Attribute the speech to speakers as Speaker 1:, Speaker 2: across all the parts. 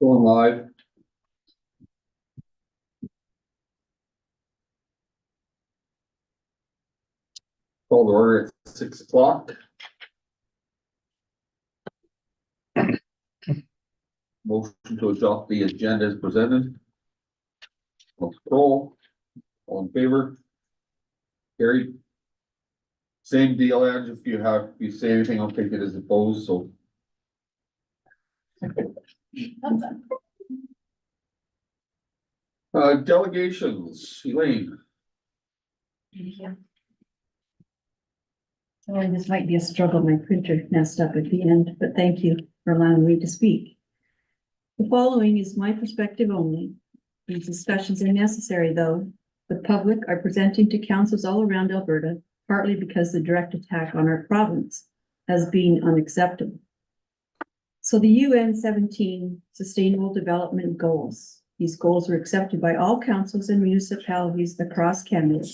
Speaker 1: Going live. Call to order at 6 o'clock. Motion to adopt the agenda as presented. Roll. All in favor? Carried. Same deal, Ange, if you say anything, I'll take it as opposed, so. Delegations, Elaine.
Speaker 2: Yeah. Sorry, this might be a struggle. My printer messed up at the end, but thank you for allowing me to speak. The following is my perspective only. These discussions are necessary, though. The public are presenting to councils all around Alberta, partly because the direct attack on our province has been unacceptable. So the UN 17 Sustainable Development Goals. These goals were accepted by all councils and municipalities across Canada.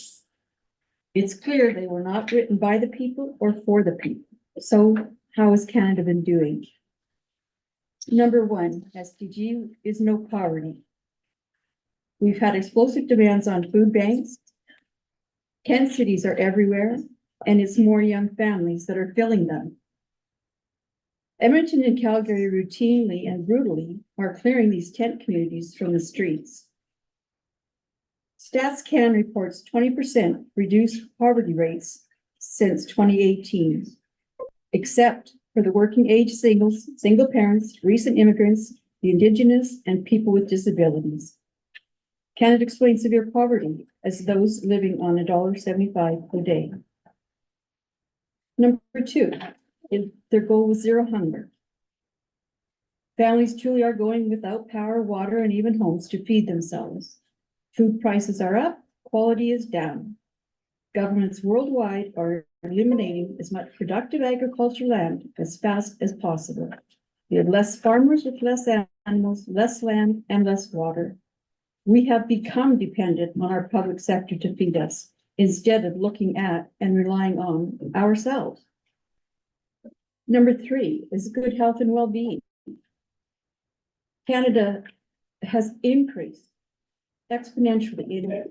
Speaker 2: It's clear they were not written by the people or for the people. So how has Canada been doing? Number one, SDG is no poverty. We've had explosive demands on food banks. 10 cities are everywhere, and it's more young families that are filling them. Edmonton and Calgary routinely and brutally are clearing these tent communities from the streets. Stats Can reports 20% reduced poverty rates since 2018, except for the working age singles, single parents, recent immigrants, the Indigenous, and people with disabilities. Canada explains severe poverty as those living on $1.75 a day. Number two, their goal was zero hunger. Families truly are going without power, water, and even homes to feed themselves. Food prices are up, quality is down. Governments worldwide are eliminating as much productive agricultural land as fast as possible. We have less farmers with less animals, less land, and less water. We have become dependent on our public sector to feed us, instead of looking at and relying on ourselves. Number three is good health and well-being. Canada has increased exponentially in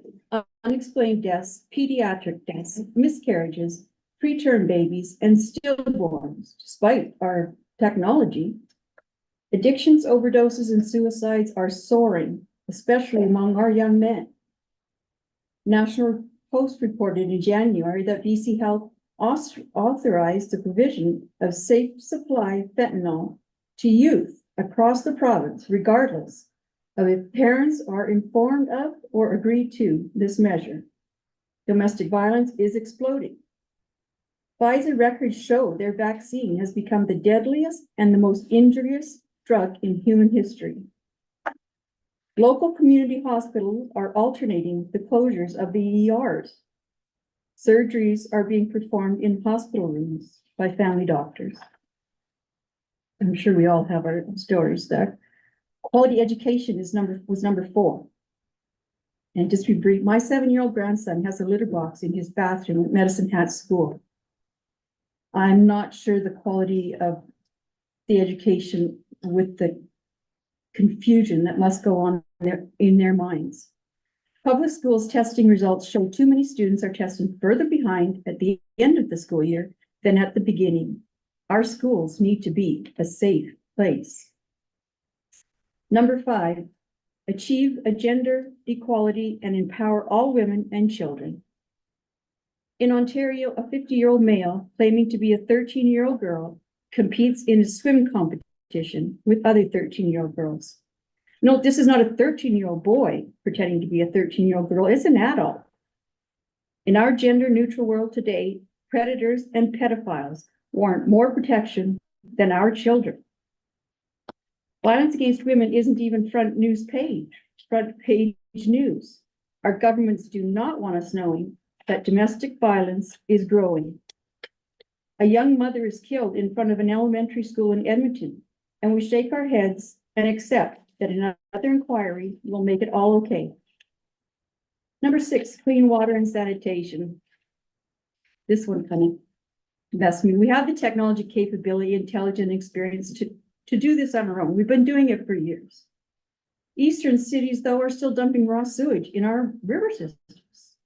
Speaker 2: unexplained deaths, pediatric deaths, miscarriages, preterm babies, and stillborns, despite our technology. Addictions, overdoses, and suicides are soaring, especially among our young men. National Post reported in January that BC Health authorized the provision of safe supply fentanyl to youth across the province, regardless of if parents are informed of or agree to this measure. Domestic violence is exploding. Pfizer records show their vaccine has become the deadliest and the most injurious drug in human history. Local community hospitals are alternating the closures of the ERs. Surgeries are being performed in hospital rooms by family doctors. I'm sure we all have our stories there. Quality education was number 4. And just to be brief, my 7-year-old grandson has a litter box in his bathroom at Medicine Hat School. I'm not sure the quality of the education with the confusion that must go on in their minds. Public schools testing results show too many students are testing further behind at the end of the school year than at the beginning. Our schools need to be a safe place. Number 5, achieve a gender equality and empower all women and children. In Ontario, a 50-year-old male claiming to be a 13-year-old girl competes in a swim competition with other 13-year-old girls. No, this is not a 13-year-old boy pretending to be a 13-year-old girl. It's an adult. In our gender-neutral world today, predators and pedophiles warrant more protection than our children. Violence against women isn't even front page news. Our governments do not want us knowing that domestic violence is growing. A young mother is killed in front of an elementary school in Edmonton, and we shake our heads and accept that another inquiry will make it all okay. Number 6, clean water and sanitation. This one kind of messed me. We have the technology capability, intelligence, experience to do this on our own. We've been doing it for years. Eastern cities, though, are still dumping raw sewage in our river systems.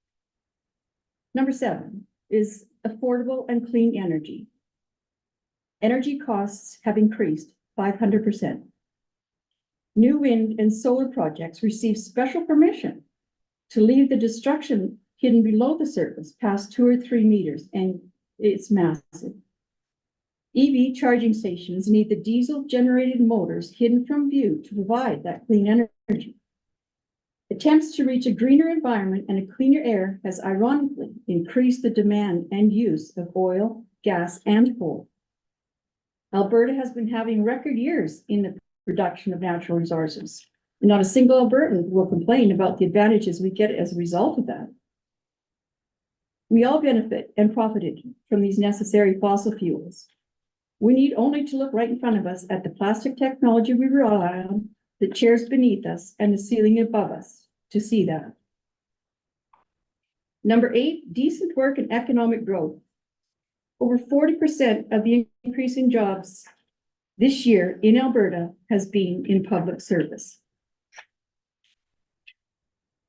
Speaker 2: Number 7 is affordable and clean energy. Energy costs have increased 500%. New wind and solar projects receive special permission to leave the destruction hidden below the surface past 2 or 3 meters, and it's massive. EV charging stations need the diesel-generated motors hidden from view to provide that clean energy. Attempts to reach a greener environment and a cleaner air has ironically increased the demand and use of oil, gas, and coal. Alberta has been having record years in the production of natural resources. Not a single Albertan will complain about the advantages we get as a result of that. We all benefit and profited from these necessary fossil fuels. We need only to look right in front of us at the plastic technology we rely on, the chairs beneath us, and the ceiling above us to see that. Number 8, decent work and economic growth. Over 40% of the increase in jobs this year in Alberta has been in public service.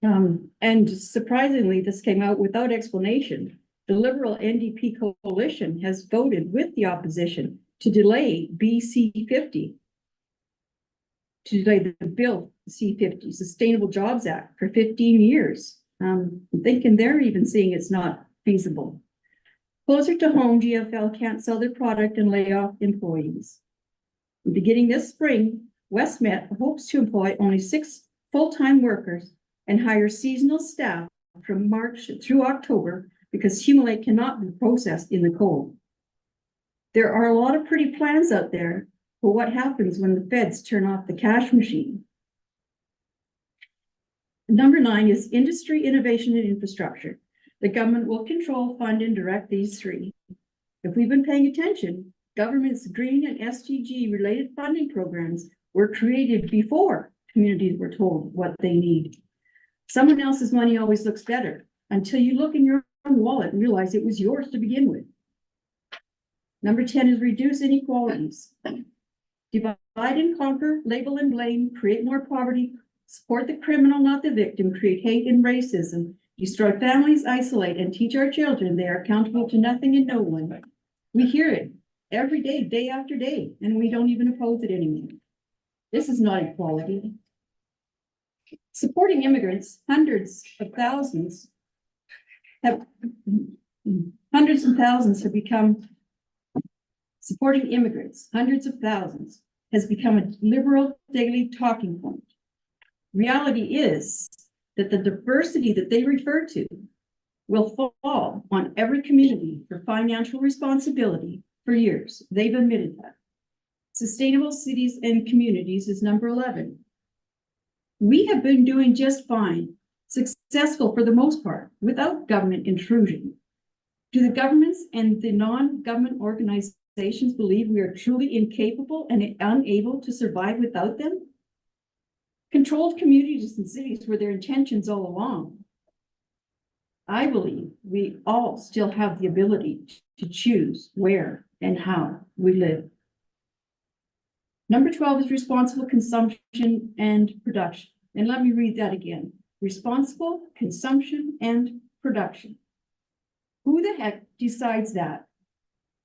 Speaker 2: And surprisingly, this came out without explanation. The Liberal NDP coalition has voted with the opposition to delay BC50, to delay the bill C50, Sustainable Jobs Act, for 15 years. I'm thinking they're even seeing it's not feasible. Closer to home, GFL can't sell their product and lay off employees. Beginning this spring, Westmet hopes to employ only 6 full-time workers and hire seasonal staff from March through October because humulate cannot be processed in the cold. There are a lot of pretty plans out there for what happens when the feds turn off the cash machine. Number 9 is industry, innovation, and infrastructure. The government will control, fund, and direct these 3. If we've been paying attention, government's green and SDG related funding programs were created before communities were told what they need. Someone else's money always looks better until you look in your own wallet and realize it was yours to begin with. Number 10 is reduce inequalities. Divide and conquer, label and blame, create more poverty, support the criminal, not the victim, create hate and racism, destroy families, isolate, and teach our children they are accountable to nothing and no one. We hear it every day, day after day, and we don't even oppose it anymore. This is not equality. Supporting immigrants, hundreds and thousands have become, supporting immigrants, hundreds of thousands, has become a liberal daily talking point. Reality is that the diversity that they refer to will fall on every community for financial responsibility for years. They've admitted that. Sustainable cities and communities is number 11. We have been doing just fine, successful for the most part, without government intrusion. Do the governments and the non-government organizations believe we are truly incapable and unable to survive without them? Controlled communities and cities were their intentions all along. I believe we all still have the ability to choose where and how we live. Number 12 is responsible consumption and production. And let me read that again. Responsible consumption and production. Who the heck decides that?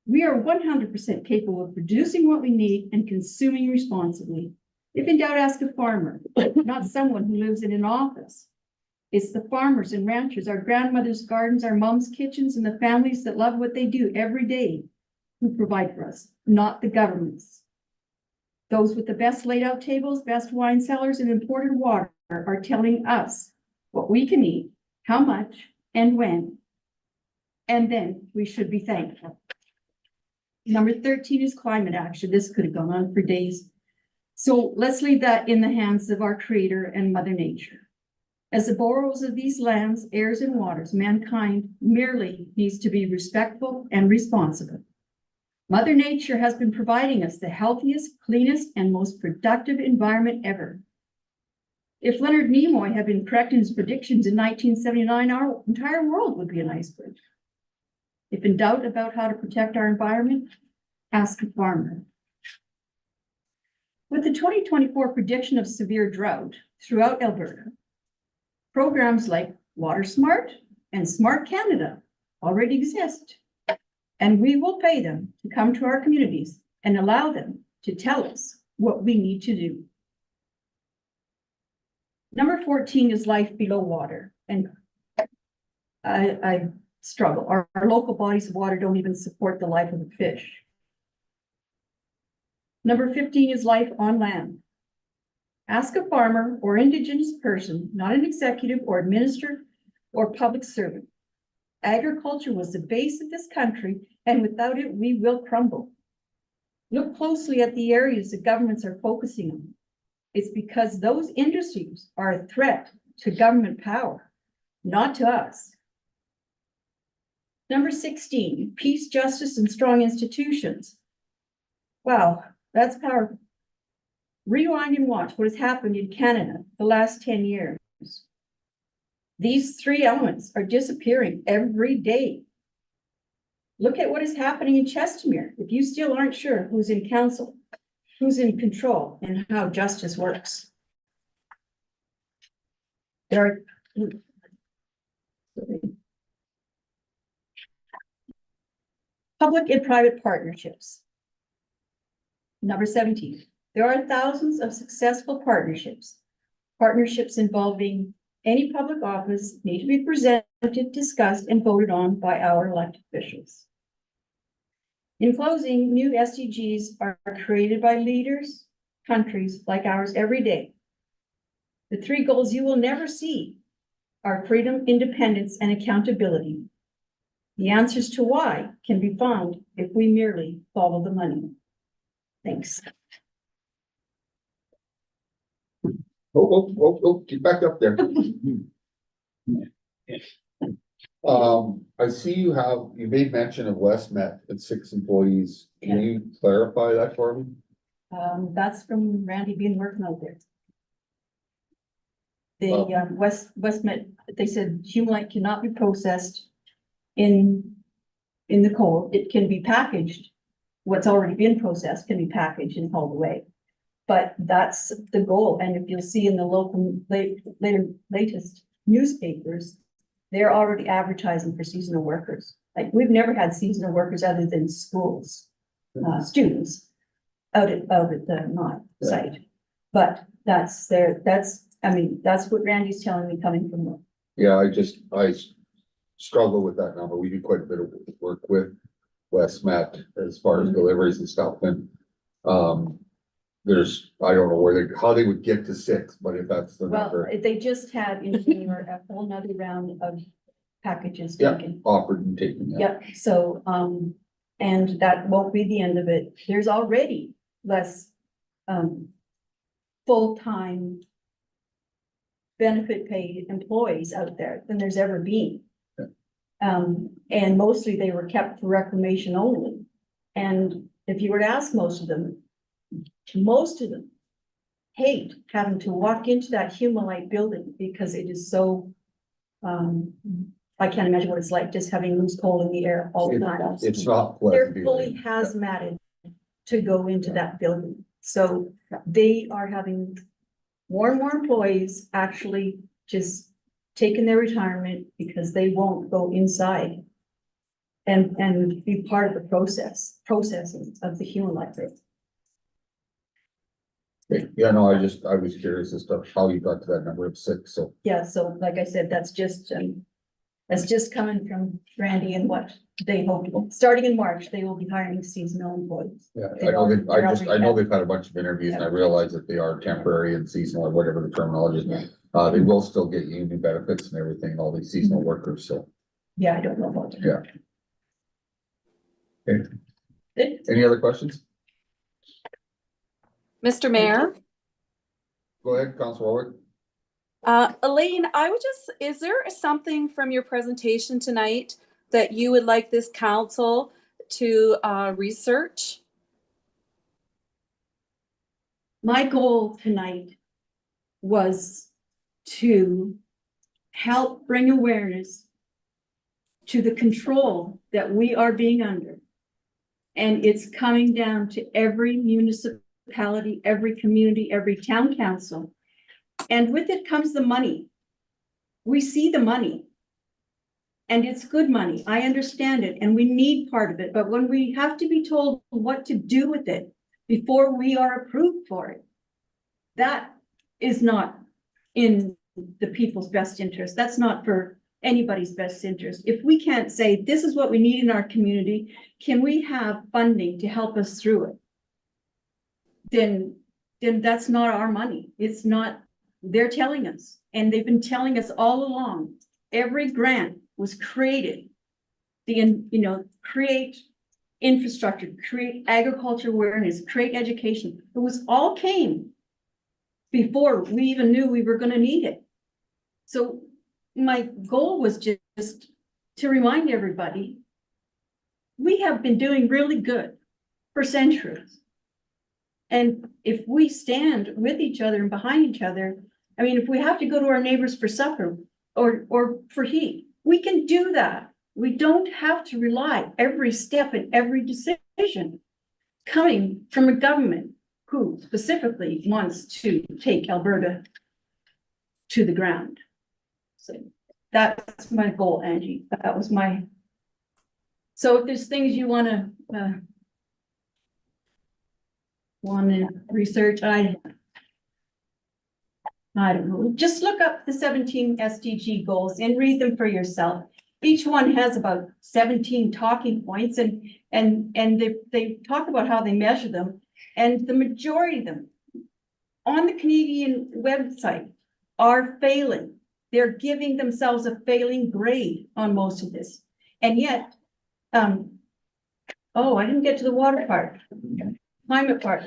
Speaker 2: We are 100% capable of producing what we need and consuming responsibly. If in doubt, ask a farmer, not someone who lives in an office. It's the farmers and ranchers, our grandmother's gardens, our mom's kitchens, and the families that love what they do every day who provide for us, not the governments. Those with the best laid out tables, best wine cellars, and imported water are telling us what we can eat, how much, and when. And then we should be thankful. Number 13 is climate action. This could have gone on for days. So let's leave that in the hands of our Creator and Mother Nature. As the borrowers of these lands, airs, and waters, mankind merely needs to be respectful and responsible. Mother Nature has been providing us the healthiest, cleanest, and most productive environment ever. If Leonard Nimoy had been correct in his predictions in 1979, our entire world would be an iceberg. If in doubt about how to protect our environment, ask a farmer. With the 2024 prediction of severe drought, throughout Alberta. Programs like Water Smart and Smart Canada already exist. And we will pay them to come to our communities and allow them to tell us what we need to do. Number 14 is life below water. And I struggle. Our local bodies of water don't even support the life of a fish. Number 15 is life on land. Ask a farmer or Indigenous person, not an executive or administrator or public servant. Agriculture was the base of this country, and without it, we will crumble. Look closely at the areas the governments are focusing on. It's because those industries are a threat to government power, not to us. Number 16, peace, justice, and strong institutions. Wow, that's powerful. Rewind and watch what has happened in Canada the last 10 years. These three elements are disappearing every day. Look at what is happening in Chestermere. If you still aren't sure who's in council, who's in control, and how justice works. There are public and private partnerships. Number 17, there are thousands of successful partnerships. Partnerships involving any public office need to be presented, discussed, and voted on by our elected officials. In closing, new SDGs are created by leaders, countries like ours every day. The three goals you will never see are freedom, independence, and accountability. The answers to why can be found if we merely follow the money. Thanks.
Speaker 1: Get back up there. I see you made mention of West Met at 6 employees. Can you clarify that for me?
Speaker 2: That's from Randy being working out there. The West Met, they said human cannot be processed in the coal. It can be packaged. What's already been processed can be packaged and hauled away. But that's the goal. And if you'll see in the local latest newspapers, they're already advertising for seasonal workers. Like, we've never had seasonal workers other than schools, students out at the mine site. But that's what Randy's telling me coming from them.
Speaker 1: Yeah, I struggle with that number. We do quite a bit of work with West Met as far as deliveries and stuff. And I don't know how they would get to 6, but if that's the number.
Speaker 2: Well, they just had in January a whole nother round of packages
Speaker 1: Yeah,
Speaker 2: taken.
Speaker 1: offered and taken.
Speaker 2: Yep, so, and that won't be the end of it. There's already less, full-time benefit paid employees out there than there's ever been.
Speaker 1: Yeah.
Speaker 2: And mostly they were kept for reclamation only. And if you were to ask most of them hate having to walk into that Humalite building because it is so, I can't imagine what it's like just having loose coal in the air all the time.
Speaker 1: It's not
Speaker 2: They're
Speaker 1: pleasant.
Speaker 2: fully hazmated to go into that building. So they are having more and more employees actually just taking their retirement because they won't go inside and be part of the processing of the Humalite.
Speaker 1: Yeah, no, I was curious as to how you got to that number of 6, so.
Speaker 2: Yeah, so like I said, that's just coming from Randy and what they hope. Starting in March, they will be hiring seasonal employees.
Speaker 1: Yeah, I know they've had a bunch of interviews and I realize that they are temporary and seasonal or whatever the terminology is. They will still get union benefits and everything, all these seasonal workers, so.
Speaker 2: Yeah, I don't know about that.
Speaker 1: Yeah. Okay. Any other questions?
Speaker 3: Mr. Mayor,
Speaker 1: Go ahead, Councilor
Speaker 3: Elaine, is there something from your presentation tonight that you would like this council to research?
Speaker 2: My goal tonight was to help bring awareness to the control that we are being under. And it's coming down to every municipality, every community, every town council. And with it comes the money. We see the money. And it's good money. I understand it, and we need part of it. But when we have to be told what to do with it before we are approved for it, that is not in the people's best interest. That's not for anybody's best interest. If we can't say, this is what we need in our community, can we have funding to help us through it? Then that's not our money. It's not, they're telling us, and they've been telling us all along. Every grant was created, create infrastructure, create agriculture awareness, create education. It was all came before we even knew we were going to need it. So my goal was just to remind everybody, we have been doing really good for centuries. And if we stand with each other and behind each other, I mean, if we have to go to our neighbors for supper or for heat, we can do that. We don't have to rely every step and every decision coming from a government who specifically wants to take Alberta to the ground. So that's my goal, Angie. That was my. So if there's things you want to research, I don't know. Just look up the 17 SDG goals and read them for yourself. Each one has about 17 talking points, and they talk about how they measure them, and the majority of them on the Canadian website are failing. They're giving themselves a failing grade on most of this. And yet, oh, I didn't get to the water part, climate part.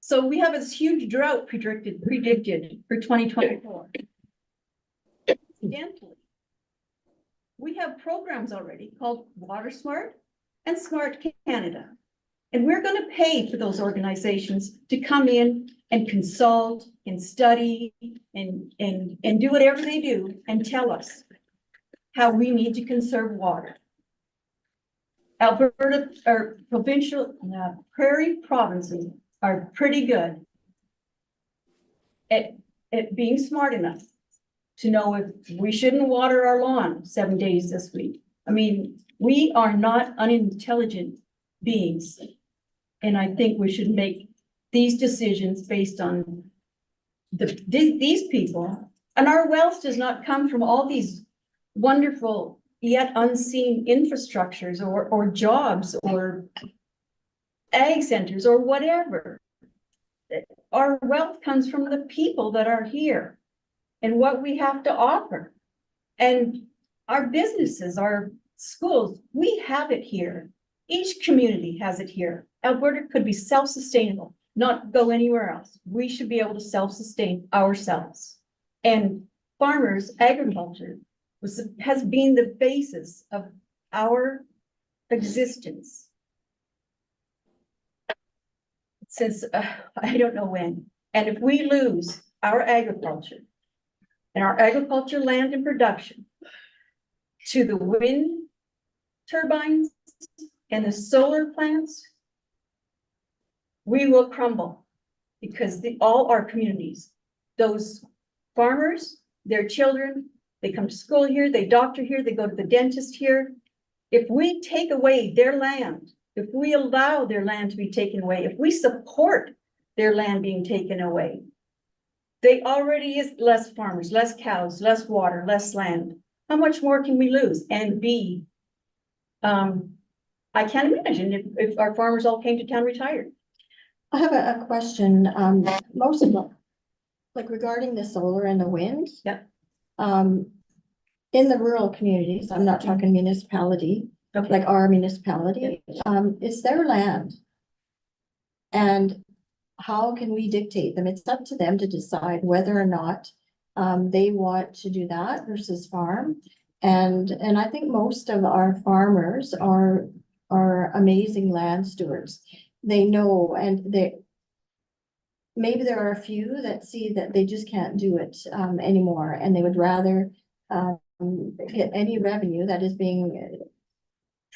Speaker 2: So we have this huge drought predicted for 2024. Incidentally, we have programs already called Water Smart and Smart Canada. And we're going to pay for those organizations to come in and consult and study and do whatever they do and tell us how we need to conserve water. Alberta or provincial prairie provinces are pretty good at being smart enough to know if we shouldn't water our lawn 7 days this week. I mean, we are not unintelligent beings. And I think we should make these decisions based on these people. And our wealth does not come from all these wonderful yet unseen infrastructures or jobs or ag centers or whatever. Our wealth comes from the people that are here and what we have to offer. And our businesses, our schools, we have it here. Each community has it here. Alberta could be self-sustainable, not go anywhere else. We should be able to self-sustain ourselves. And farmers, agriculture has been the basis of our existence since I don't know when. And if we lose our agriculture and our agriculture land and production to the wind turbines and the solar plants, we will crumble because all our communities, those farmers, their children, they come to school here, they doctor here, they go to the dentist here. If we take away their land, if we allow their land to be taken away, if we support their land being taken away, they already is less farmers, less cows, less water, less land. How much more can we lose? And I can't imagine if our farmers all came to town retired.
Speaker 4: I have a question, most of them, like regarding the solar and the wind.
Speaker 2: Yeah.
Speaker 4: In the rural communities, I'm not talking municipality,
Speaker 2: Okay.
Speaker 4: like our municipality, it's their land. And how can we dictate them? It's up to them to decide whether or not they want to do that versus farm. And I think most of our farmers are amazing land stewards. They know, and maybe there are a few that see that they just can't do it anymore, and they would rather get any revenue that is being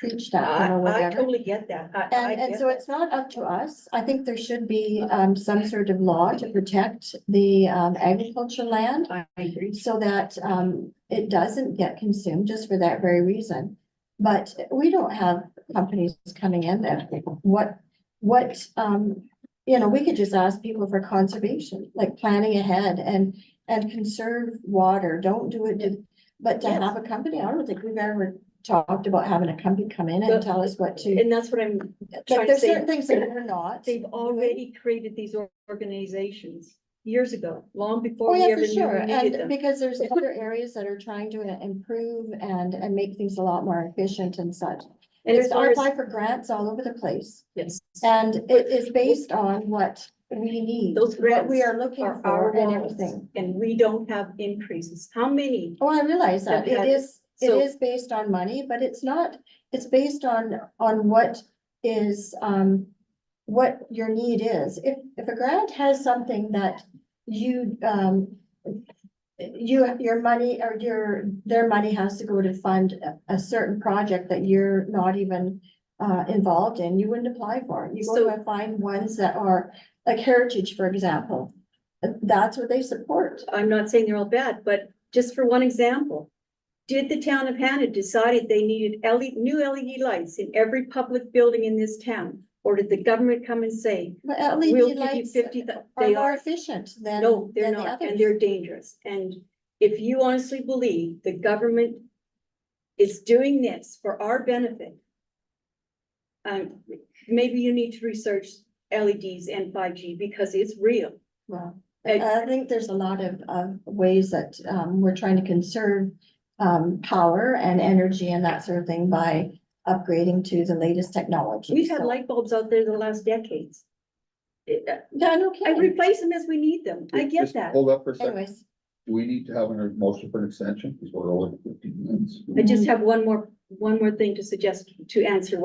Speaker 4: preached at them or
Speaker 2: I
Speaker 4: whatever.
Speaker 2: totally get that. I
Speaker 4: And
Speaker 2: get
Speaker 4: so
Speaker 2: that.
Speaker 4: it's not up to us. I think there should be some sort of law to protect the agriculture land
Speaker 2: I agree.
Speaker 4: so that it doesn't get consumed just for that very reason. But we don't have companies coming in that, we could just ask people for conservation, like planning ahead and conserve water. Don't do it, but to
Speaker 2: Yes.
Speaker 4: have a company, I don't think we've ever talked about having a company come in and
Speaker 2: But-
Speaker 4: tell us what to.
Speaker 2: And that's what I'm
Speaker 4: Like,
Speaker 2: trying to
Speaker 4: there's
Speaker 2: say.
Speaker 4: certain things that we're not.
Speaker 2: They've already created these organizations years ago, long
Speaker 4: Oh,
Speaker 2: before we
Speaker 4: yeah,
Speaker 2: ever
Speaker 4: for
Speaker 2: knew
Speaker 4: sure.
Speaker 2: we needed
Speaker 4: And
Speaker 2: them.
Speaker 4: because there's other areas that are trying to improve and make things a lot more efficient and such.
Speaker 2: And as
Speaker 4: There's,
Speaker 2: far
Speaker 4: I
Speaker 2: as,
Speaker 4: apply for grants all over the place.
Speaker 2: yes,
Speaker 4: And it is based on what we need,
Speaker 2: Those
Speaker 4: what we
Speaker 2: grants
Speaker 4: are looking
Speaker 2: are our
Speaker 4: for and
Speaker 2: wallets,
Speaker 4: everything.
Speaker 2: and we don't have increases. How many?
Speaker 4: Oh, I realize that.
Speaker 2: Have had-
Speaker 4: It
Speaker 2: so-
Speaker 4: is based on money, but it's not, it's based on what is, what your need is. If a grant has something that you, your money or their money has to go to fund a certain project that you're not even involved in, you wouldn't apply for it. You go to find ones that are like Heritage, for example. That's what they support.
Speaker 2: I'm not saying they're all bad, but just for one example, did the town of Hanna decided they needed new LED lights in every public building in this town? Or did the government come and say,
Speaker 4: But
Speaker 2: we'll
Speaker 4: LED
Speaker 2: give you
Speaker 4: lights
Speaker 2: 50,
Speaker 4: are
Speaker 2: they
Speaker 4: more
Speaker 2: are,
Speaker 4: efficient than.
Speaker 2: no, they're
Speaker 4: than the
Speaker 2: not, and
Speaker 4: others.
Speaker 2: they're dangerous. And if you honestly believe the government is doing this for our benefit, maybe you need to research LEDs and 5G because it's real.
Speaker 4: Well, I think there's a lot of ways that we're trying to conserve power and energy and that sort of thing by upgrading to the latest technology.
Speaker 2: We've had
Speaker 4: So-
Speaker 2: light bulbs out there the last decades.
Speaker 4: Yeah, no
Speaker 2: I
Speaker 4: kidding.
Speaker 2: replace them as we need them. I get
Speaker 1: Just
Speaker 2: that.
Speaker 1: Hold up for a second.
Speaker 4: Anyways,
Speaker 1: Do we need to have a motion for an extension? Because we're over 15 minutes.
Speaker 2: I just have one more thing to suggest to answer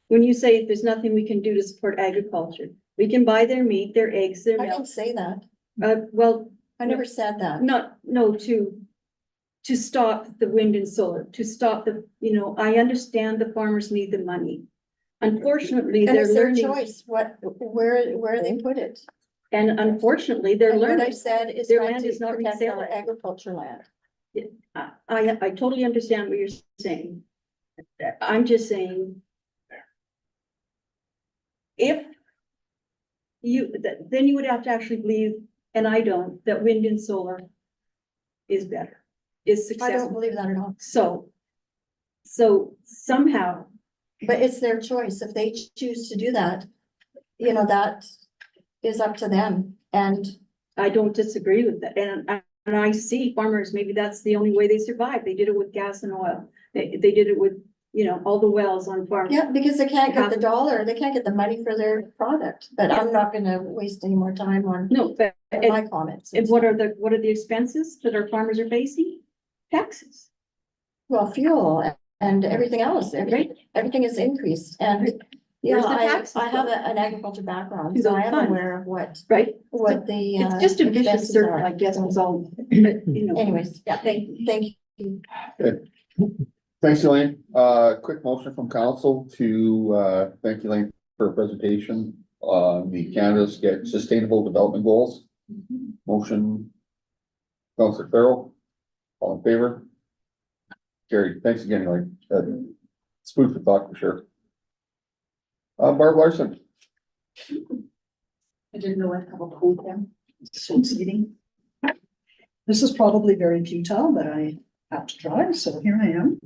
Speaker 2: when you say there's nothing we can do to support agriculture. We can buy their meat, their eggs, their
Speaker 4: I
Speaker 2: milk.
Speaker 4: didn't say that.
Speaker 2: Well,
Speaker 4: I never said that.
Speaker 2: to stop the wind and solar, to stop I understand the farmers need the money. Unfortunately,
Speaker 4: And
Speaker 2: they're
Speaker 4: it's their
Speaker 2: learning,
Speaker 4: choice, where they put it.
Speaker 2: and unfortunately, they're
Speaker 4: And what I
Speaker 2: learning.
Speaker 4: said is
Speaker 2: Their
Speaker 4: trying
Speaker 2: land
Speaker 4: to
Speaker 2: is not
Speaker 4: protect our
Speaker 2: resaleable.
Speaker 4: agriculture land.
Speaker 2: I totally understand what you're saying. I'm just saying. If then you would have to actually believe, and I don't, that wind and solar is better, is
Speaker 4: I don't
Speaker 2: successful.
Speaker 4: believe that at all.
Speaker 2: So somehow,
Speaker 4: But it's their choice. If they choose to do that, that is up to them. And
Speaker 2: I don't disagree with that, and I see farmers, maybe that's the only way they survive. They did it with gas and oil. They did it with, all the wells on farms.
Speaker 4: yeah, because they can't get the dollar, they can't get the money for their product. But I'm not gonna waste any more time on
Speaker 2: No, but,
Speaker 4: my comments.
Speaker 2: and what are the expenses that our farmers are facing? Taxes.
Speaker 4: Well, fuel and everything else, everything is increased and.
Speaker 2: Where's the
Speaker 4: I
Speaker 2: taxes
Speaker 4: have
Speaker 2: go?
Speaker 4: an agriculture background,
Speaker 2: To
Speaker 4: so
Speaker 2: the
Speaker 4: I am
Speaker 2: fund.
Speaker 4: aware of what
Speaker 2: Right?
Speaker 4: the.
Speaker 2: It's just a vicious
Speaker 4: expenses
Speaker 2: circle,
Speaker 4: are.
Speaker 2: I guess, was all, but,
Speaker 4: Anyways,
Speaker 2: yeah, thank you.
Speaker 4: thank you.
Speaker 1: Thanks, Elaine. Quick motion from council to, thank you, Elaine, for a presentation on the Canada's Sustainable Development Goals. Motion. Councilor Farrell, all in favor? Carried. Thanks again, Elaine. It's food for thought for sure. Barb Larson.
Speaker 5: I didn't know I have a code there. Meeting. This is probably very futile, but I have to try, so here I am.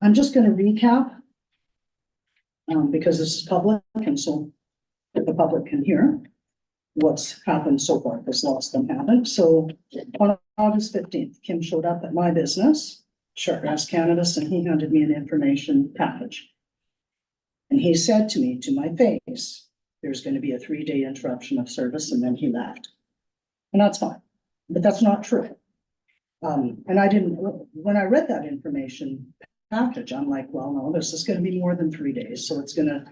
Speaker 5: I'm just gonna recap. Because this is public and so that the public can hear what's happened so far, because lots of them haven't. So on August 15th, Kim showed up at my business, Shortgrass Cannabis, and he handed me an information package. And he said to me, to my face, there's going to be a 3-day interruption of service, and then he left. And that's fine, but that's not true. And I didn't, when I read that information package, I'm like, well, no, this is going to be more than 3 days, so it's going to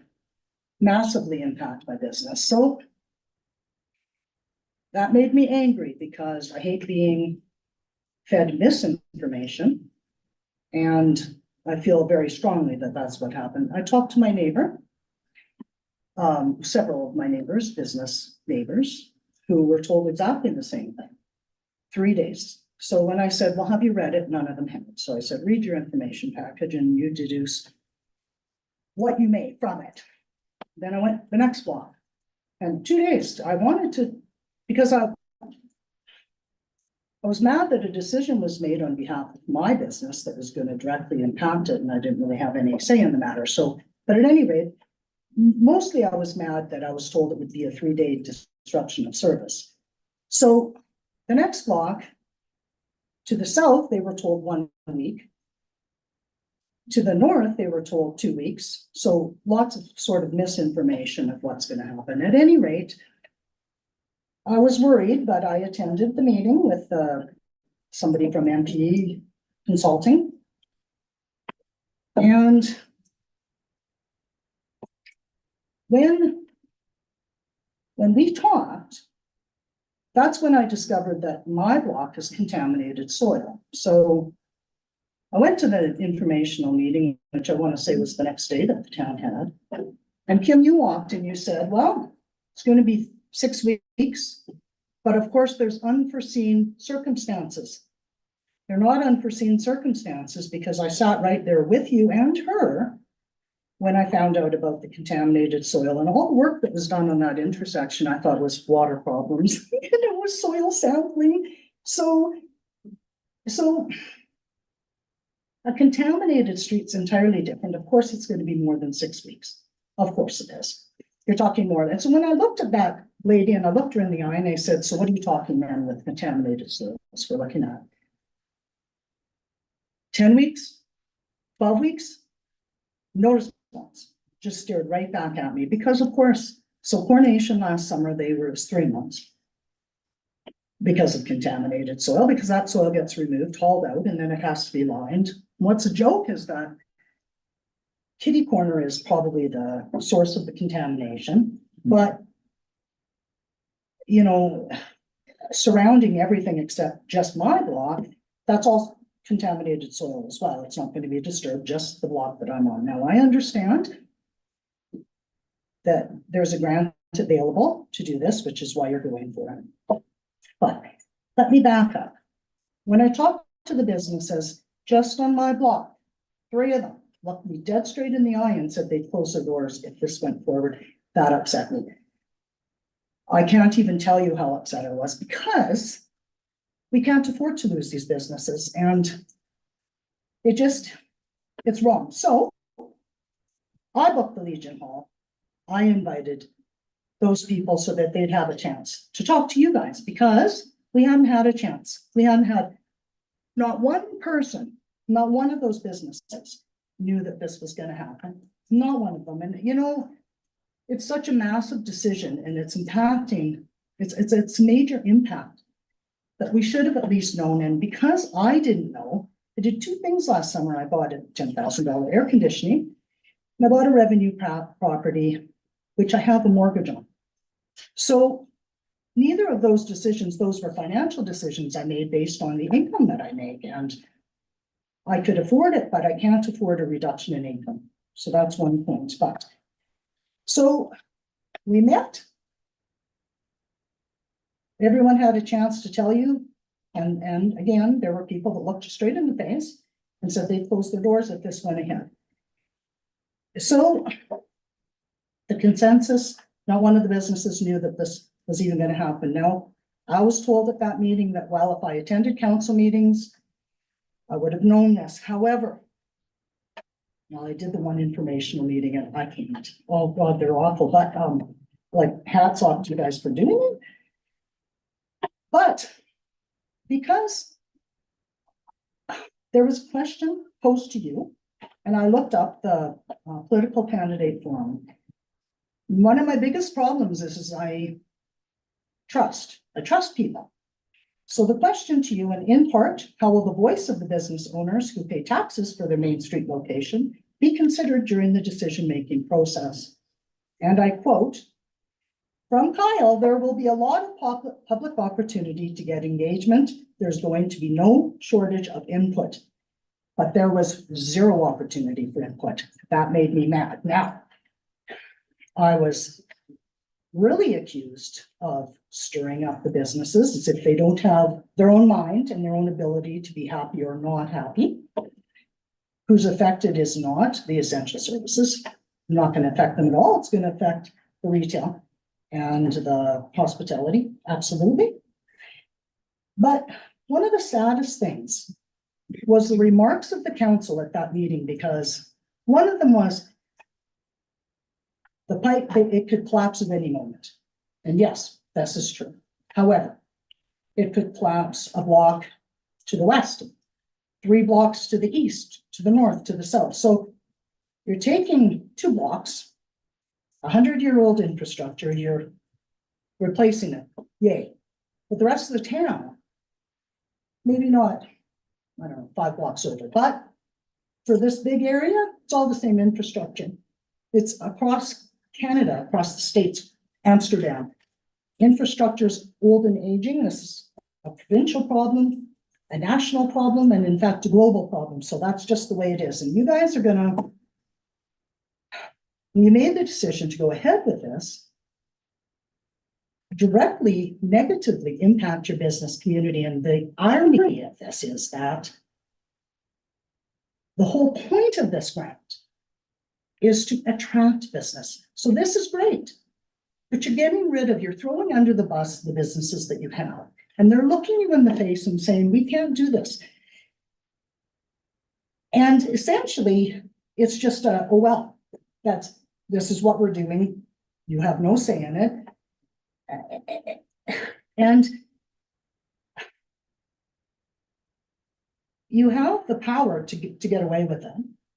Speaker 5: massively impact my business. So that made me angry because I hate being fed misinformation. And I feel very strongly that that's what happened. I talked to my neighbor, several of my neighbors, business neighbors, who were told exactly the same thing. 3 days. So when I said, well, have you read it? None of them had. So I said, read your information package and you deduce what you may from it. Then I went the next block. And 2 days, I wanted to, because I was mad that a decision was made on behalf of my business that was going to directly impact it, and I didn't really have any say in the matter. So, but at any rate, mostly I was mad that I was told it would be a 3-day disruption of service. So the next block, to the south, they were told 1 week. To the north, they were told 2 weeks. So lots of sort of misinformation of what's going to happen. At any rate, I was worried, but I attended the meeting with somebody from MPE Consulting. And when we talked, that's when I discovered that my block is contaminated soil. So I went to the informational meeting, which I want to say was the next day that the town had. And Kim, you walked and you said, well, it's going to be 6 weeks, but of course there's unforeseen circumstances. They're not unforeseen circumstances because I sat right there with you and her when I found out about the contaminated soil, and all the work that was done on that intersection, I thought was water problems and it was soil sampling. So a contaminated street's entirely different. Of course, it's going to be more than 6 weeks. Of course it is. You're talking more than. So when I looked at that lady and I looked her in the eye and I said, so what are you talking then with contaminated soils we're looking at? 10 weeks? 12 weeks? No response. Just stared right back at me because of course, so Coronation last summer, it was 3 months because of contaminated soil, because that soil gets removed, hauled out, and then it has to be lined. What's a joke is that Kitty Corner is probably the source of the contamination, but you know, surrounding everything except just my block, that's all contaminated soil as well. It's not going to be disturbed, just the block that I'm on. Now, I understand that there's a grant available to do this, which is why you're going for it. But let me back up. When I talked to the businesses just on my block, 3 of them looked me dead straight in the eye and said they'd close their doors if this went forward. That upset me. I can't even tell you how upset I was because we can't afford to lose these businesses, and it's wrong. So I booked the Legion Hall. I invited those people so that they'd have a chance to talk to you guys because we hadn't had a chance. We hadn't had, not one person, not one of those businesses knew that this was going to happen. Not one of them. And you know, it's such a massive decision and it's impacting, it's major impact that we should have at least known. And because I didn't know, I did 2 things last summer. I bought a $10,000 air conditioning and I bought a revenue property, which I have a mortgage on. So neither of those decisions, those were financial decisions I made based on the income that I make. And I could afford it, but I can't afford a reduction in income. So that's one point. But so we met. Everyone had a chance to tell you. And again, there were people that looked you straight in the face and said they'd close their doors if this went ahead. So the consensus, not one of the businesses knew that this was even going to happen. Now, I was told at that meeting that, well, if I attended council meetings, I would have known this. However, well, I did the one informational meeting and I can't. Oh God, they're awful. But like hats off to you guys for doing it. But because there was a question posed to you, and I looked up the political candidate forum. One of my biggest problems is I trust people. So the question to you, and in part, how will the voice of the business owners who pay taxes for their Main Street location be considered during the decision-making process? And I quote, from Kyle, there will be a lot of public opportunity to get engagement there's going to be no shortage of input. But there was zero opportunity for input. That made me mad. Now, I was really accused of stirring up the businesses as if they don't have their own mind and their own ability to be happy or not happy. Who's affected is not the essential services. Not going to affect them at all. It's going to affect the retail and the hospitality, absolutely. But one of the saddest things was the remarks of the council at that meeting, because one of them was the pipe, it could collapse at any moment. And yes, this is true. However, it could collapse a block to the west, 3 blocks to the east, to the north, to the south. So you're taking 2 blocks, 100-year-old infrastructure, you're replacing it, yay. But the rest of the town, maybe not, I don't know, 5 blocks over, but for this big area, it's all the same infrastructure. It's across Canada, across the states, Amsterdam. Infrastructure's old and aging. This is a provincial problem, a national problem, and in fact, a global problem. So that's just the way it is. And you guys are gonna, when you made the decision to go ahead with this, directly negatively impact your business community. And the irony of this is that the whole point of this grant is to attract business. So this is great, but you're throwing under the bus the businesses that you have, and they're looking you in the face and saying, we can't do this. And essentially, it's just oh, well, this is what we're doing. You have no say in it. And you have the power to get away with it.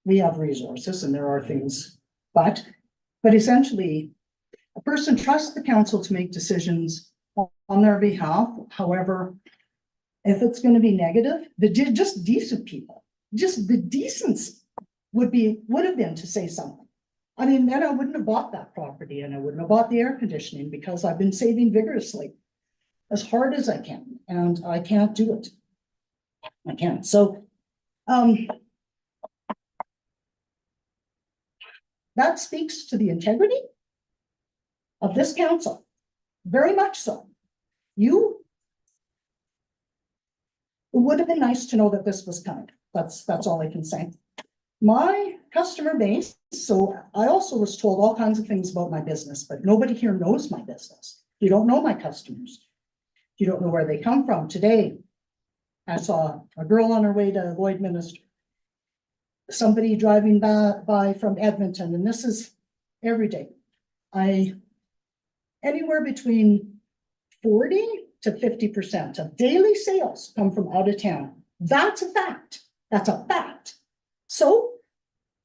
Speaker 5: We have resources and there are things, but essentially a person trusts the council to make decisions on their behalf. However, if it's going to be negative, just decent people, just the decency would have been to say something. I mean, then I wouldn't have bought that property and I wouldn't have bought the air conditioning, because I've been saving vigorously as hard as I can, and I can't do it. I can't. So, that speaks to the integrity of this council, very much so. It would have been nice to know that this was coming. That's all I can say. My customer base, so I also was told all kinds of things about my business, but nobody here knows my business. You don't know my customers. You don't know where they come from. Today, I saw a girl on her way to Lloydminster, somebody driving by from Edmonton, and this is every day. Anywhere between 40 to 50% of daily sales come from out of town. That's a fact. That's a fact. So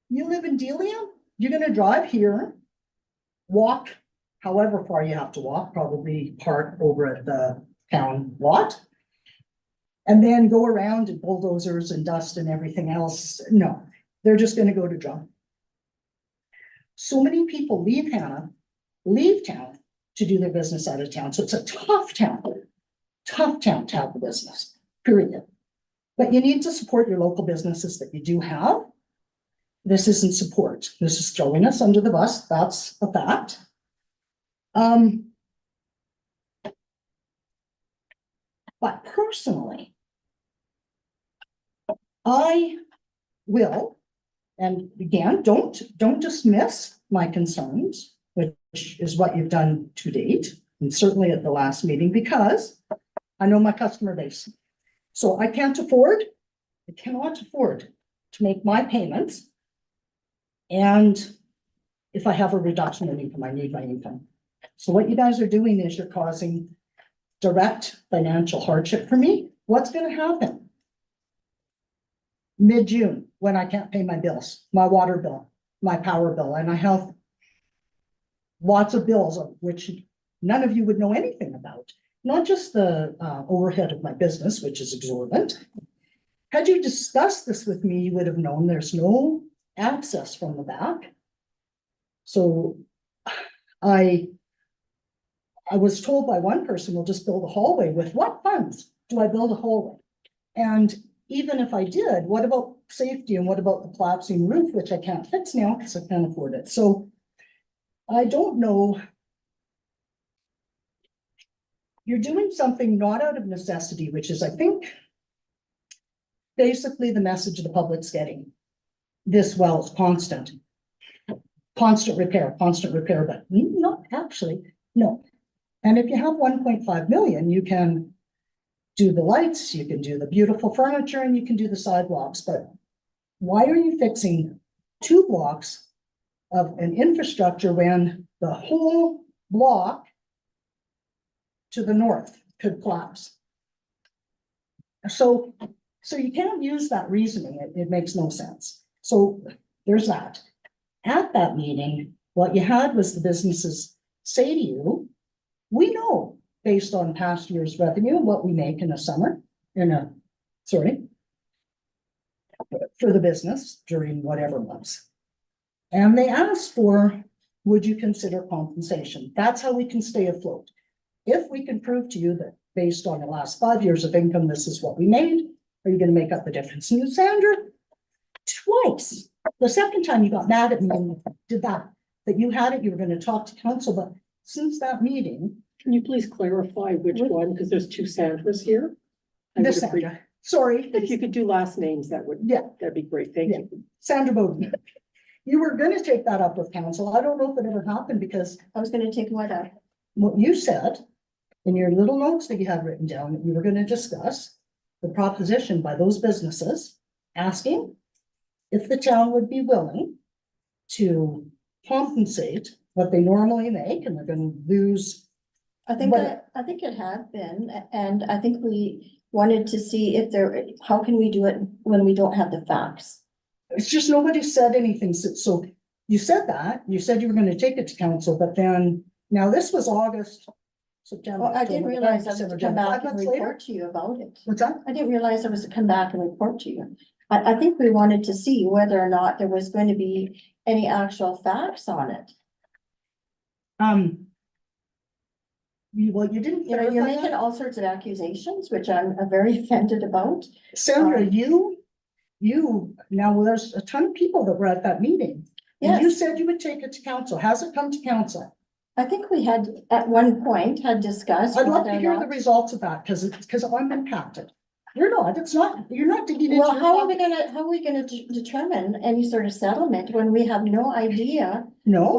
Speaker 5: you live in Delia, you're going to drive here, walk however far you have to walk, probably park over at the town lot, and then go around and bulldozers and dust and everything else. No, they're just going to go to Drum. So many people leave Hanna, leave town to do their business out of town. So it's a tough town to have a business, period. But you need to support your local businesses that you do have. This isn't support. This is throwing us under the bus. That's a fact. But personally, I will, and again, don't dismiss my concerns, which is what you've done to date, and certainly at the last meeting, because I know my customer base. So I cannot afford to make my payments. And if I have a reduction in income, I need my income. So what you guys are doing is you're causing direct financial hardship for me. What's going to happen mid-June when I can't pay my bills, my water bill, my power bill, and I have lots of bills of which none of you would know anything about, not just the overhead of my business, which is exorbitant. Had you discussed this with me, you would have known there's no access from the back. So I was told by one person, we'll just build a hallway. With what funds? do I build a hallway? And even if I did, what about safety and what about the collapsing roof, which I can't fix now because I can't afford it? So I don't know. You're doing something not out of necessity, which is, I think, basically the message the public's getting. This well is constant. Constant repair, but not actually, no. And if you have 1.5 million, you can do the lights, you can do the beautiful furniture, and you can do the sidewalks, but why are you fixing 2 blocks of an infrastructure when the whole block to the north could collapse? So you can't use that reasoning. It makes no sense. So there's that. At that meeting, what you had was the businesses say to you, we know based on past year's revenue, what we make in a summer, for the business during whatever months. And they asked for, would you consider compensation? That's how we can stay afloat. If we can prove to you that based on the last 5 years of income, this is what we made, are you going to make up the difference? And Sandra, twice, the second time you got mad at me and did that you had it, you were going to talk to council, but since that meeting,
Speaker 6: Can you please clarify which one, because there's 2 Sandras here? I
Speaker 5: this
Speaker 6: would appre-
Speaker 5: Sandra, sorry.
Speaker 6: If you could do last names,
Speaker 5: Yeah.
Speaker 6: that'd be great, thank
Speaker 5: Yeah.
Speaker 6: you.
Speaker 5: Sandra Bowden, you were gonna take that up with council. I don't know if it ever happened because
Speaker 4: I was gonna take what up?
Speaker 5: what you said in your little notes that you had written down, that you were gonna discuss the proposition by those businesses asking if the town would be willing to compensate what they normally make, and they're gonna lose.
Speaker 4: I think,
Speaker 5: But-
Speaker 4: I think it had been, and I think we wanted to see if how can we do it when we don't have the facts?
Speaker 5: It's just nobody said anything. So you said that, you said you were gonna take it to council, but then, now this was August, September.
Speaker 4: Well, I didn't
Speaker 5: October,
Speaker 4: realize I was
Speaker 5: December,
Speaker 4: to come
Speaker 5: January.
Speaker 4: back
Speaker 5: 5
Speaker 4: and
Speaker 5: months later.
Speaker 4: report to you about it.
Speaker 5: What's that?
Speaker 4: I didn't realize I was to come back and report to you. I think we wanted to see whether or not there was going to be any actual facts on it.
Speaker 5: Well, you didn't
Speaker 4: You know, you're
Speaker 5: clarify
Speaker 4: making
Speaker 5: that.
Speaker 4: all sorts of accusations, which I'm very offended about.
Speaker 5: Sandra,
Speaker 4: Um,
Speaker 5: now there's a ton of people that were at that meeting. And you
Speaker 4: Yes,
Speaker 5: said you would take it to council. Has it come to council?
Speaker 4: I think we had at one point had discussed.
Speaker 5: I'd love
Speaker 4: whether
Speaker 5: to
Speaker 4: or
Speaker 5: hear the
Speaker 4: not-
Speaker 5: results of that, because I'm impacted. You're not, you're not digging into.
Speaker 4: Well,
Speaker 5: your
Speaker 4: how are we
Speaker 5: pocket.
Speaker 4: gonna determine any sort of settlement when we have no idea
Speaker 5: No,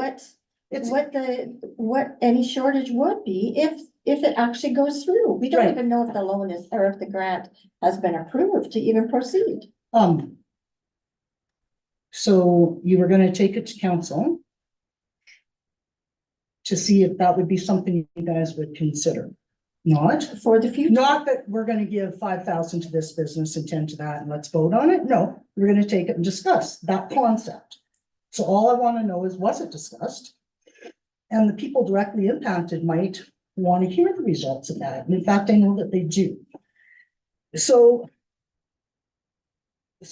Speaker 4: what any shortage would be if it actually goes through? We don't
Speaker 5: Right.
Speaker 4: even know if the loan is, or if the grant has been approved to even proceed.
Speaker 5: So you were gonna take it to council to see if that would be something you guys would consider.
Speaker 4: For the future.
Speaker 5: Not that we're gonna give 5,000 to this business and 10 to that and let's vote on it. No, we're gonna take it and discuss that concept. So all I wanna know is, was it discussed? And the people directly impacted might wanna hear the results of that. And in fact, I know that they do. So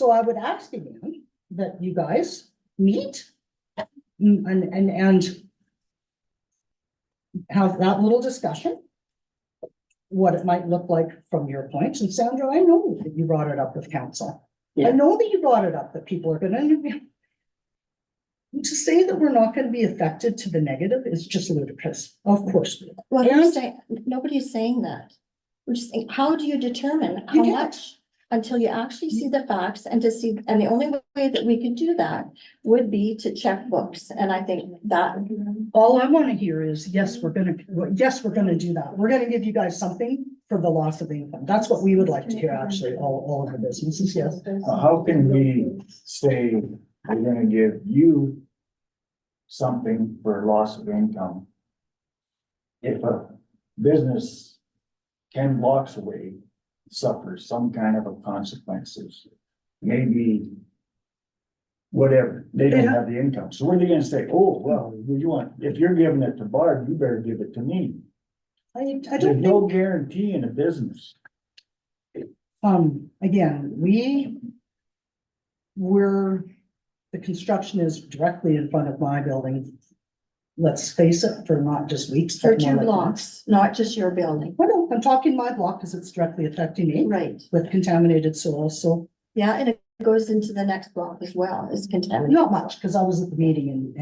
Speaker 5: I would ask again that you guys meet and have that little discussion. What it might look like from your points. And Sandra, I know that you brought it up with council. I
Speaker 6: Yeah.
Speaker 5: know that you brought it up, that people are gonna. To say that we're not gonna be affected to the negative is just ludicrous. Of course. we are.
Speaker 4: Well,
Speaker 5: And-
Speaker 4: who's saying, nobody's saying that. We're just saying, how do you determine how
Speaker 5: can't.
Speaker 4: much? Until you actually see the facts and to see, and the only way that we could do that would be to check books. And I think that,
Speaker 5: All I wanna hear is, yes, we're gonna do that. We're gonna give you guys something for the loss of income. That's what we would like to hear, actually, all of the businesses, yes.
Speaker 7: How can we say we're gonna give you something for loss of income? If a business 10 blocks away suffers some kind of a consequences, maybe whatever, they don't have the income. So what are they gonna say? Oh, well, you want, if you're giving it to Barb, you better give it to me.
Speaker 5: I
Speaker 7: There's
Speaker 5: don't
Speaker 7: no
Speaker 5: think,
Speaker 7: guarantee in a business.
Speaker 5: again, the construction is directly in front of my building. let's face it, for not just weeks.
Speaker 4: For
Speaker 5: but more
Speaker 4: two
Speaker 5: like
Speaker 4: blocks, not just your building.
Speaker 5: months. Well, no, I'm talking my block because it's directly affecting me
Speaker 4: Right.
Speaker 5: with contaminated soil, so
Speaker 4: Yeah, and it goes into the next block as well, it's contaminated.
Speaker 5: not much, because I was at the meeting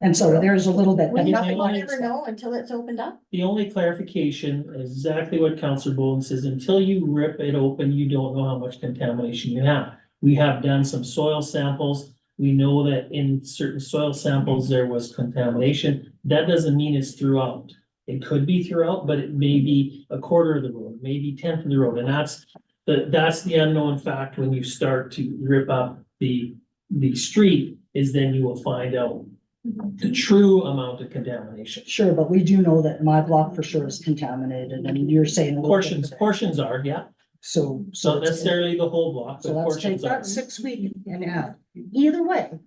Speaker 5: and so there's a little bit, but
Speaker 4: We
Speaker 5: nothing.
Speaker 4: never know until it's opened up.
Speaker 8: The only clarification is exactly what Councillor Bowen says, until you rip it open, you don't know how much contamination you have. We have done some soil samples. We know that in certain soil samples, there was contamination. That doesn't mean it's throughout. It could be throughout, but it may be a quarter of the road, maybe 1/10 of the road, and that's the unknown fact when you start to rip up the street, is then you will find out the true amount of contamination.
Speaker 5: Sure, but we do know that my block for sure is contaminated, and you're saying. a little bit-
Speaker 8: Portions are, yeah,
Speaker 5: So.
Speaker 8: not
Speaker 5: it's-
Speaker 8: necessarily the whole block,
Speaker 5: So
Speaker 8: but
Speaker 5: let's take
Speaker 8: portions are.
Speaker 5: that 6 week and add, either way,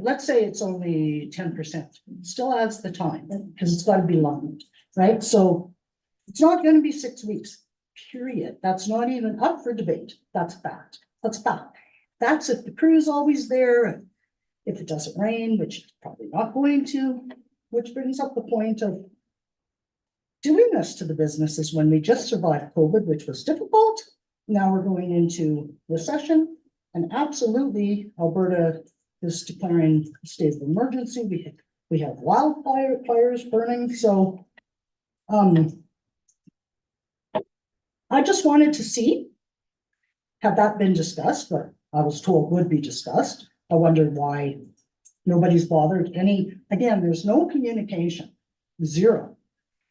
Speaker 5: let's say it's only 10%, still adds the time, because it's gotta be long, right? So it's not gonna be 6 weeks, period. That's not even up for debate. That's fact. That's fact. That's if the crew's always there, and if it doesn't rain, which it's probably not going to, which brings up the point of doing this to the businesses when we just survived COVID, which was difficult. Now we're going into recession, and absolutely Alberta is declaring a state of emergency. We have fires burning, so I just wanted to see, had that been discussed, but I was told would be discussed. I wondered why nobody's bothered again, there's no communication, zero.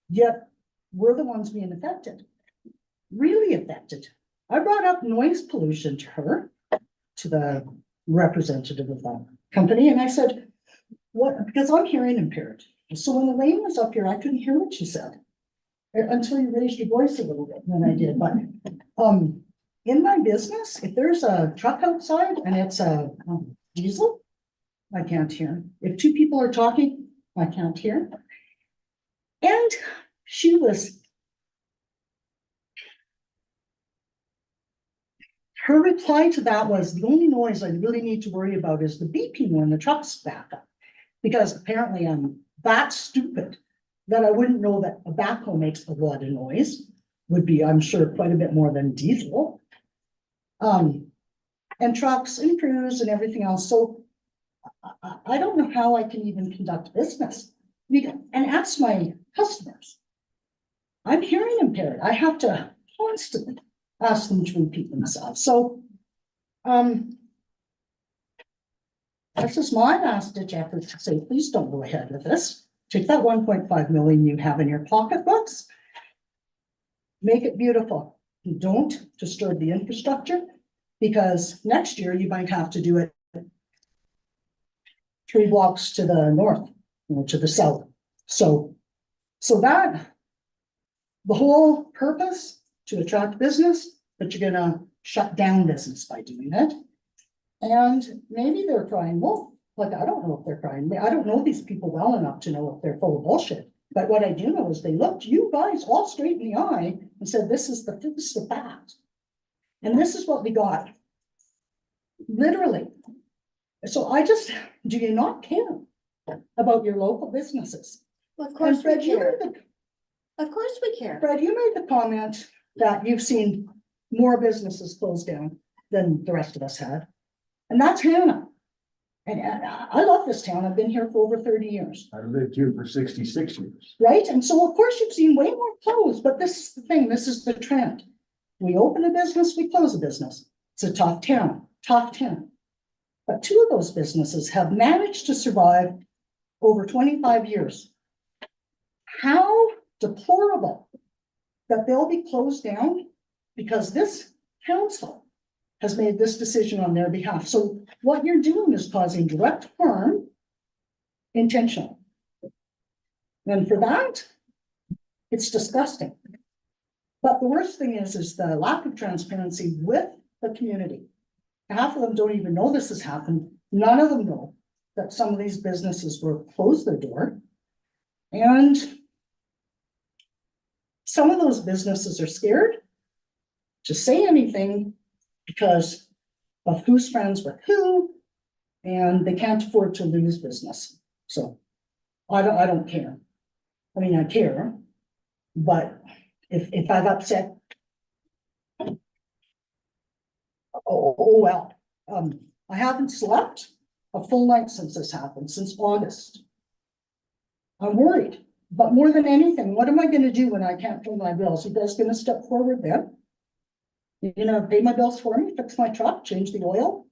Speaker 5: Yet we're the ones being affected, really affected. I brought up noise pollution to her, to the representative of the company, and I said, what, because I'm hearing impaired. So when Elaine was up here, I couldn't hear what she said until you raised your voice a little bit, and then I did, but in my business, if there's a truck outside and it's a diesel, I can't hear. If two people are talking, I can't hear. And her reply to that was, the only noise I really need to worry about is the beeping when the trucks back up. Because apparently I'm that stupid that I wouldn't know that a backhoe makes a lot of noise, would be, I'm sure, quite a bit more than diesel. And trucks and crews and everything else. So I don't know how I can even conduct business and ask my customers. I'm hearing impaired. I have to constantly ask them to repeat themselves. So this is my last ditch effort to say, please don't go ahead with this. Take that 1.5 million you have in your pocketbooks, make it beautiful. Don't disturb the infrastructure, because next year you might have to do it 3 blocks to the north, to the south. So that the whole purpose to attract business, but you're gonna shut down business by doing it. And maybe they're crying wolf. Like, I don't know if they're crying. I don't know these people well enough to know if they're full of bullshit. But what I do know is they looked you guys all straight in the eye and said, this is the fact. And this is what we got. Literally. So do you not care about your local businesses?
Speaker 4: Of
Speaker 5: And
Speaker 4: course we
Speaker 5: Fred, you
Speaker 4: care.
Speaker 5: made
Speaker 4: Of course we care.
Speaker 5: Fred, you made the comment that you've seen more businesses close down than the rest of us had. And that's Hanna. And I love this town. I've been here for over 30 years,
Speaker 7: I lived here for 66 years.
Speaker 5: right? And so of course you've seen way more close, but this is the thing, this is the trend. We open a business, we close a business. It's a top 10. But 2 of those businesses have managed to survive over 25 years. How deplorable that they'll be closed down because this council has made this decision on their behalf. So what you're doing is causing direct harm intentionally. And for that, it's disgusting. But the worst thing is the lack of transparency with the community. Half of them don't even know this has happened. None of them know that some of these businesses will close their door. And some of those businesses are scared to say anything because of who's friends with who, and they can't afford to lose business. So I don't care. I mean, I care, but if I've upset. Oh, well, I haven't slept a full night since this happened, since August. I'm worried, but more than anything, what am I gonna do when I can't pay my bills? You guys gonna step forward then? You're gonna pay my bills for me, fix my truck, change the oil,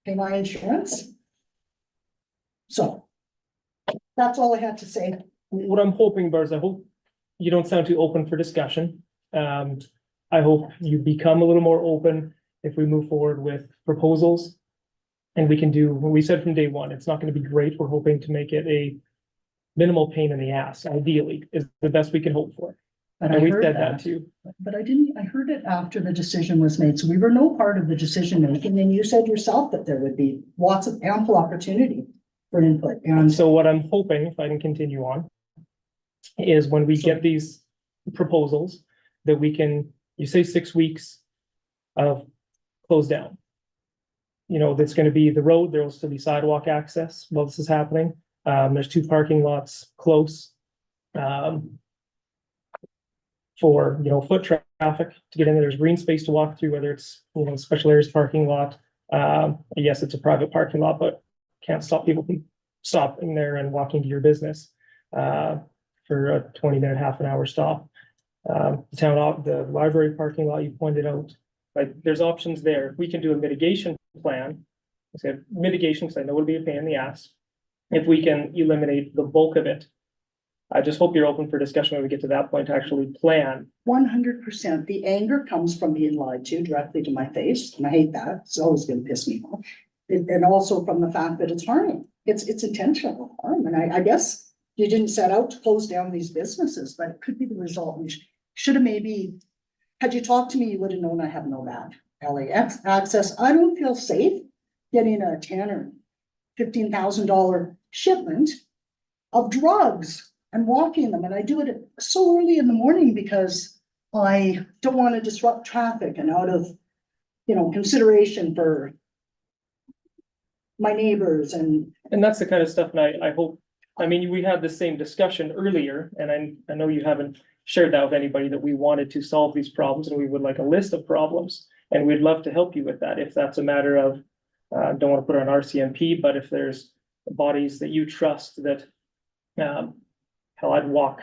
Speaker 5: pay my insurance? So, that's all I had to say.
Speaker 9: What I'm hoping, Bars, I hope you don't sound too open for discussion. I hope you become a little more open if we move forward with proposals. And we can do what we said from day one. It's not going to be great. We're hoping to make it a minimal pain in the ass, ideally, is the best we can hope for.
Speaker 5: But
Speaker 9: And
Speaker 5: I
Speaker 9: we
Speaker 5: heard
Speaker 9: said that too.
Speaker 5: But I heard it after the decision was made, so we were no part of the decision making, and you said yourself that there would be lots of ample opportunity for input,
Speaker 9: And
Speaker 5: and
Speaker 9: so what I'm hoping, if I can continue on, is when we get these proposals, that we can, you say 6 weeks of close down. You know, that's gonna be the road, there will still be sidewalk access while this is happening. There's 2 parking lots close. For, you know, foot traffic to get in there, there's green space to walk through, whether it's, you know, special areas parking lot. Yes, it's a private parking lot, but can't stop people from stopping there and walking to your business. For a 20-minute, half an hour stop. The library parking lot you pointed out, like, there's options there. We can do a mitigation plan. I said mitigation, because I know it'll be a pain in the ass. If we can eliminate the bulk of it. I just hope you're open for discussion when we get to that point to actually plan.
Speaker 5: 100%, the anger comes from being lied to directly to my face, and I hate that, it's always gonna piss me off. And also from the fact that it's harming, it's intentional harm, and I guess you didn't set out to close down these businesses, but it could be the result. We should have maybe, had you talked to me, you would have known I have no bad LAX access. I don't feel safe getting a $10,000 or $15,000 shipment of drugs and walking them, and I do it so early in the morning because I don't want to disrupt traffic, and out of, you know, consideration for my neighbors and.
Speaker 9: And that's the kind of stuff, and I hope, I mean, we had the same discussion earlier, and I know you haven't shared that with anybody, that we wanted to solve these problems and we would like a list of problems. And we'd love to help you with that, if that's a matter of, don't want to put on RCMP, but if there's bodies that you trust that, hell, I'd walk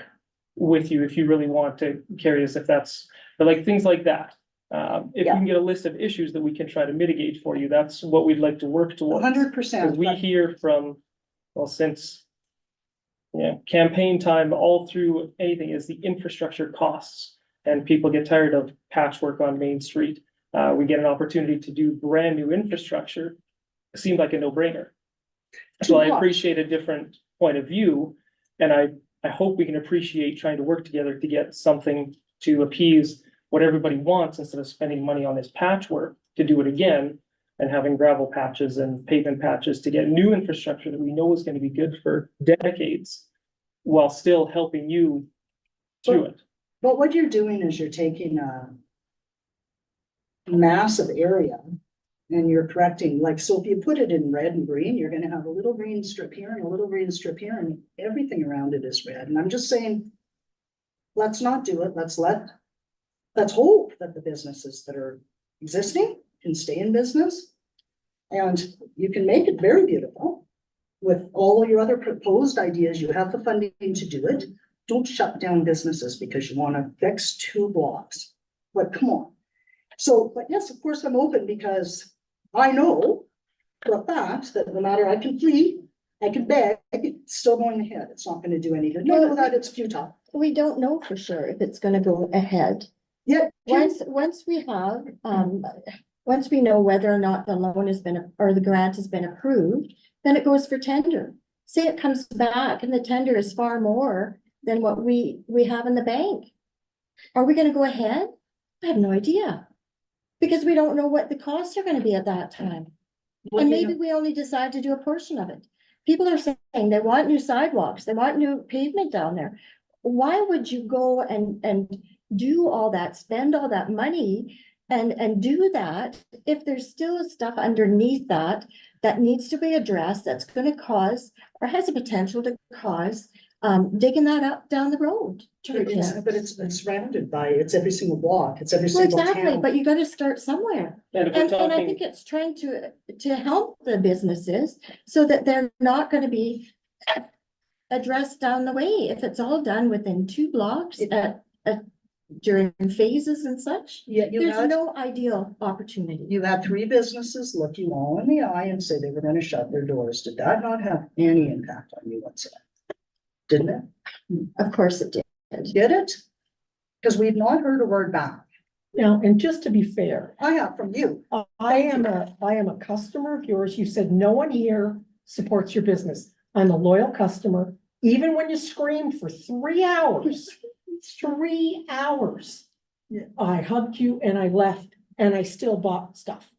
Speaker 9: with you if you really want to carry us, if that's, but like things like that. If you can get a list of issues that we can try to mitigate for you, that's what we'd like to work towards.
Speaker 5: 100%.
Speaker 9: Because we hear from, well, since, yeah, campaign time, all through anything is the infrastructure costs. And people get tired of patchwork on Main Street. We get an opportunity to do brand new infrastructure. It seemed like a no-brainer. So I appreciate a different point of view. And I hope we can appreciate trying to work together to get something to appease what everybody wants, instead of spending money on this patchwork to do it again and having gravel patches and pavement patches to get new infrastructure that we know is going to be good for decades, while still helping you through it.
Speaker 5: But what you're doing is you're taking a massive area and you're correcting, like, so if you put it in red and green, you're gonna have a little green strip here and a little green strip here, and everything around it is red. And I'm just saying, let's not do it. Let's hope that the businesses that are existing can stay in business. And you can make it very beautiful with all your other proposed ideas. You have the funding to do it. Don't shut down businesses because you want to fix 2 blocks. But come on. So, but yes, of course, I'm open, because I know for a fact that no matter, I can flee, I can beg, it's still going ahead. It's not going to do any good. No, that it's futile.
Speaker 4: We don't know for sure if it's gonna go ahead.
Speaker 5: Yeah.
Speaker 4: Once we have, once we know whether or not the loan has been, or the grant has been approved, then it goes for tender. Say it comes back and the tender is far more than what we have in the bank. Are we gonna go ahead? I have no idea. Because we don't know what the costs are gonna be at that time. And maybe we only decide to do a portion of it. People are saying they want new sidewalks, they want new pavement down there. Why would you go and do all that, spend all that money and do that if there's still stuff underneath that needs to be addressed, that's gonna cause or has the potential to cause, digging that up down the road.
Speaker 5: But it's surrounded by, it's every single block, it's every
Speaker 4: Well,
Speaker 5: single
Speaker 4: exactly,
Speaker 5: town.
Speaker 4: but you gotta start somewhere.
Speaker 9: And if we're
Speaker 4: And I
Speaker 9: talking,
Speaker 4: think it's trying to help the businesses so that they're not gonna be addressed down the way. If it's all done within 2 blocks during phases and such,
Speaker 5: Yeah,
Speaker 4: there's no ideal opportunity.
Speaker 5: you had 3 businesses look you all in the eye and say they were gonna shut their doors. Did that not have any impact on you whatsoever? Didn't it?
Speaker 4: Of course it did.
Speaker 5: Did it? Because we've not heard a word back.
Speaker 6: Now, and just to be fair,
Speaker 5: I have from you.
Speaker 6: I am a customer of yours. You said no one here supports your business. I'm a loyal customer. Even when you screamed for 3 hours, 3 hours.
Speaker 5: Yeah.
Speaker 6: I hugged you and I left and I still bought stuff.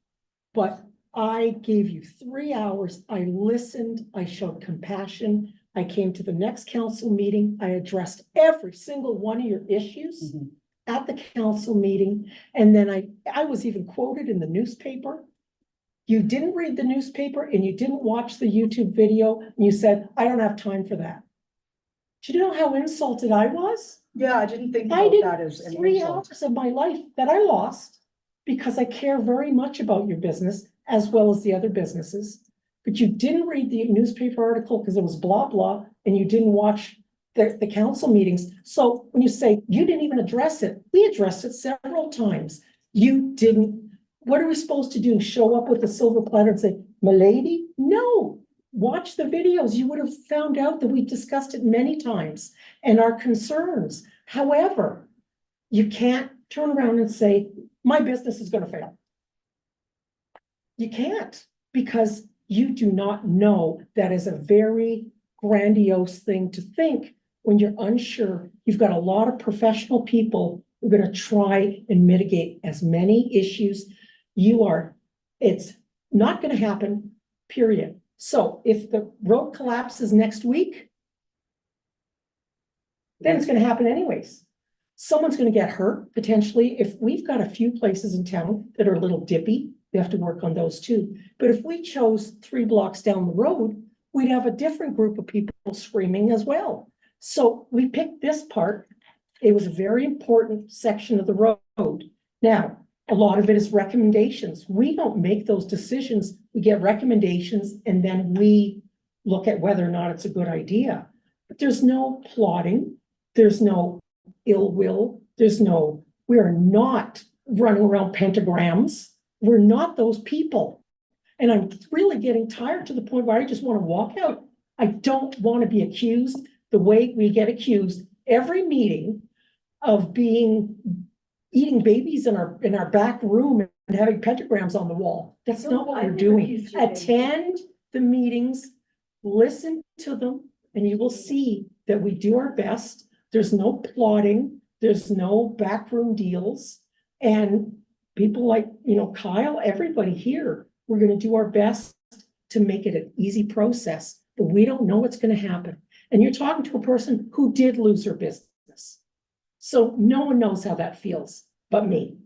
Speaker 6: But I gave you 3 hours. I listened. I showed compassion. I came to the next council meeting. I addressed every single one of your issues
Speaker 5: Mhm.
Speaker 6: at the council meeting. And then I was even quoted in the newspaper. You didn't read the newspaper and you didn't watch the YouTube video. And you said, I don't have time for that. Do you know how insulted I was?
Speaker 5: Yeah, I didn't think
Speaker 6: I
Speaker 5: about
Speaker 6: did
Speaker 5: that as an
Speaker 6: 3
Speaker 5: insult.
Speaker 6: hours of my life that I lost because I care very much about your business as well as the other businesses. But you didn't read the newspaper article because it was blah, blah, and you didn't watch the council meetings. So when you say you didn't even address it, we addressed it several times. You didn't. What are we supposed to do? Show up with a silver platter and say, "Milady"? No. Watch the videos. You would have found out that we discussed it many times and our concerns. However, you can't turn around and say, my business is going to fail. You can't, because you do not know that is a very grandiose thing to think when you're unsure. You've got a lot of professional people who are going to try and mitigate as many issues. It's not going to happen, period. So if the road collapses next week, then it's going to happen anyways. Someone's going to get hurt potentially. If we've got a few places in town that are a little dippy, we have to work on those too. But if we chose 3 blocks down the road, we'd have a different group of people screaming as well. So we picked this part. It was a very important section of the road. Now, a lot of it is recommendations. We don't make those decisions. We get recommendations and then we look at whether or not it's a good idea. But there's no plotting. There's no ill will. We are not running around pentagrams. We're not those people. And I'm really getting tired to the point where I just want to walk out. I don't want to be accused the way we get accused every meeting of eating babies in our back room and having pentagrams on the wall. That's not what we're doing. Attend the meetings, listen to them, and you will see that we do our best. There's no plotting. There's no backroom deals. And people like, Kyle, everybody here, we're going to do our best to make it an easy process, but we don't know what's going to happen. And you're talking to a person who did lose her business. So no one knows how that feels but me.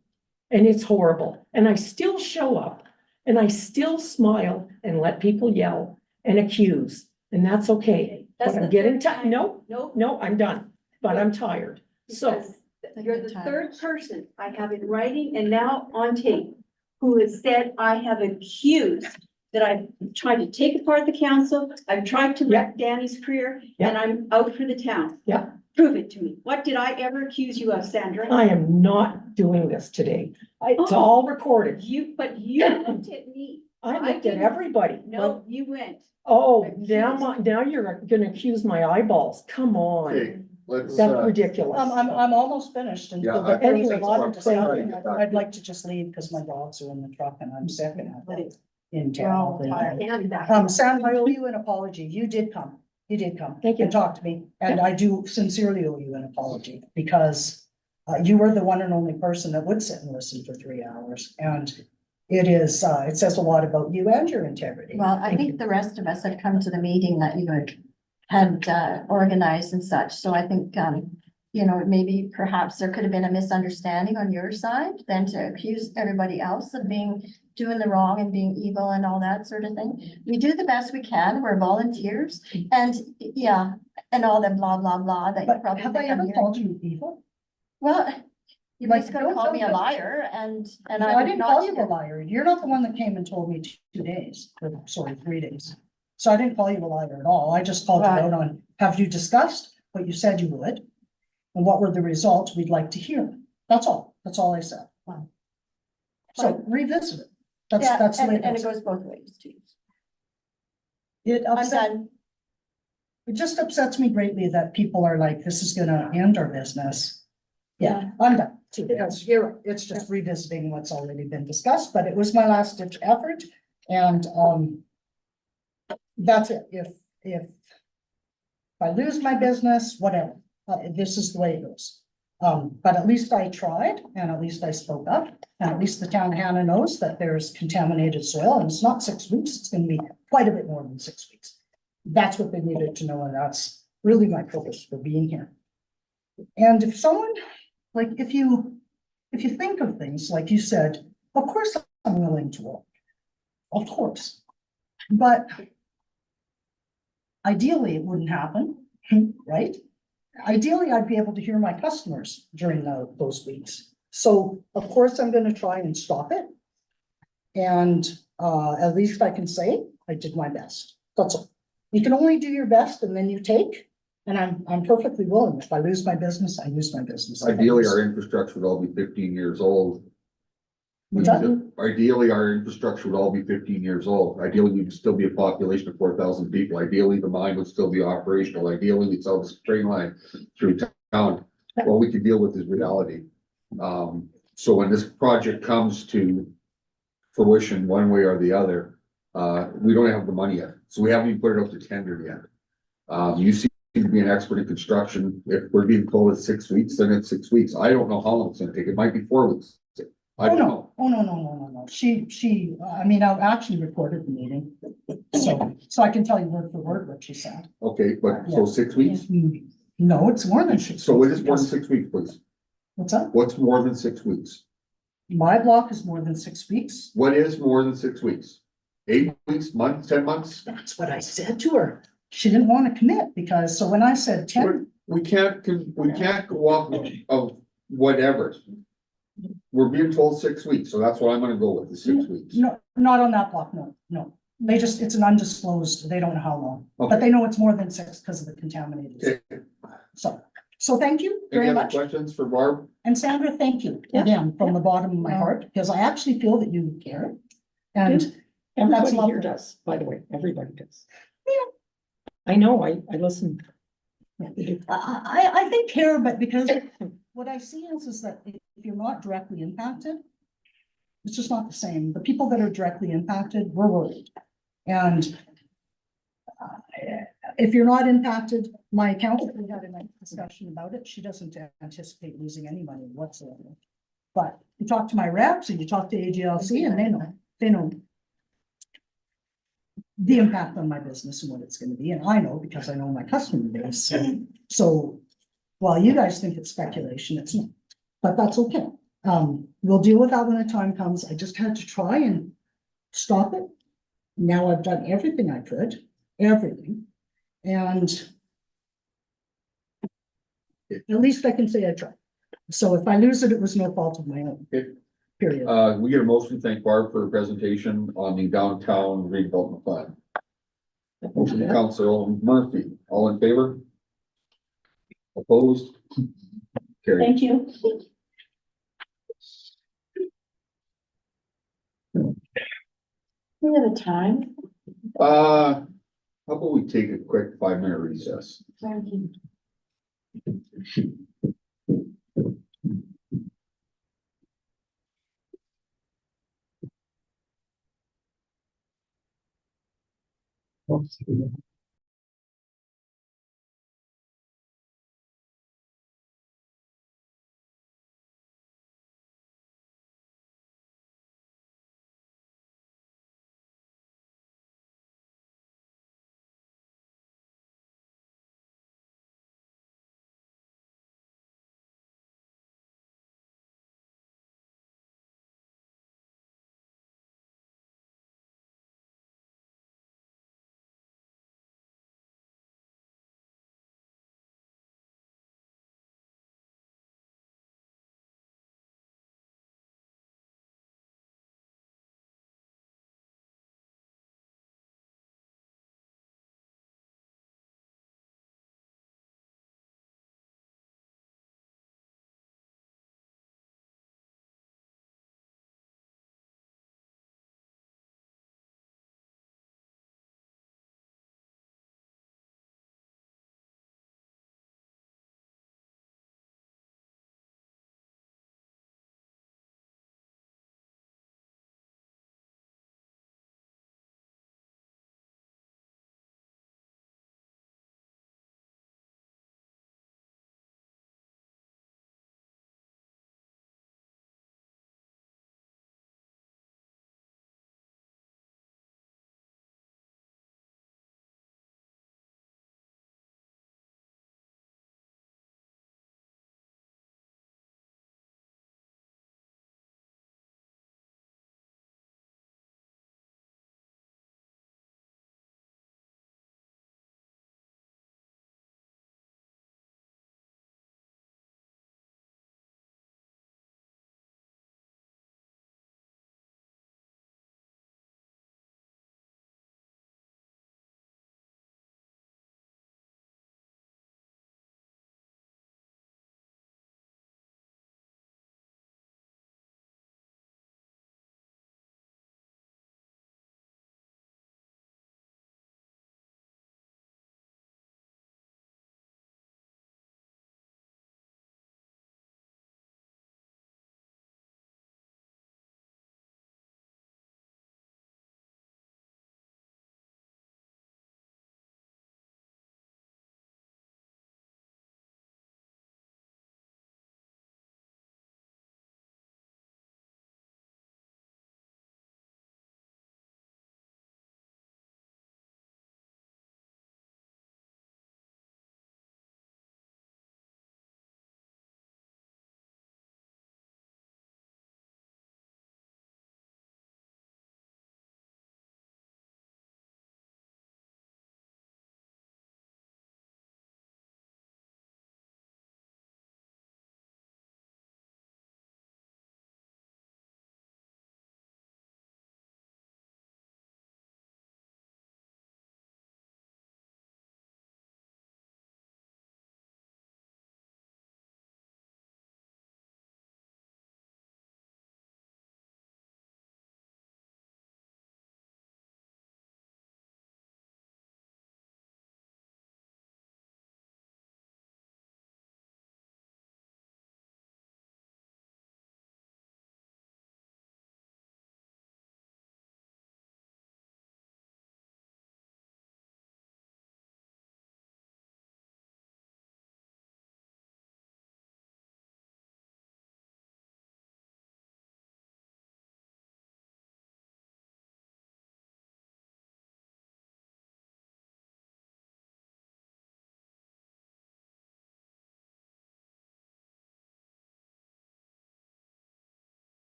Speaker 6: And it's horrible. And I still show up and I still smile and let people yell and accuse. And that's okay.
Speaker 2: That's
Speaker 6: But I'm
Speaker 2: the
Speaker 6: getting
Speaker 2: third
Speaker 6: tired.
Speaker 2: time.
Speaker 6: No,
Speaker 2: Nope.
Speaker 6: I'm done, but I'm tired. So
Speaker 2: Because you're the third person I have in writing and now on tape who has said I have accused that I've tried to take apart the council, I've tried to wreck Danny's career, and I'm out for the town.
Speaker 6: Yeah.
Speaker 2: Prove it to me. What did I ever accuse you of, Sandra?
Speaker 6: I am not doing this today. It's all recorded.
Speaker 2: But you looked at me.
Speaker 6: I looked at everybody.
Speaker 2: No, you went.
Speaker 6: Oh,
Speaker 2: Accused.
Speaker 6: now you're gonna accuse my eyeballs. Come
Speaker 1: Okay,
Speaker 6: on.
Speaker 1: let's,
Speaker 6: That's ridiculous.
Speaker 5: I'm almost finished and
Speaker 1: Yeah,
Speaker 5: but there was a
Speaker 6: anyways,
Speaker 5: lot of discussion.
Speaker 1: thank you.
Speaker 5: I'd like to just leave because my dogs are in the truck and I'm sick and I'm in
Speaker 4: We're all
Speaker 5: town.
Speaker 4: tired.
Speaker 5: Sam, I owe you an apology. You did come.
Speaker 6: Thank you.
Speaker 5: And talk to me. And I do sincerely owe you an apology because you were the one and only person that would sit and listen for 3 hours. And it says a lot about you and your integrity.
Speaker 4: Well, I think the rest of us had come to the meeting that you had organized and such, so I think, you know, maybe perhaps there could have been a misunderstanding on your side than to accuse everybody else of doing the wrong and being evil and all that sort of thing. We do the best we can. We're volunteers and yeah, and all the blah, blah, blah that you
Speaker 5: But
Speaker 4: probably
Speaker 5: have I
Speaker 4: think I'm
Speaker 5: ever
Speaker 4: hearing.
Speaker 5: called you evil?
Speaker 4: Well, you
Speaker 5: Like,
Speaker 4: basically called me a liar and
Speaker 5: No, I
Speaker 4: I'm
Speaker 5: didn't call
Speaker 4: not.
Speaker 5: you a liar. You're not the one that came and told me 2 days, or sorry, 3 days. So I didn't call you a liar at all. I just called you
Speaker 4: Right.
Speaker 5: out on, have you discussed what you said you would? And what were the results we'd like to hear? That's all. That's all I said.
Speaker 4: Wow.
Speaker 5: So revisit it.
Speaker 4: Yeah,
Speaker 5: That's the way
Speaker 4: and
Speaker 5: it
Speaker 4: it
Speaker 5: goes.
Speaker 4: goes both ways too.
Speaker 5: It
Speaker 4: I'm
Speaker 5: upset,
Speaker 4: done.
Speaker 5: it just upsets me greatly that people are like, this is gonna end our business. Yeah, I'm done. You're right. It's just revisiting what's already been discussed, but it was my last ditch effort and, that's it. If I lose my business, whatever, this is the way it goes. But at least I tried and at least I spoke up and at least the town of Hanna knows that there's contaminated soil and it's not 6 weeks. It's gonna be quite a bit more than 6 weeks. That's what they needed to know and that's really my purpose for being here. And if someone, like, if you think of things, like you said, of course I'm willing to work. Of course. But ideally it wouldn't happen, right? Ideally, I'd be able to hear my customers during those weeks. So of course, I'm gonna try and stop it. And at least I can say I did my best. That's all. You can only do your best and then you take. And I'm perfectly willing. If I lose my business, I lose my business.
Speaker 1: Ideally, our infrastructure would all be 15 years old.
Speaker 5: What's that?
Speaker 1: Ideally, our infrastructure would all be 15 years old. Ideally, we'd still be a population of 4,000 people. Ideally, the mine would still be operational. Ideally, we'd sell this train line through town. What we could deal with is reality. So when this project comes to fruition, one way or the other, we don't have the money yet. So we haven't even put it out to tender yet. You seem to be an expert in construction. If we're being told it's 6 weeks, then it's 6 weeks. I don't know how long it's gonna take. It might be 4 weeks. I
Speaker 5: Oh,
Speaker 1: don't know.
Speaker 5: no, oh, no. I mean, I've actually recorded the meeting. So I can tell you word for word what she said.
Speaker 1: Okay, but so 6 weeks?
Speaker 5: No, it's more than 6.
Speaker 1: So what is
Speaker 5: weeks
Speaker 1: more than
Speaker 5: because-
Speaker 1: 6 weeks, please?
Speaker 5: What's that?
Speaker 1: What's more than 6 weeks?
Speaker 5: My block is more than 6 weeks.
Speaker 1: What is more than 6 weeks? 8 weeks, months, 10 months?
Speaker 5: That's what I said to her. She didn't want to commit because, so when I said 10,
Speaker 1: We can't go off of whatever. We're being told 6 weeks, so that's what I'm gonna go with, the 6 weeks.
Speaker 5: no, not on that block, no. They just, it's an undisclosed, they don't know how long, but
Speaker 1: Okay.
Speaker 5: they know it's more than 6 because of the contaminated.
Speaker 1: Okay.
Speaker 5: So thank you
Speaker 1: Any
Speaker 5: very
Speaker 1: other
Speaker 5: much.
Speaker 1: questions for Barb?
Speaker 5: And Sandra, thank you
Speaker 6: Yeah,
Speaker 5: again from the bottom of my
Speaker 6: yeah.
Speaker 5: heart, because I actually feel that you care. And that's
Speaker 6: Everybody here
Speaker 5: lovely.
Speaker 6: does, by the way, everybody does.
Speaker 5: Yeah.
Speaker 6: I know, I listen.
Speaker 5: I think care, but because what I see is that if you're not directly impacted, it's just not the same. The people that are directly impacted, we're worried. And if you're not impacted, my accountant, we had a nice discussion about it. She doesn't anticipate losing any money whatsoever. But you talk to my reps and you talk to AGLC and they know the impact on my business and what it's gonna be. And I know because I know my customer base. So while you guys think it's speculation, it's not, but that's okay. We'll deal with that when the time comes. I just had to try and stop it. Now I've done everything I could, everything. And at least I can say I tried. So if I lose it, it was no fault of my own.
Speaker 1: Okay.
Speaker 5: Period.
Speaker 1: We get a motion to thank Barb for her presentation on the downtown redevelopment plan. Motion to Council Murphy, all in favor? Opposed? Carried.
Speaker 2: Thank you. We have a time.
Speaker 1: How about we take a quick 5-minute recess?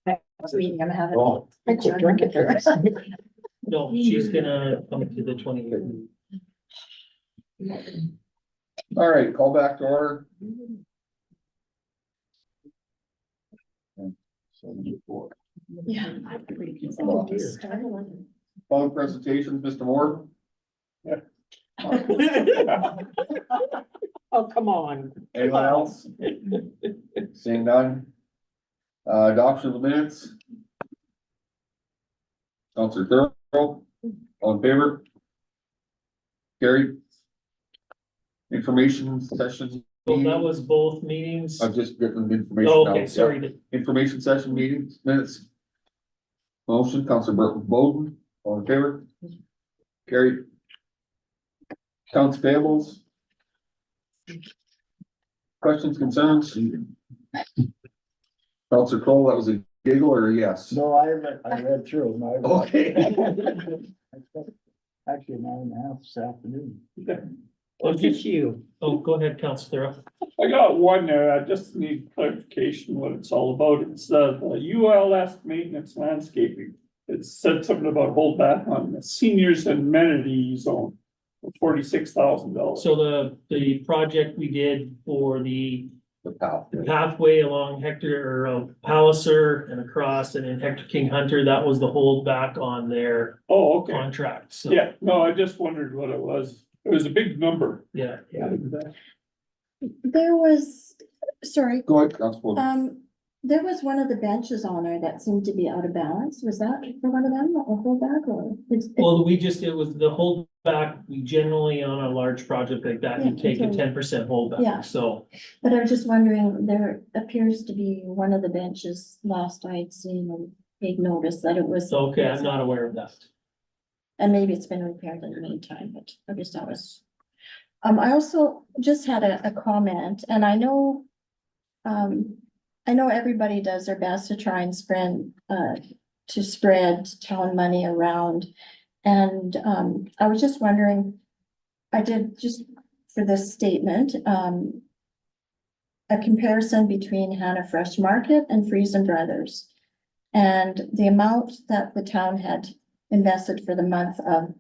Speaker 4: Meeting I'm having.
Speaker 1: Oh,
Speaker 4: I quit drinking first.
Speaker 8: No, she's gonna come to the 28th.
Speaker 1: all right, call back to order. 74.
Speaker 4: Yeah.
Speaker 1: Phone presentations, Mr. Moore?
Speaker 6: Oh, come on.
Speaker 1: Anyone else? Seeing none? Adoption of the minutes? Counselor Thurl, all in favor? Carried. Information session.
Speaker 8: So that was both meetings.
Speaker 1: I've just written information.
Speaker 8: Oh,
Speaker 1: down.
Speaker 8: okay, sorry.
Speaker 1: Information session meetings, minutes. Motion, Counselor Bowden, all in favor? Carried. Accounts payables. Questions, concerns? Counselor Cole, that was a giggle or a yes?
Speaker 7: No, I read through them.
Speaker 1: Okay.
Speaker 7: Actually, an hour and a half this afternoon.
Speaker 6: Look at you.
Speaker 8: Oh, go ahead, Counselor.
Speaker 10: I got one there, I just need clarification what it's all about, it's the ULS maintenance landscaping. It said something about hold back on the seniors amenity zone for $46,000.
Speaker 8: So the project we did for the
Speaker 1: The pal.
Speaker 8: pathway along Hector or Palliser and across and in Hector King Hunter, that was the holdback on their
Speaker 10: Oh, okay,
Speaker 8: contract. So,
Speaker 10: yeah, no, I just wondered what it was, a big number.
Speaker 8: yeah.
Speaker 4: There was, sorry,
Speaker 1: Go ahead, Counselor.
Speaker 4: there was one of the benches on there that seemed to be out of balance. Was that for one of them, a holdback or?
Speaker 8: Well, it was the holdback, we generally on a large project like that, you
Speaker 4: Yeah,
Speaker 8: take a
Speaker 4: okay.
Speaker 8: 10%
Speaker 4: Yeah.
Speaker 8: holdback, so.
Speaker 4: But I was just wondering, there appears to be one of the benches last I'd seen and made notice that it was.
Speaker 8: Okay, I'm not aware of that.
Speaker 4: And maybe it's been repaired in the meantime, but I guess that was. I also just had a comment and I know everybody does their best to try and spread town money around. And, I was just wondering, I did just for this statement, a comparison between Hanna Fresh Market and Friesen Brothers. And the amount that the town had invested for the month of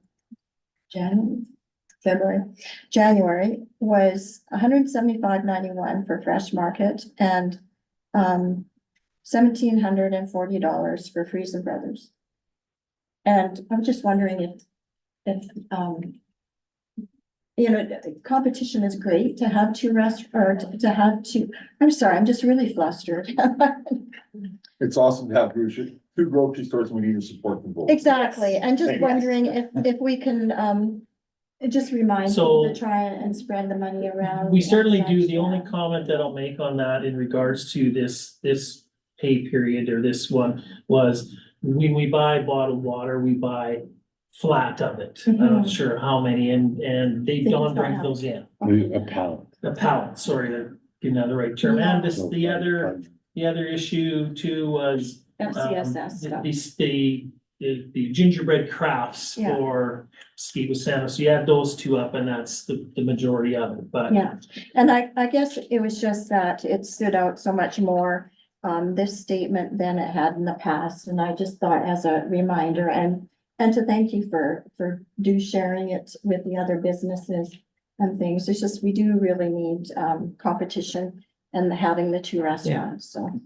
Speaker 4: January was $175.91 for Fresh Market and $1,740 for Friesen Brothers. And I'm just wondering if competition is great to have I'm sorry, I'm just really flustered.
Speaker 1: It's awesome to have two grocery stores, and we need to support them both.
Speaker 4: Exactly, I'm just
Speaker 1: Yes.
Speaker 4: wondering if we can, just remind
Speaker 8: So-
Speaker 4: people to try and spread the money around.
Speaker 8: We certainly
Speaker 4: and
Speaker 8: do.
Speaker 4: such,
Speaker 8: The only
Speaker 4: yeah.
Speaker 8: comment that I'll make on that in regards to this pay period or this one was when we buy bottled water, we buy flat of it. I'm not
Speaker 4: Mhm.
Speaker 8: sure how many and they
Speaker 4: Things
Speaker 8: don't
Speaker 4: that
Speaker 8: bring
Speaker 4: have-
Speaker 8: those in.
Speaker 7: A pallet.
Speaker 8: A pallet, sorry, to give another right term. And
Speaker 4: Yeah.
Speaker 8: this, the other issue too was
Speaker 4: FCSS stuff.
Speaker 8: the gingerbread crafts
Speaker 4: Yeah.
Speaker 8: for Ski with Santa. So you add those two up and that's the majority of it, but.
Speaker 4: Yeah, and I guess it was just that it stood out so much more, this statement than it had in the past, and I just thought as a reminder and to thank you for sharing it with the other businesses and things. It's just, we do really need, competition and having the two restaurants, so.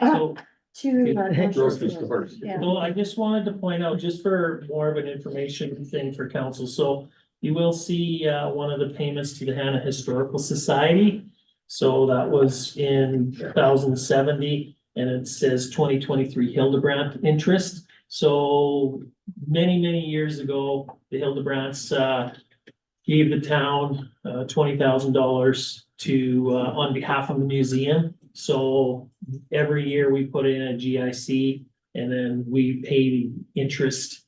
Speaker 8: So
Speaker 4: Two
Speaker 1: Grocery stores.
Speaker 4: Yeah.
Speaker 8: Well, I just wanted to point out, just for more of an information thing for council, so you will see, one of the payments to the Hanna Historical Society. So that was in 1070, and it says 2023 Hildebrandt interest. So many years ago, the Hildebrands, gave the town, $20,000 to, on behalf of the museum. So every year we put in a GIC and then we pay interest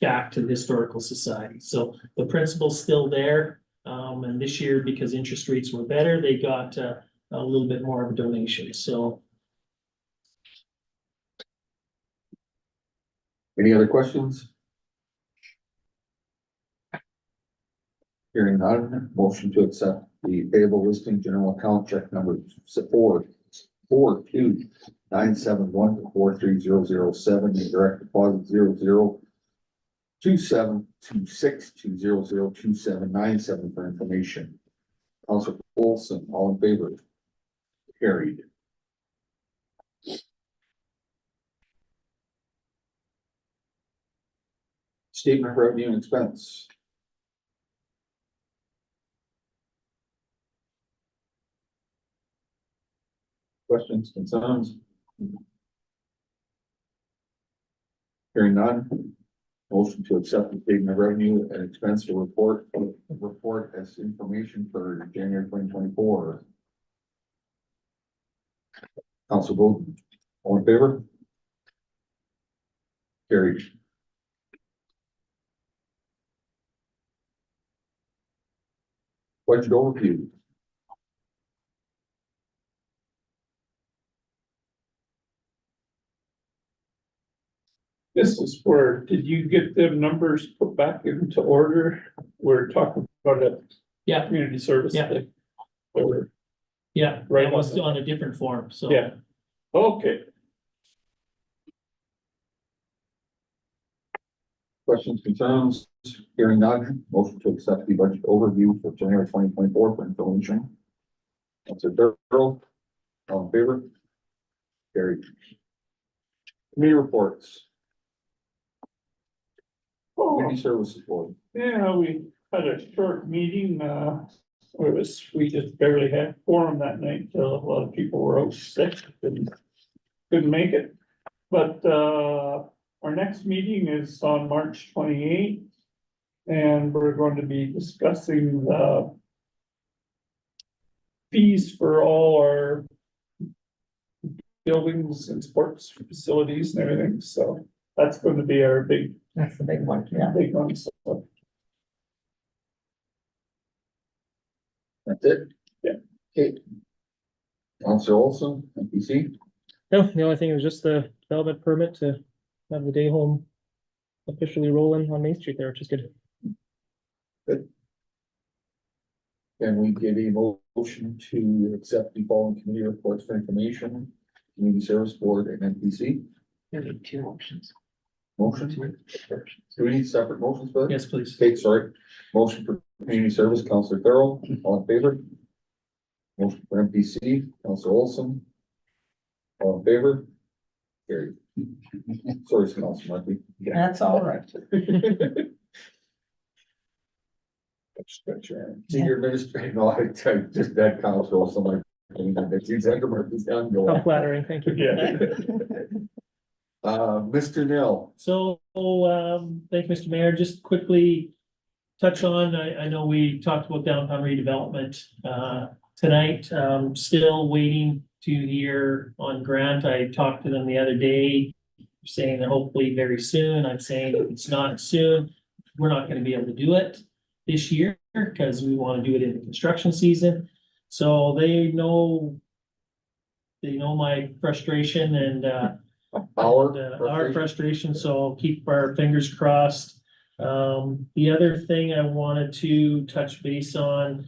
Speaker 8: back to the Historical Society. So the principal's still there. And this year, because interest rates were better, they got a little bit more of a donation. So
Speaker 1: Any other questions? Hearing none, motion to accept the payable listing general account check number 4299 971-43007, and direct deposit 00272620027797 for information. Counselor Olson, all in favor? Carried. Statement of revenue and expense. Questions, concerns? Hearing none. Motion to accept the statement of revenue and expense report as information for January 2024. Council vote, all in favor? Carried. Budget overview.
Speaker 10: This is where, did you get the numbers put back into order? We're talking about a
Speaker 8: Yeah,
Speaker 10: community service
Speaker 8: Yeah.
Speaker 10: thing. Or-
Speaker 8: yeah,
Speaker 10: Right.
Speaker 8: that was on a different form, so.
Speaker 10: Yeah, okay.
Speaker 1: Questions, concerns? Hearing none. Motion to accept the budget overview for January 2024 for information. Councilor Darrell, all in favor? Carried. Committee reports. Community Services Board.
Speaker 10: Yeah, we had a short meeting, we just barely had quorum that night, so a lot of people were out sick and couldn't make it. But, our next meeting is on March 28th. And we're going to be discussing the fees for all our buildings and sports facilities and everything, so that's going to be our big.
Speaker 6: That's the big one,
Speaker 10: Big one, so.
Speaker 1: That's it?
Speaker 10: Yeah.
Speaker 1: Okay. Councilor Olson, MPC.
Speaker 9: No, the only thing was just the development permit to have the day home officially rolling on Main Street there, which is good.
Speaker 1: Can we give a motion to accept the following committee reports for information? Community Service Board and NPC.
Speaker 6: You need two options.
Speaker 1: Motion. Do we need separate motions for that?
Speaker 8: Yes, please.
Speaker 1: Okay, sorry. Motion for community service, Councilor Thorold, all in favor? Motion for MPC, Councilor Olson. All in favor? Carried. Sorry, Councilor Murphy.
Speaker 6: That's all right.
Speaker 1: Senior administrator, no, I just that Councilor Olson, like, that's exactly where he's done.
Speaker 9: How flattering, thank you.
Speaker 10: Yeah.
Speaker 1: Mr. Nell.
Speaker 8: So, thank you, Mr. Mayor. Just quickly touch on, I know we talked about downtown redevelopment, tonight. Still waiting to hear on Grant. I talked to them the other day, saying that hopefully very soon. I'm saying if it's not soon, we're not gonna be able to do it this year because we want to do it in the construction season. So they know my frustration and, our frustration, so keep our fingers crossed. The other thing I wanted to touch base on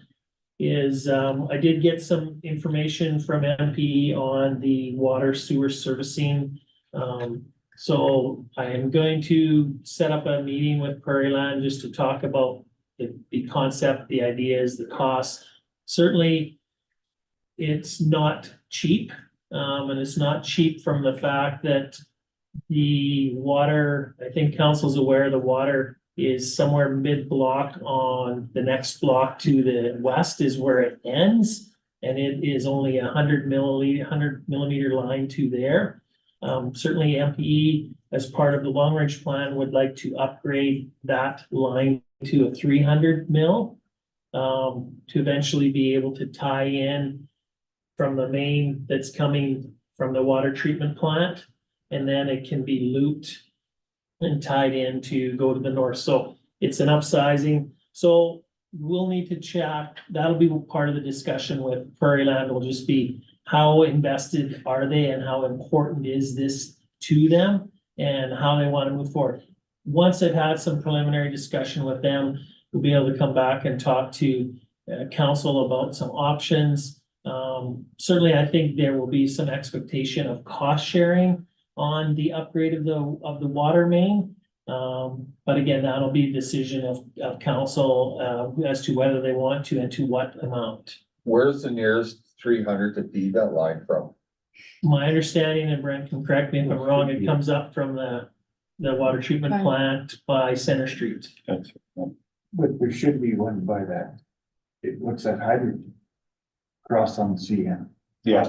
Speaker 8: is, I did get some information from MP on the water sewer servicing. So I am going to set up a meeting with Prairie Land just to talk about the concept, the ideas, the costs. Certainly, it's not cheap. And it's not cheap from the fact that the water, I think council's aware, the water is somewhere mid-block on the next block to the west is where it ends. And it is only 100 millimeter line to there. Certainly MPE, as part of the long range plan, would like to upgrade that line to a 300 mil. To eventually be able to tie in from the main that's coming from the water treatment plant, and then it can be looped and tied in to go to the north. So it's an upsizing. So we'll need to chat. That'll be part of the discussion with Prairie Land. Will just be how invested are they and how important is this to them and how they want to move forward. Once I've had some preliminary discussion with them, we'll be able to come back and talk to council about some options. Certainly, I think there will be some expectation of cost sharing on the upgrade of the water main. But again, that'll be a decision of council, as to whether they want to and to what amount.
Speaker 1: Where's the nearest 300 to feed that line from?
Speaker 8: My understanding, and Brent can correct me if I'm wrong, it comes up from the water treatment plant by Center Street.
Speaker 7: But there should be one by that. What's that hydrant? Cross on the CN.
Speaker 11: Yeah,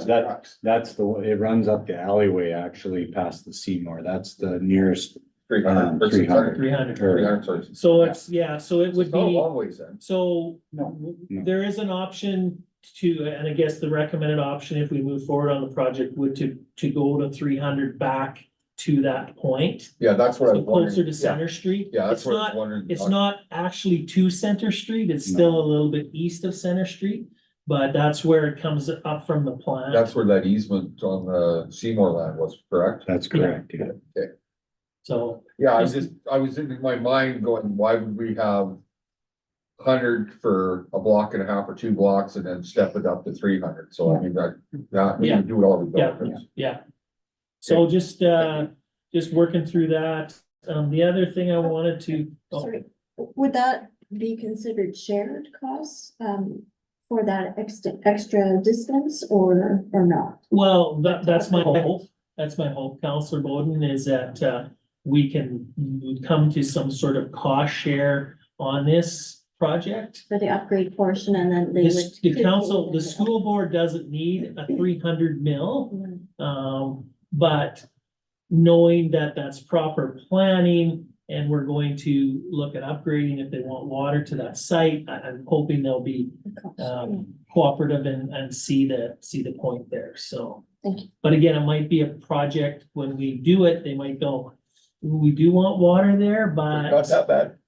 Speaker 11: that's the, it runs up the alleyway actually past the Seymour. That's the nearest.
Speaker 1: 300. or
Speaker 11: 300.
Speaker 8: 300.
Speaker 1: 300, sorry.
Speaker 8: So it's, yeah, so it would
Speaker 1: It's not a
Speaker 8: be,
Speaker 1: long ways then.
Speaker 8: so
Speaker 11: No.
Speaker 8: there is an option to, and I guess the recommended option if we move forward on the project would to go to 300 back to that point.
Speaker 1: Yeah, that's what I
Speaker 8: So
Speaker 1: was wondering.
Speaker 8: closer to
Speaker 1: Yeah,
Speaker 8: Center Street.
Speaker 1: yeah, that's
Speaker 8: It's
Speaker 1: what I was
Speaker 8: not,
Speaker 1: wondering.
Speaker 8: it's not actually to Center Street, it's still a little bit east of Center Street. But that's where it comes up from the plant.
Speaker 1: That's where that easement on the Seymour land was, correct?
Speaker 11: That's correct, yeah.
Speaker 8: So,
Speaker 1: Yeah, I was in my mind going, why would we have 100 for a block and a half or 2 blocks and then step it up to 300? So I mean, we
Speaker 8: Yeah.
Speaker 1: can do it all
Speaker 8: yeah,
Speaker 1: developments.
Speaker 8: yeah. So just working through that. The other thing I wanted to. oh,
Speaker 4: Sorry, would that be considered shared costs, for that extra distance or not?
Speaker 8: Well, that's my hope. That's my hope, Counselor Bowden, is that we can come to some sort of cost share on this project.
Speaker 4: For the upgrade portion and then they would.
Speaker 8: The council, the school board doesn't need a 300 mil, but knowing that that's proper planning and we're going to look at upgrading if they want water to that site, I'm hoping they'll be cooperative and see the point there, so.
Speaker 4: Thank you.
Speaker 8: But again, it might be a project, when we do it, they might go, we do want water there, but
Speaker 1: Not that bad.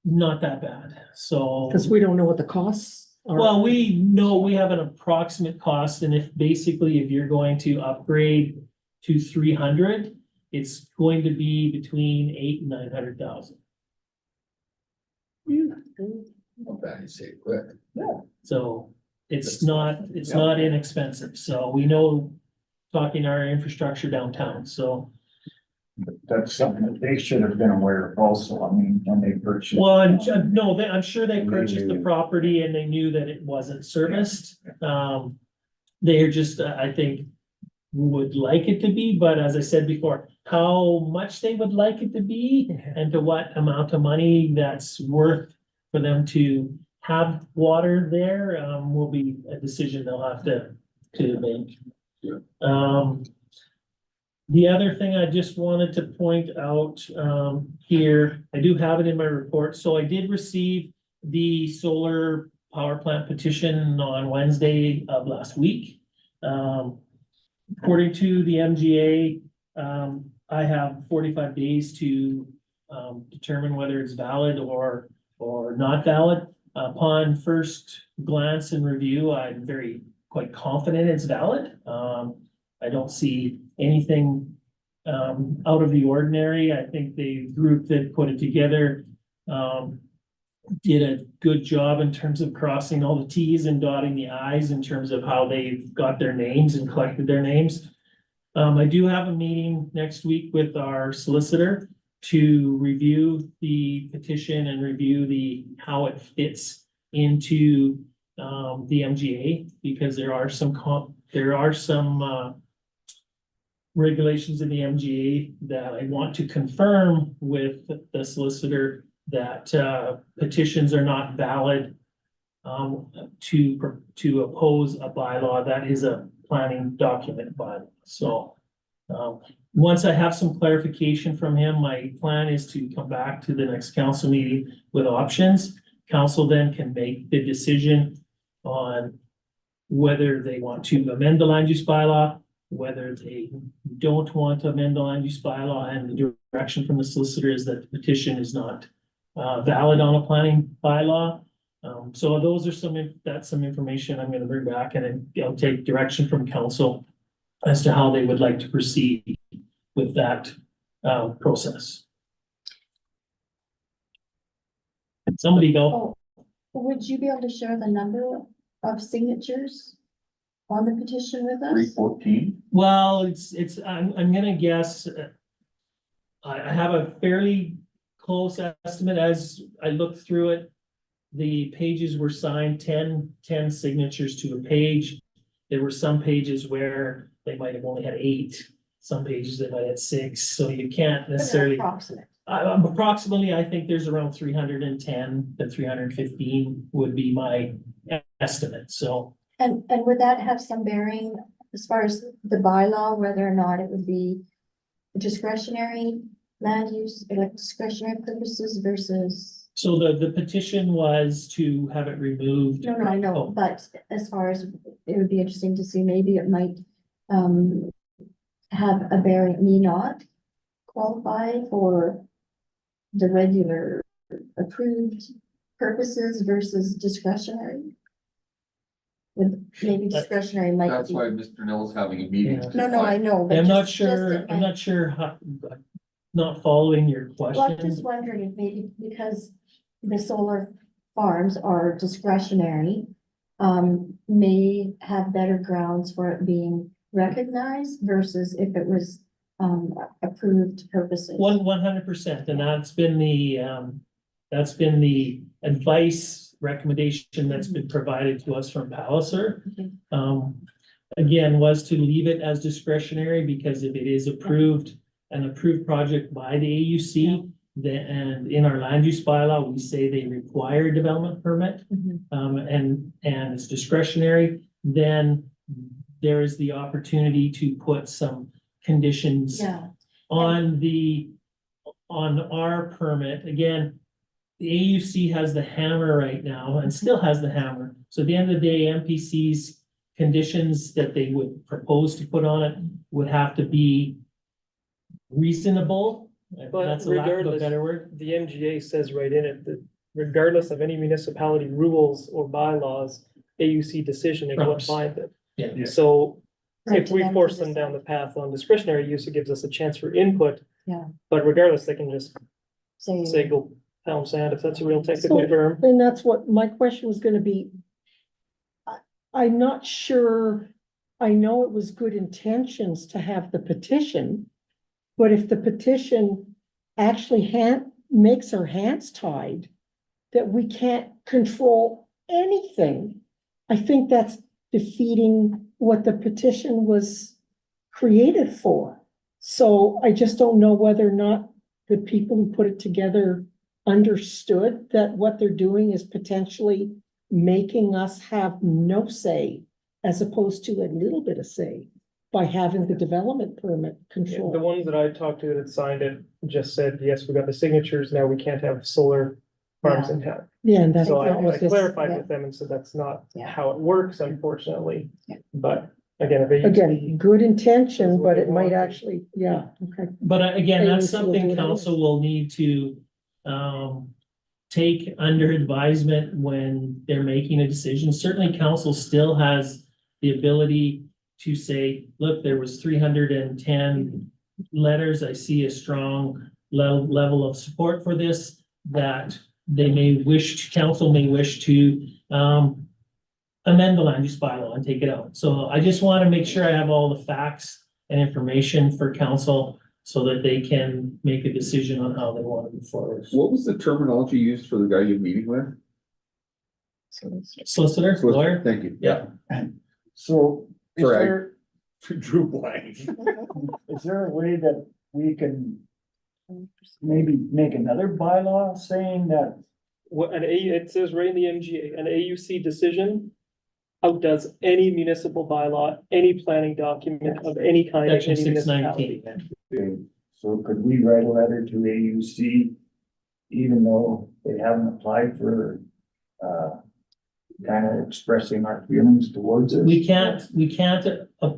Speaker 8: not that bad, so.
Speaker 6: Because we don't know what the costs are.
Speaker 8: Well, we know we have an approximate cost, and if you're going to upgrade to 300, it's going to be between 800,000 and 900,000.
Speaker 1: Not bad, you say it quick.
Speaker 8: So it's not inexpensive, so we know, talking our infrastructure downtown, so.
Speaker 7: That's something that they should have been aware of also, I mean, when they purchased.
Speaker 8: Well, I'm sure they purchased the property and they knew that it wasn't serviced. They're just, I think, would like it to be, but as I said before, how much they would like it to be and to what amount of money that's worth for them to have water there, will be a decision they'll have to make.
Speaker 1: Yeah.
Speaker 8: The other thing I just wanted to point out, here, I do have it in my report, so I did receive the solar power plant petition on Wednesday of last week. According to the MGA, I have 45 days to determine whether it's valid or not valid. Upon first glance and review, I'm quite confident it's valid. I don't see anything out of the ordinary. I think the group that put it together did a good job in terms of crossing all the Ts and dotting the Is in terms of how they've got their names and collected their names. I do have a meeting next week with our solicitor to review the petition and review how it fits into the MGA, because there are some regulations in the MGA that I want to confirm with the solicitor that petitions are not valid to oppose a bylaw that is a planning document bylaw. So once I have some clarification from him, my plan is to come back to the next council meeting with options. Council then can make the decision on whether they want to amend the land use bylaw, whether they don't want to amend the land use bylaw, and the direction from the solicitor is that the petition is not valid on a planning bylaw. So those are that's some information I'm gonna bring back, and then I'll take direction from council as to how they would like to proceed with that process. Somebody go.
Speaker 4: Oh, would you be able to share the number of signatures on the petition with us?
Speaker 1: 314.
Speaker 8: Well, I'm gonna guess. I have a fairly close estimate as I looked through it. The pages were signed 10 signatures to a page. There were some pages where they might have only had 8, some pages they might have 6, so you can't necessarily.
Speaker 4: Approximate.
Speaker 8: Approximately, I think there's around 310 to 315 would be my estimate, so.
Speaker 4: And would that have some bearing as far as the bylaw, whether or not it would be discretionary land use, like discretionary purposes versus?
Speaker 8: So the petition was to have it removed.
Speaker 4: No, I know,
Speaker 8: Oh.
Speaker 4: but as far as, it would be interesting to see, maybe it might have a bearing, may not qualify for the regular approved purposes versus discretionary. With maybe discretionary might
Speaker 1: That's
Speaker 4: be.
Speaker 1: why Mr. Nell's having a meeting.
Speaker 8: Yeah.
Speaker 4: No, I know. but
Speaker 8: I'm not
Speaker 4: just
Speaker 8: sure,
Speaker 4: it
Speaker 8: I'm
Speaker 4: might-
Speaker 8: not sure how, not following your
Speaker 4: Well, I'm
Speaker 8: question.
Speaker 4: just wondering if maybe because the solar farms are discretionary, may have better grounds for it being recognized versus if it was, approved purposes.
Speaker 8: 100%, and that's been the advice recommendation that's been provided to us from Palliser.
Speaker 4: Okay.
Speaker 8: Again, was to leave it as discretionary, because if it is approved, an approved project by the AUC, and in our land use bylaw, we say they require a development permit,
Speaker 4: Mhm.
Speaker 8: and it's discretionary, then there is the opportunity to put some conditions
Speaker 4: Yeah,
Speaker 8: on our permit. Again, the AUC has the hammer right now and still has the hammer. So at the end of the day, MPC's conditions that they would propose to put on it would have to be reasonable.
Speaker 9: But
Speaker 8: That's a lack of a
Speaker 9: regardless,
Speaker 8: better word.
Speaker 9: the MGA says right in it that regardless of any municipality rules or bylaws, AUC decision is what
Speaker 8: Trumps.
Speaker 9: binds it.
Speaker 8: Yeah.
Speaker 9: So
Speaker 4: Right,
Speaker 9: if
Speaker 4: to
Speaker 9: we
Speaker 4: them to
Speaker 9: force them down the
Speaker 4: decide.
Speaker 9: path on discretionary use, it gives us a chance for input.
Speaker 4: Yeah.
Speaker 9: But regardless, they can just say
Speaker 4: say,
Speaker 9: go pound sand if that's a real technical
Speaker 6: So-
Speaker 9: term.
Speaker 6: And that's what my question was gonna be. I'm not sure, I know it was good intentions to have the petition, but if the petition actually makes our hands tied, that we can't control anything, I think that's defeating what the petition was created for. So I just don't know whether or not the people who put it together understood that what they're doing is potentially making us have no say, as opposed to a little bit of say by having the development permit
Speaker 9: The
Speaker 6: control.
Speaker 9: ones that I talked to that had signed it just said, yes, we got the signatures, now we can't have solar farms in town.
Speaker 6: Yeah, and that's
Speaker 9: So
Speaker 6: not
Speaker 9: I
Speaker 6: what this,
Speaker 9: clarified
Speaker 4: yeah.
Speaker 9: with them and said that's not
Speaker 4: Yeah.
Speaker 9: how it works, unfortunately.
Speaker 4: Yeah.
Speaker 9: But again, if AUC
Speaker 6: again, good intention,
Speaker 9: That's what
Speaker 6: but
Speaker 9: they
Speaker 6: it might
Speaker 9: want.
Speaker 6: actually, yeah, okay.
Speaker 8: But again, that's
Speaker 6: AUC will do
Speaker 8: something
Speaker 6: it
Speaker 8: council will need to, take under advisement when they're making a decision. Certainly, council still has the ability to say, look, there was 310 letters. I see a strong level of support for this, that they may council may wish to, amend the land use bylaw and take it out. So I just want to make sure I have all the facts and information for council so that they can make a decision on how they want to move forward.
Speaker 1: What was the terminology used for the guy you're meeting with?
Speaker 8: Solicitor, lawyer?
Speaker 1: Thank you.
Speaker 8: Yeah.
Speaker 7: So is
Speaker 1: Sorry, I-
Speaker 7: there,
Speaker 1: Drew blank.
Speaker 7: is there a way that we can maybe make another bylaw saying that
Speaker 9: it says right in the MGA, an AUC decision outdoes any municipal bylaw, any planning document of any kind of
Speaker 8: Section
Speaker 9: any municipality.
Speaker 8: 619.
Speaker 7: so could we write a letter to AUC even though they haven't applied for, kind of expressing our feelings towards it?
Speaker 8: We can't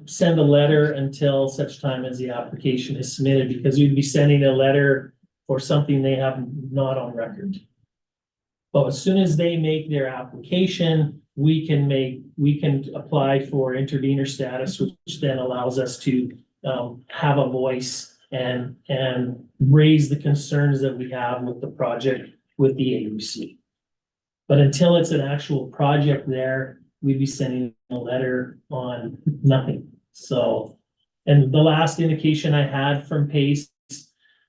Speaker 8: send a letter until such time as the application is submitted, because you'd be sending a letter for something they have not on record. But as soon as they make their application, we can apply for intervenor status, which then allows us to have a voice and raise the concerns that we have with the project with the AUC. But until it's an actual project there, we'd be sending a letter on nothing, so. And the last indication I had from Pace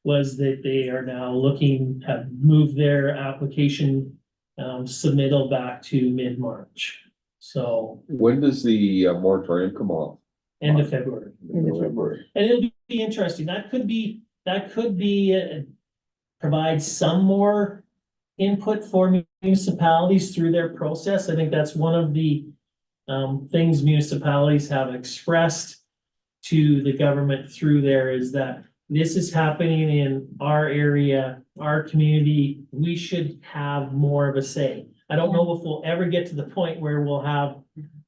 Speaker 8: was that they are now looking, have moved their application submittal back to mid-March. So
Speaker 1: When does the moratorium come off?
Speaker 8: end of February.
Speaker 1: November.
Speaker 8: And it'll be interesting. That could be, provide some more input for municipalities through their process. I think that's one of the things municipalities have expressed to the government through there, is that this is happening in our area, our community. We should have more of a say. I don't know if we'll ever get to the point where we'll have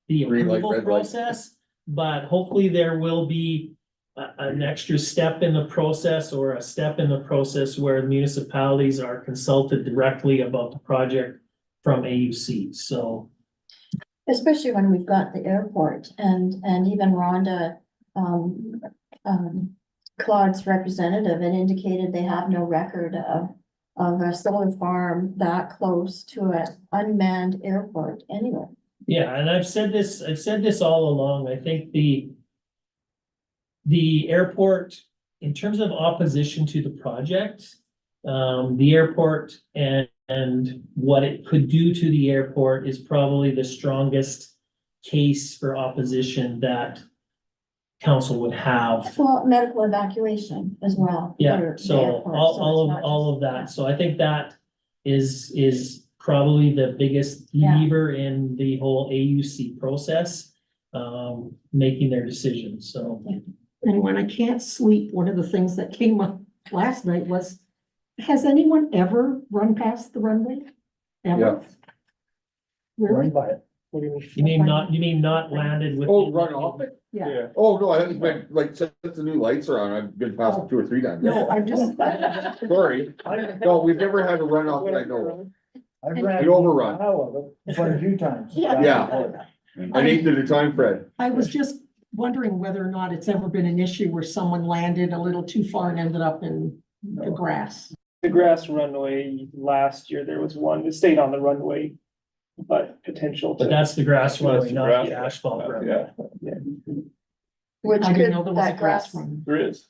Speaker 8: the
Speaker 1: Green light,
Speaker 8: approval
Speaker 1: red light.
Speaker 8: process, but hopefully there will be an extra step in the process, or a step in the process where municipalities are consulted directly about the project from AUC, so.
Speaker 4: Especially when we've got the airport and even Rhonda, Claude's representative, and indicated they have no record of a solar farm that close to an unmanned airport anywhere.
Speaker 8: Yeah, and I've said this all along. I think the airport, in terms of opposition to the project, the airport and what it could do to the airport is probably the strongest case for opposition that council would have.
Speaker 4: Well, medical evacuation as well.
Speaker 8: Yeah,
Speaker 4: for the
Speaker 8: so
Speaker 4: airport, so
Speaker 8: all
Speaker 4: it's not
Speaker 8: of
Speaker 4: just-
Speaker 8: that. So I think that is probably the biggest
Speaker 4: Yeah.
Speaker 8: lever in the whole AUC process, making their decisions, so.
Speaker 6: And when I can't sleep, one of the things that came up last night was, has anyone ever run past the runway? Ever?
Speaker 1: Yeah.
Speaker 6: Really?
Speaker 7: by it.
Speaker 9: What do you mean?
Speaker 8: You mean not landed with?
Speaker 1: Oh, run off it?
Speaker 6: Yeah.
Speaker 1: Oh, no, I haven't been, like, since the new lights are on, I've been past it 2 or 3 times.
Speaker 6: No, I'm just,
Speaker 1: Sorry, no, we've never had a runoff that I know of.
Speaker 7: I've ran.
Speaker 1: An overrun.
Speaker 7: a mile of it quite a few times.
Speaker 1: Yeah. An eighth at a time, Fred.
Speaker 6: I was just wondering whether or not it's ever been an issue where someone landed a little too far and ended up in the grass.
Speaker 9: The grass runway last year, there was one that stayed on the runway, but potential
Speaker 8: But
Speaker 9: to.
Speaker 8: that's the grass runway,
Speaker 10: That's the
Speaker 8: not
Speaker 10: grass
Speaker 8: the asphalt
Speaker 10: runway,
Speaker 8: runway.
Speaker 10: yeah.
Speaker 4: Which
Speaker 6: I didn't
Speaker 4: could,
Speaker 6: know there was a
Speaker 4: that
Speaker 6: grass
Speaker 4: grass,
Speaker 6: one.
Speaker 10: There is.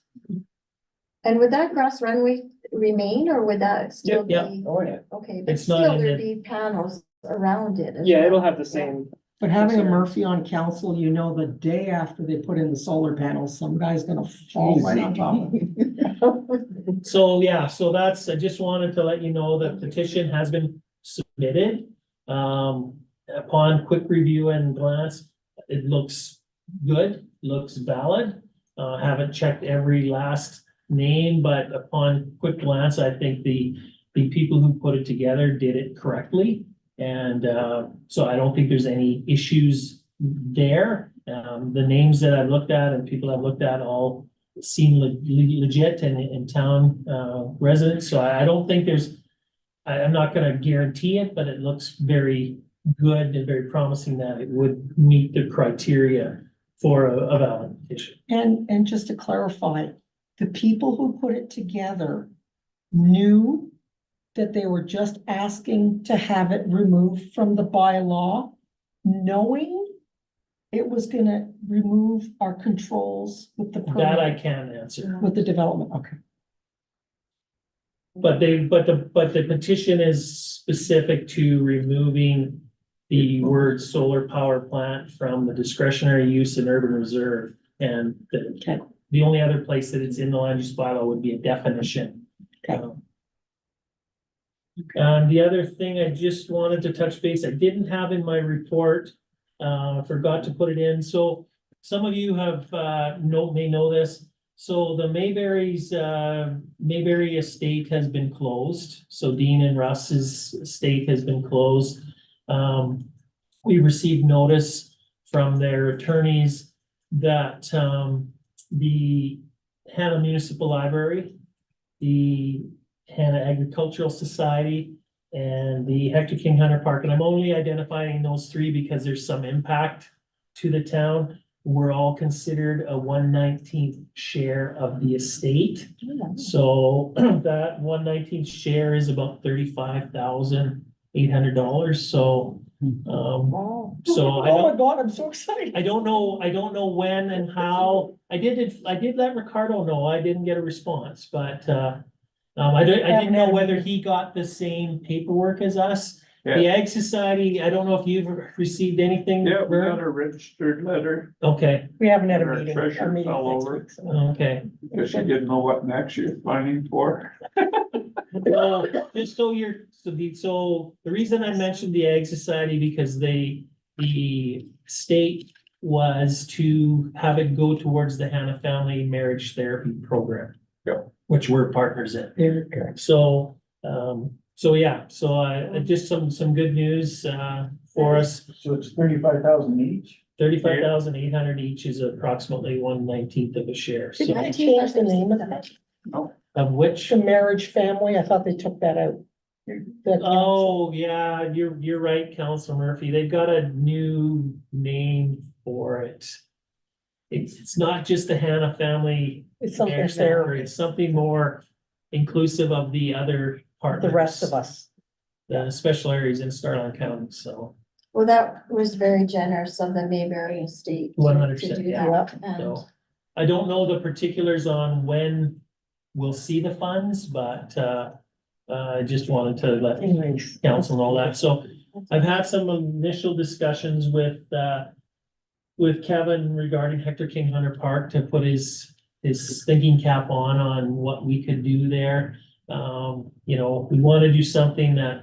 Speaker 4: and would that grass runway remain, or would that still be?
Speaker 8: Yep,
Speaker 7: Oh, yeah.
Speaker 4: Okay, but
Speaker 8: It's not
Speaker 4: still
Speaker 8: in
Speaker 4: there'd
Speaker 8: the-
Speaker 4: be panels around it. as
Speaker 9: Yeah, it'll
Speaker 4: well.
Speaker 9: have the same.
Speaker 6: But having a
Speaker 9: Concerns.
Speaker 6: Murphy on council, you know, the day after they put in the solar panels, some guy's gonna fall right on top of it.
Speaker 8: so yeah, so that's, I just wanted to let you know that petition has been submitted. Upon quick review and glance, it looks good, looks valid. Haven't checked every last name, but upon quick glance, I think the people who put it together did it correctly. And so I don't think there's any issues there. The names that I've looked at and people I've looked at all seem legit and town residents. So I don't think I'm not gonna guarantee it, but it looks very good and very promising that it would meet the criteria for a valid petition.
Speaker 6: And just to clarify, the people who put it together knew that they were just asking to have it removed from the bylaw, knowing it was gonna remove our controls with the
Speaker 8: That I
Speaker 6: permit,
Speaker 8: can answer.
Speaker 6: with the development, okay.
Speaker 8: But the petition is specific to removing the word solar power plant from the discretionary use in urban reserve. And
Speaker 6: Okay.
Speaker 8: the only other place that it's in the land use bylaw would be a definition.
Speaker 6: Okay.
Speaker 8: And the other thing I just wanted to touch base, I didn't have in my report, forgot to put it in, so some of you have, may know this. So the Mayberry estate has been closed, so Dean and Russ's estate has been closed. We received notice from their attorneys that, the Hanna Municipal Library, the Hanna Agricultural Society, and the Hector King Hunter Park, and I'm only identifying those 3 because there's some impact to the town. We're all considered a 1/19th share of the estate. So that 1/19th share is about $35,800. So So I
Speaker 6: Oh my
Speaker 8: don't,
Speaker 6: God, I'm so excited.
Speaker 8: I don't know when and how. I did let Ricardo know. I didn't get a response, but, I didn't know whether he got the same paperwork as us. The Ag Society, I don't know if you've received anything.
Speaker 10: Yeah, we
Speaker 8: Vern?
Speaker 10: got a registered letter,
Speaker 8: Okay,
Speaker 6: We haven't had a
Speaker 10: Our
Speaker 6: meeting.
Speaker 10: treasurer
Speaker 6: Our meeting's
Speaker 10: fell
Speaker 6: next
Speaker 10: over.
Speaker 6: week, so.
Speaker 8: okay.
Speaker 10: because she didn't know what next she was planning for.
Speaker 8: Well, just so the reason I mentioned the Ag Society, because the state was to have it go towards the Hanna Family Marriage Therapy Program.
Speaker 10: Yeah.
Speaker 8: Which we're partners in. Just some good news, for us.
Speaker 7: So it's 35,000 each?
Speaker 8: 35,800 each is approximately 1/19 of a share,
Speaker 6: Did
Speaker 8: so
Speaker 6: they change the name of that?
Speaker 8: of which.
Speaker 6: The marriage family, I thought they took that out.
Speaker 8: Oh, yeah, you're right, Councilor Murphy. They've got a new name for it. It's not just the Hanna family.
Speaker 6: It's something
Speaker 8: Marriage
Speaker 6: there,
Speaker 8: Therapy, it's something more inclusive of the other partners.
Speaker 6: the rest of us.
Speaker 8: The special areas in Starland County, so.
Speaker 4: Well, that was very generous of the Mayberry Estate. to
Speaker 8: 100%,
Speaker 4: do
Speaker 8: yeah.
Speaker 4: that, and
Speaker 8: So I don't know the particulars on when we'll see the funds, but I just wanted to let
Speaker 6: Anyways.
Speaker 8: council know that. So I've had some initial discussions with Kevin regarding Hector King Hunter Park to put his thinking cap on what we could do there. We want to do something that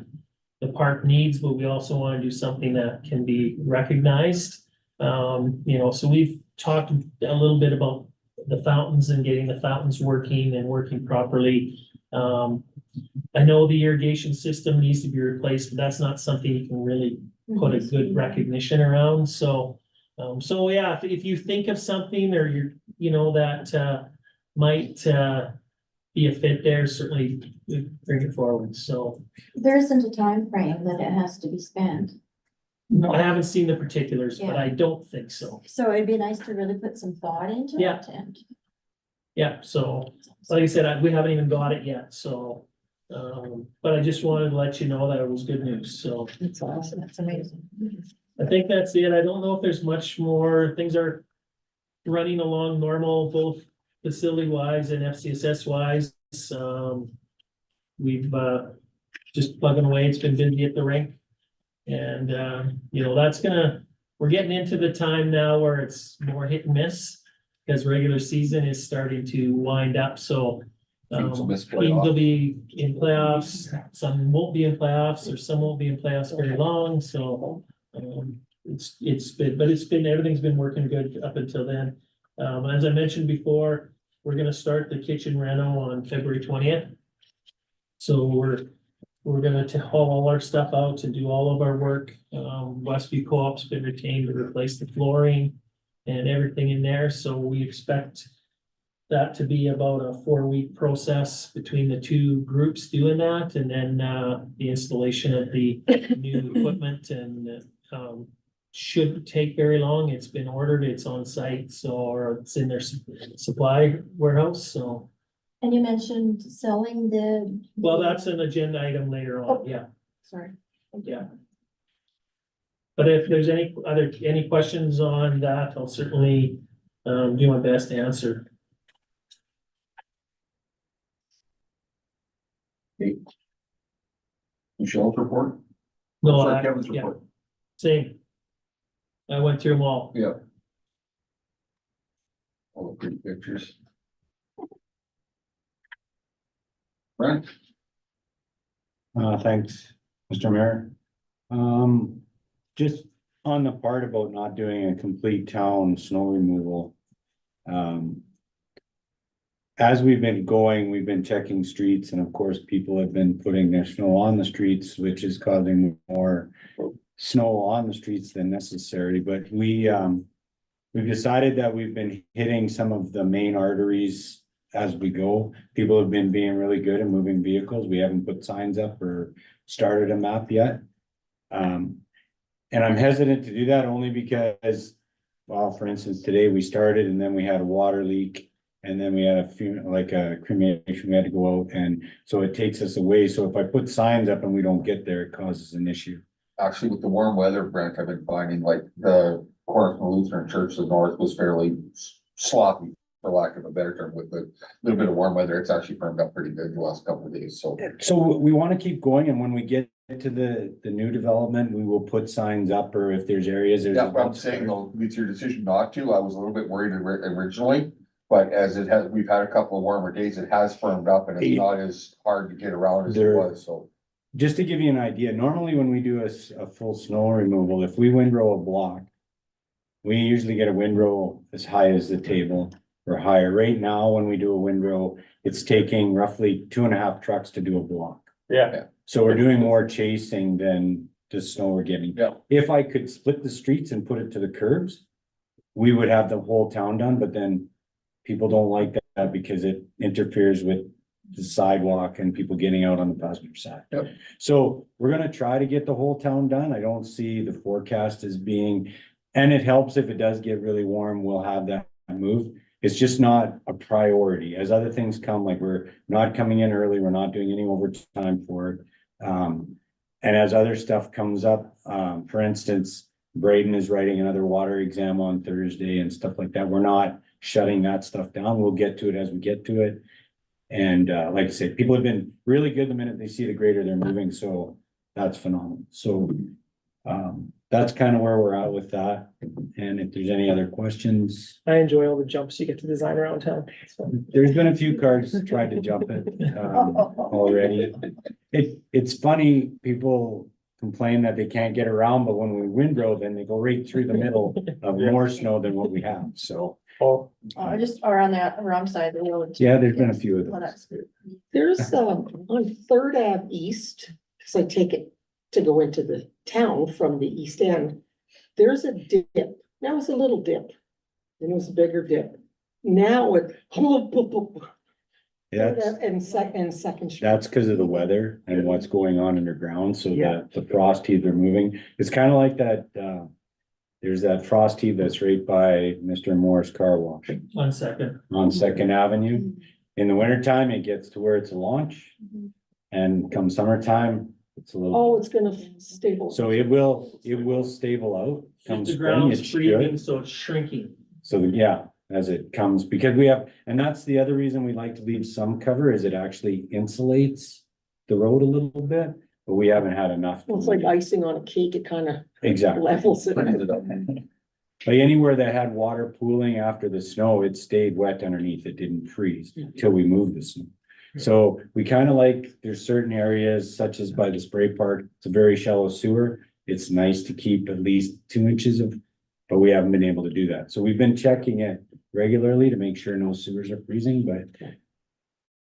Speaker 8: the park needs, but we also want to do something that can be recognized. So we've talked a little bit about the fountains and getting the fountains working and working properly. I know the irrigation system needs to be replaced, but that's not something you can really put a good recognition around. So yeah, if you think of something or that might be a fit there, certainly bring it forward. So
Speaker 4: there isn't a time frame that it has to be spent.
Speaker 8: I haven't seen the particulars, but I don't think so.
Speaker 4: So it'd be nice to really put some thought into
Speaker 8: Yeah.
Speaker 4: it and.
Speaker 8: Yeah, so like I said, we haven't even got it yet, so. But I just wanted to let you know that it was good news, so.
Speaker 6: That's awesome.
Speaker 4: That's amazing.
Speaker 8: I think that's it. I don't know if there's much more. Things are running along normal, both facility wise and FCSS wise. We've just plugging away. It's been busy at the rink. And we're getting into the time now where it's more hit and miss because regular season is starting to wind up. So
Speaker 1: Teams will miss
Speaker 8: teams will
Speaker 1: playoffs.
Speaker 8: be in playoffs, some won't be in playoffs, or some won't be in playoffs very long. So everything's been working good up until then. As I mentioned before, we're gonna start the kitchen reno on February 20th. So we're gonna haul all our stuff out to do all of our work. Westview Co-op's been retained to replace the flooring and everything in there, so we expect that to be about a 4-week process between the two groups doing that, and then the installation of the new equipment and shouldn't take very long. It's been ordered, it's on site, or it's in their supply warehouse, so.
Speaker 4: And you mentioned selling the.
Speaker 8: Well, that's an agenda item later on, yeah,
Speaker 4: Sorry.
Speaker 8: yeah. But if there's any questions on that, I'll certainly do my best to answer.
Speaker 1: Michelle's report?
Speaker 8: No,
Speaker 1: Sorry, Kevin's
Speaker 8: yeah,
Speaker 1: report.
Speaker 8: same. I went through them all.
Speaker 1: Yeah. All the pretty pictures. Brent?
Speaker 11: Thanks, Mr. Mayor. Just on the part about not doing a complete town snow removal. As we've been going, we've been checking streets, and of course, people have been putting their snow on the streets, which is causing more snow on the streets than necessary, but we've decided that we've been hitting some of the main arteries as we go. People have been being really good at moving vehicles. We haven't put signs up or started a map yet. And I'm hesitant to do that only because, well, for instance, today we started and then we had a water leak. And then we had a cremation, we had to go out, and so it takes us away. So if I put signs up and we don't get there, it causes an issue.
Speaker 1: actually with the warm weather, Brent, I've been finding like the Cornerstone Lutheran Church, the north was fairly sloppy, for lack of a better term, with a little bit of warm weather. It's actually firmed up pretty good the last couple of days, so.
Speaker 11: So we want to keep going, and when we get to the new development, we will put signs up, or if there's areas. there's
Speaker 1: Yeah, what I'm saying though, with your decision not to, I was a little bit worried originally. But as it has, we've had a couple of warmer days, it has firmed up and it's not as hard to get around as it
Speaker 11: There-
Speaker 1: was, so.
Speaker 11: Just to give you an idea, normally when we do a full snow removal, if we windrow a block, we usually get a windrow as high as the table or higher. Right now, when we do a windrow, it's taking roughly 2.5 trucks to do a block.
Speaker 9: Yeah.
Speaker 11: So we're doing more chasing than the snow we're getting.
Speaker 1: Yeah.
Speaker 11: If I could split the streets and put it to the curbs, we would have the whole town done, but then people don't like that because it interferes with the sidewalk and people getting out on the passenger side.
Speaker 1: Yep.
Speaker 11: So we're gonna try to get the whole town done. I don't see the forecast as being, and it helps if it does get really warm, we'll have that move. It's just not a priority. As other things come, like we're not coming in early, we're not doing any overtime for it. And as other stuff comes up, for instance, Braden is writing another water exam on Thursday and stuff like that. We're not shutting that stuff down. We'll get to it as we get to it. And like I said, people have been really good the minute they see the grader, they're moving, so that's phenomenal. So that's kind of where we're at with that. And if there's any other questions,
Speaker 9: I enjoy all the jumps you get to design around town. So.
Speaker 11: there's been a few cars tried to jump it already. It's funny, people complain that they can't get around, but when we windrow, then they go right through the middle of more snow than what we have, so.
Speaker 9: Oh,
Speaker 4: Just are on the wrong side of the road. too.
Speaker 11: Yeah, there's been a few of
Speaker 4: Well,
Speaker 11: those.
Speaker 4: that's good.
Speaker 6: There's, on Third Ave East, because I take it to go into the town from the east end, there's a dip. That was a little dip. And it was a bigger dip. Now it.
Speaker 11: Yeah,
Speaker 6: And second street.
Speaker 11: that's because of the weather and what's going on underground, so that the frost heaves are moving. It's kind of like that, there's that frost heave that's right by Mr. Moore's car wash
Speaker 8: 1 second.
Speaker 11: on Second Avenue. In the wintertime, it gets to where it's a launch, and come summertime, it's a little.
Speaker 6: Oh, it's gonna stable.
Speaker 11: So it will stable out. Come
Speaker 8: The
Speaker 11: spring,
Speaker 8: ground's
Speaker 11: it
Speaker 8: breathing,
Speaker 11: should.
Speaker 8: so it's shrinking.
Speaker 11: So yeah, as it comes, because we have, and that's the other reason we like to leave some cover, is it actually insulates the road a little bit, but we haven't had enough.
Speaker 6: Well, it's like icing on a cake. It kind of
Speaker 11: Exactly.
Speaker 6: levels it.
Speaker 11: Like anywhere that had water pooling after the snow, it stayed wet underneath. It didn't freeze till we moved the snow. So we kind of like, there's certain areas such as by the spray park, it's a very shallow sewer. It's nice to keep at least 2 inches of, but we haven't been able to do that. So we've been checking it regularly to make sure no sewers are freezing,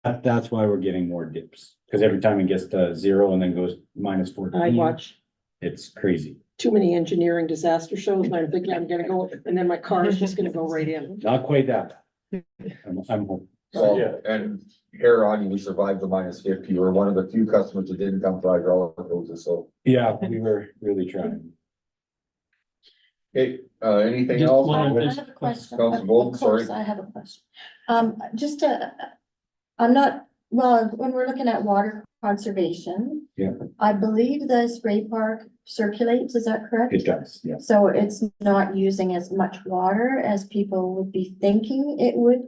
Speaker 11: but that's why we're getting more dips. Because every time it gets to 0 and then goes -14.
Speaker 6: I watch
Speaker 11: It's crazy.
Speaker 6: too many engineering disaster shows and I'm thinking I'm gonna go, and then my car is just gonna go right in.
Speaker 11: Not quite that. I'm hoping.
Speaker 1: So, and here on, you survived the -50. You were one of the few customers that didn't come for hydraulic hoses, so.
Speaker 11: Yeah, we were really trying.
Speaker 1: Okay, anything
Speaker 8: Just
Speaker 1: else?
Speaker 8: one-
Speaker 4: I have a question.
Speaker 1: Council Bolton,
Speaker 4: Of course,
Speaker 1: sorry.
Speaker 4: I have a question. Just I'm not, well, when we're looking at water conservation.
Speaker 11: Yeah.
Speaker 4: I believe the spray park circulates, is that correct?
Speaker 11: It does, yes.
Speaker 4: So it's not using as much water as people would be thinking it would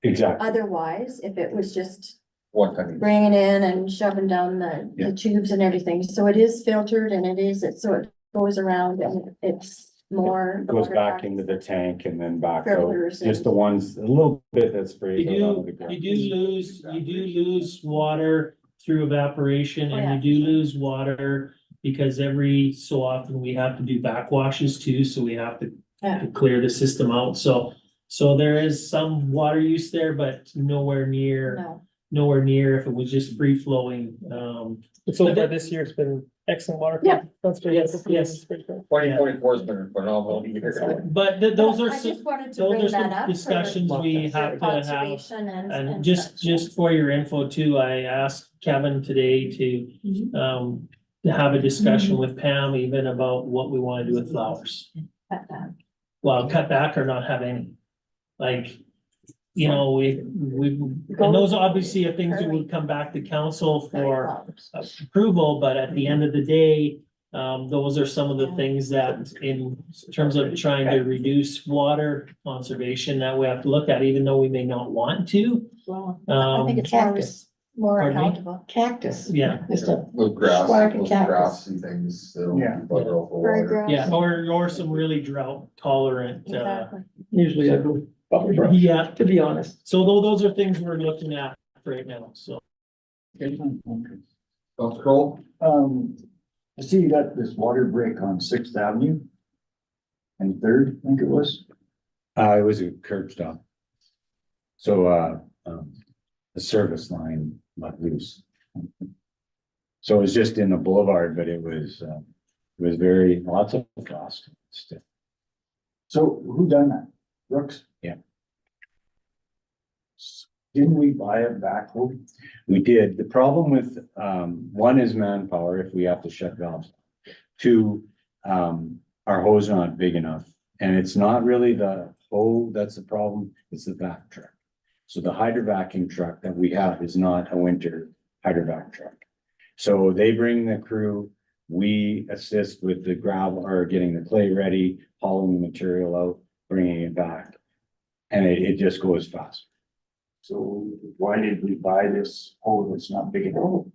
Speaker 11: Exactly.
Speaker 4: otherwise, if it was just
Speaker 1: One time.
Speaker 4: bringing in and shoving down the
Speaker 11: Yeah.
Speaker 4: tubes and everything. So it is filtered and so it goes around and it's more.
Speaker 11: Goes back into the tank and then back out.
Speaker 4: Filters and-
Speaker 11: Just the ones, a little bit that sprays
Speaker 8: You
Speaker 11: out onto the
Speaker 8: do,
Speaker 11: ground.
Speaker 8: you do lose water through evaporation,
Speaker 4: Oh,
Speaker 8: and you do lose water because every so often we have to do backwashes too, so we have to
Speaker 4: Yeah.
Speaker 8: clear the system out, so there is some water use there, but nowhere near if it was just free flowing,
Speaker 9: so far this year, it's been excellent water.
Speaker 4: Yeah.
Speaker 9: That's been.
Speaker 8: Yes.
Speaker 1: 2024 has been a phenomenal year.
Speaker 8: but those are
Speaker 4: I
Speaker 8: some,
Speaker 4: just wanted to
Speaker 8: those
Speaker 4: bring
Speaker 8: are
Speaker 4: that
Speaker 8: some
Speaker 4: up.
Speaker 8: discussions we have to have.
Speaker 4: Conservation
Speaker 8: And
Speaker 4: and
Speaker 8: just,
Speaker 4: such.
Speaker 8: just for your info too, I asked Kevin today to have a discussion with Pam even about what we want to do with flowers. Well, cut back or not have any. Like, we, and those obviously are things that would come back to council for approval, but at the end of the day, Those are some of the things that in terms of trying to reduce water conservation that we have to look at, even though we may not want to.
Speaker 4: Well, I think it's more
Speaker 8: Pardon me?
Speaker 4: accountable.
Speaker 6: Cactus.
Speaker 8: Yeah,
Speaker 6: Just a
Speaker 1: Those grass,
Speaker 6: Whack a
Speaker 1: those
Speaker 6: cactus.
Speaker 1: grassy things, that'll
Speaker 7: Yeah.
Speaker 1: bugger off the
Speaker 4: Very
Speaker 1: water.
Speaker 4: gross.
Speaker 8: yeah, or some really drought tolerant,
Speaker 4: Exactly.
Speaker 6: usually ugly, buffer brush,
Speaker 8: yeah.
Speaker 6: to be honest.
Speaker 8: So those are things we're looking at right now, so.
Speaker 1: Councilor Cole?
Speaker 7: I see you got this water break on Sixth Avenue. And Third, I think it was.
Speaker 11: It was a curb stop. So, the service line let loose. So it was just in the boulevard, but it was very, lots of frost.
Speaker 7: So who done that? Brooks?
Speaker 11: Yeah.
Speaker 7: Didn't we buy it back?
Speaker 11: We did. The problem with, one is manpower if we have to shut valves. Two, our hose not big enough. And it's not really the hose that's the problem, it's the vac truck. So the hydrovacuum truck that we have is not a winter hydrovac truck. So they bring the crew, we assist with the gravel or getting the clay ready, hauling the material out, bringing it back. And it just goes fast.
Speaker 7: So why did we buy this hole that's not big enough?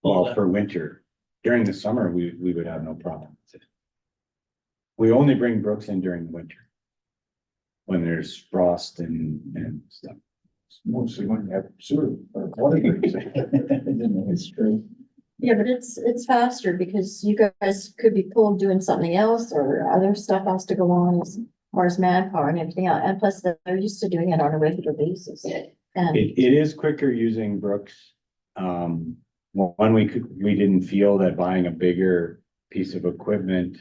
Speaker 11: Well, for winter, during the summer, we would have no problem with it. We only bring Brooks in during the winter. When there's frost and stuff.
Speaker 7: Mostly when you have sewer or water breaks.
Speaker 4: It's true. Yeah, but it's faster because you guys could be pulled doing something else or other stuff has to go on as far as manpower and everything else. And plus they're used to doing it on a regular basis. And
Speaker 11: It is quicker using Brooks. One, we didn't feel that buying a bigger piece of equipment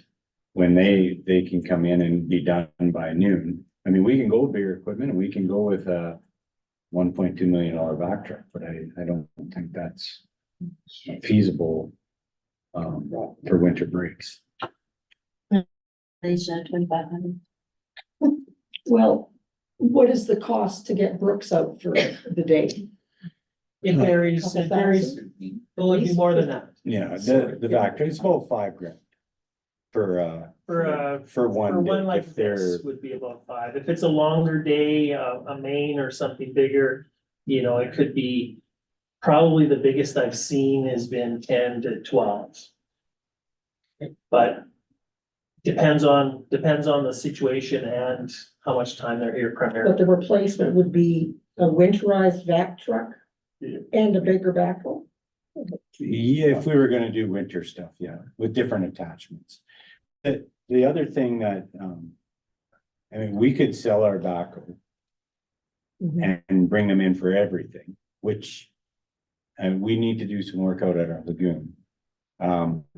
Speaker 11: when they can come in and be done by noon. I mean, we can go with bigger equipment and we can go with a $1.2 million back truck, but I don't think that's feasible for winter breaks.
Speaker 4: they said 2,500.
Speaker 6: Well, what is the cost to get Brooks out for the day?
Speaker 8: It varies,
Speaker 6: Couple
Speaker 8: it varies,
Speaker 6: thousand?
Speaker 8: will it be more than that?
Speaker 11: Yeah, the back truck is about $5,000 for
Speaker 8: For
Speaker 11: one
Speaker 8: one
Speaker 11: day,
Speaker 8: like
Speaker 11: if they're,
Speaker 8: this would be about 5. If it's a longer day, a main or something bigger, you know, it could be. Probably the biggest I've seen has been 10 to 12. But depends on the situation and how much time they're here
Speaker 6: But
Speaker 8: primarily.
Speaker 6: the replacement would be a winterized vac truck and a bigger backhoe?
Speaker 11: yeah, if we were gonna do winter stuff, yeah, with different attachments. The other thing that, I mean, we could sell our backhoe and bring them in for everything, which. And we need to do some work out at our lagoon.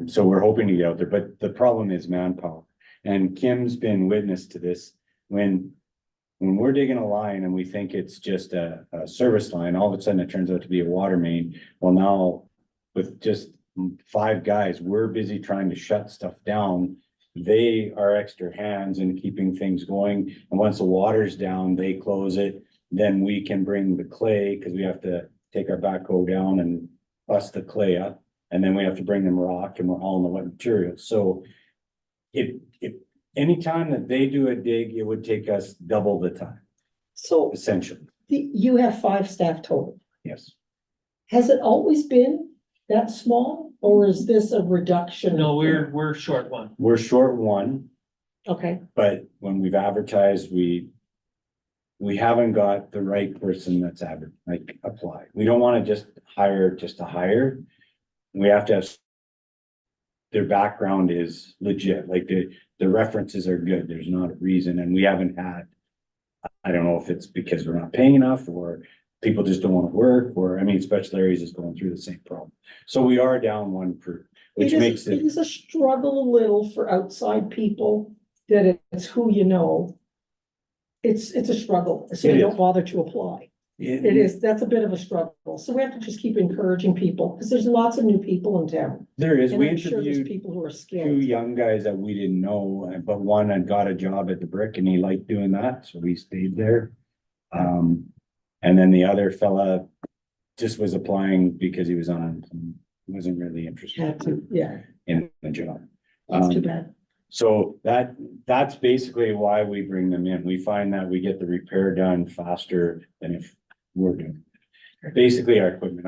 Speaker 11: So we're hoping to get out there, but the problem is manpower. And Kim's been witness to this. When we're digging a line and we think it's just a service line, all of a sudden it turns out to be a water main. Well, now with just 5 guys, we're busy trying to shut stuff down. They are extra hands in keeping things going. And once the water's down, they close it. Then we can bring the clay because we have to take our backhoe down and bust the clay up, and then we have to bring them rock and we're hauling the wet materials. So if anytime that they do a dig, it would take us double the time,
Speaker 6: So
Speaker 11: essentially.
Speaker 6: you have 5 staff total.
Speaker 11: Yes.
Speaker 6: Has it always been that small or is this a reduction?
Speaker 8: No, we're short one.
Speaker 11: We're short one,
Speaker 6: Okay,
Speaker 11: but when we've advertised, we haven't got the right person that's apply. We don't want to just to hire. We have to have. Their background is legit, like the references are good. There's not a reason, and we haven't had. I don't know if it's because we're not paying enough or people just don't want to work, or, I mean, special areas is going through the same problem. So we are down 1 per, which makes
Speaker 6: it is a struggle a little for outside people that it's who you know. It's a struggle, so
Speaker 11: It
Speaker 6: they
Speaker 11: is.
Speaker 6: don't bother to apply. It is, that's a bit of a struggle, so we have to just keep encouraging people, because there's lots of new people in town.
Speaker 11: There is,
Speaker 6: And
Speaker 11: we
Speaker 6: I'm sure there's
Speaker 11: interviewed
Speaker 6: people who are
Speaker 11: 2
Speaker 6: skilled.
Speaker 11: young guys that we didn't know, but one had got a job at the Brick and he liked doing that, so he stayed there. And then the other fella just was applying because he was on, wasn't really
Speaker 6: Had
Speaker 11: interested
Speaker 6: to, yeah.
Speaker 11: in the job.
Speaker 2: That's too
Speaker 11: Um,
Speaker 2: bad.
Speaker 11: So that's basically why we bring them in. We find that we get the repair done faster than if we're doing. Basically, our equipment,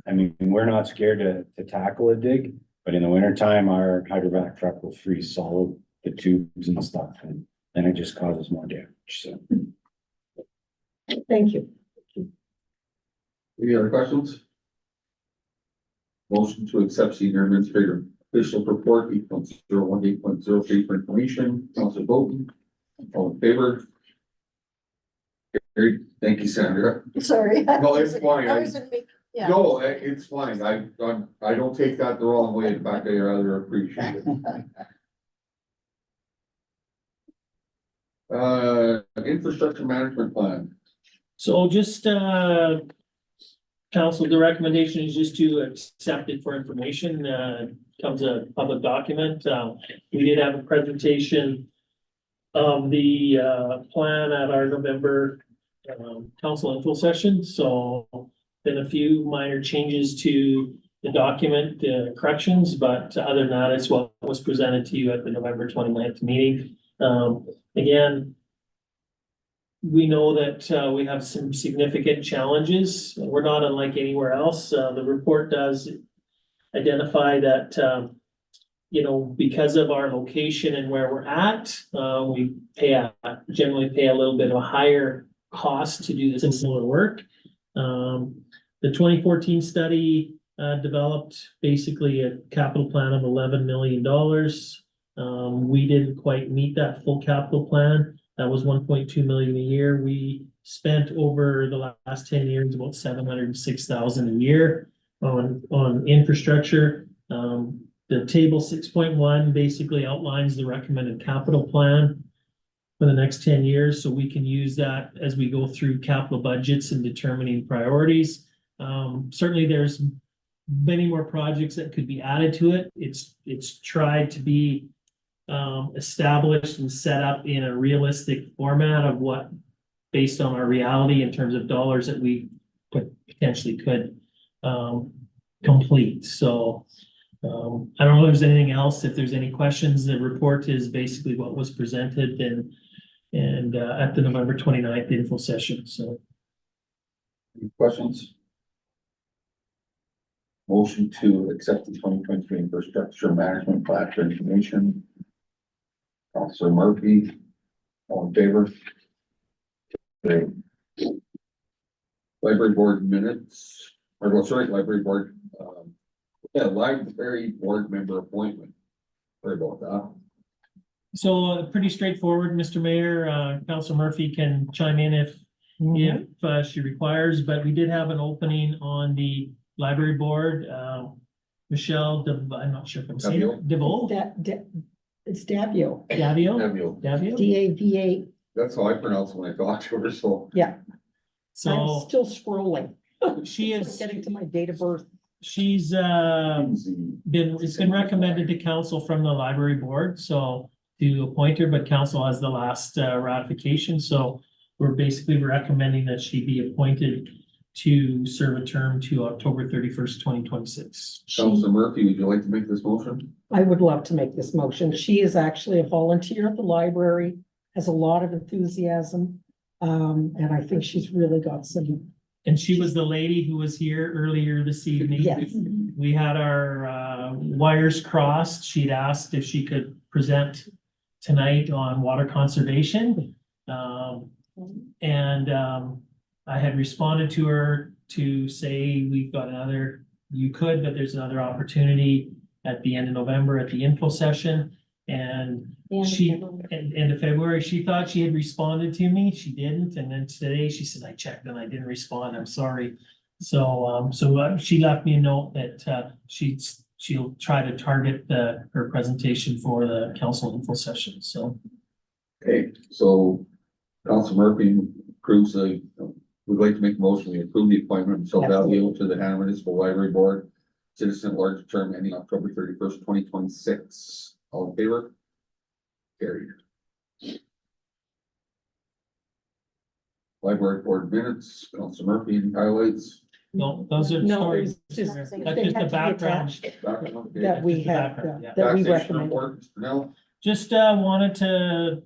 Speaker 11: I mean, we're not scared to tackle a dig, but in the wintertime, our hydrovac truck will freeze solid, the tubes and stuff, and then it just causes more damage, so.
Speaker 6: Thank you.
Speaker 1: Any other questions? Motion to accept senior administrator official report 8.01, 8.03 for information. Council Bolton, all in favor? Carried. Thank you, Sandra.
Speaker 4: Sorry.
Speaker 1: No, it's fine.
Speaker 4: I was in me, yeah.
Speaker 1: No, it's fine. I don't take that the wrong way. In fact, I rather appreciate it. Infrastructure management plan.
Speaker 8: So just, council, the recommendation is just to accept it for information, comes a public document. We did have a presentation of the, plan at our November, council info session, so been a few minor changes to the document, corrections, but other than that, it's what was presented to you at the November 29th meeting. Again, we know that we have some significant challenges. We're not unlike anywhere else. The report does identify that, you know, because of our location and where we're at, we generally pay a little bit of a higher cost to do this similar work. The 2014 study developed basically a capital plan of $11 million. We didn't quite meet that full capital plan. That was 1.2 million a year. We spent over the last 10 years about 706,000 a year on infrastructure. The table 6.1 basically outlines the recommended capital plan for the next 10 years, so we can use that as we go through capital budgets and determining priorities. Certainly there's many more projects that could be added to it. It's tried to be established and set up in a realistic format of what, based on our reality in terms of dollars that we potentially could complete. So I don't know if there's anything else. If there's any questions, the report is basically what was presented and at the November 29th info session. So
Speaker 1: Any questions? Motion to accept the 2023 infrastructure management plan for information. Councilor Murphy, all in favor? Great. Library board minutes, or well, sorry, library board, library board member appointment. Sorry about that.
Speaker 8: So pretty straightforward, Mr. Mayor. Councilor Murphy can chime in if she requires, but we did have an opening on the library board. Michelle, I'm not sure if I'm saying it, DeVoe?
Speaker 6: It's Davio,
Speaker 1: Samuel.
Speaker 8: Davio?
Speaker 6: D-A-V-A.
Speaker 1: That's how I pronounce it when I talk to her, so.
Speaker 6: Yeah, I'm
Speaker 8: So
Speaker 6: still scrolling.
Speaker 8: she is,
Speaker 6: Getting to my date of birth.
Speaker 8: she's it's been recommended to council from the library board, so to appoint her, but council has the last ratification, so we're basically recommending that she be appointed to serve a term to October 31st, 2026.
Speaker 1: Councilor Murphy, would you like to make this motion?
Speaker 6: I would love to make this motion. She is actually a volunteer at the library, has a lot of enthusiasm. And I think she's really got some.
Speaker 8: And she was the lady who was here earlier this evening.
Speaker 6: Yes.
Speaker 8: We had our wires crossed. She'd asked if she could present tonight on water conservation. I had responded to her to say, we've got another, you could, but there's another opportunity at the end of November at the info session. And end of February, she thought she had responded to me. She didn't. And then today she said, I checked and I didn't respond. I'm sorry. So, she left me a note that, she'll try to target her presentation for the council info session. So.
Speaker 1: Okay, so Councilor Murphy approves would like to make a motion to approve the appointment of Michelle Davio to the Hanna Municipal Library Board, citizen at large term ending October 31st, 2026. All in favor? Carried. Library board minutes, Councilor Murphy, any highlights?
Speaker 8: No, those are
Speaker 6: No, it
Speaker 8: stories.
Speaker 6: was just-
Speaker 8: That's
Speaker 6: they
Speaker 8: just
Speaker 6: had
Speaker 8: the
Speaker 6: to be
Speaker 8: background.
Speaker 6: attached.
Speaker 1: Background, okay.
Speaker 6: That we
Speaker 8: Just the
Speaker 6: had,
Speaker 8: background, yeah.
Speaker 6: that we
Speaker 1: Taxation
Speaker 6: recommended.
Speaker 1: report, Mr. Nell.
Speaker 8: Just wanted to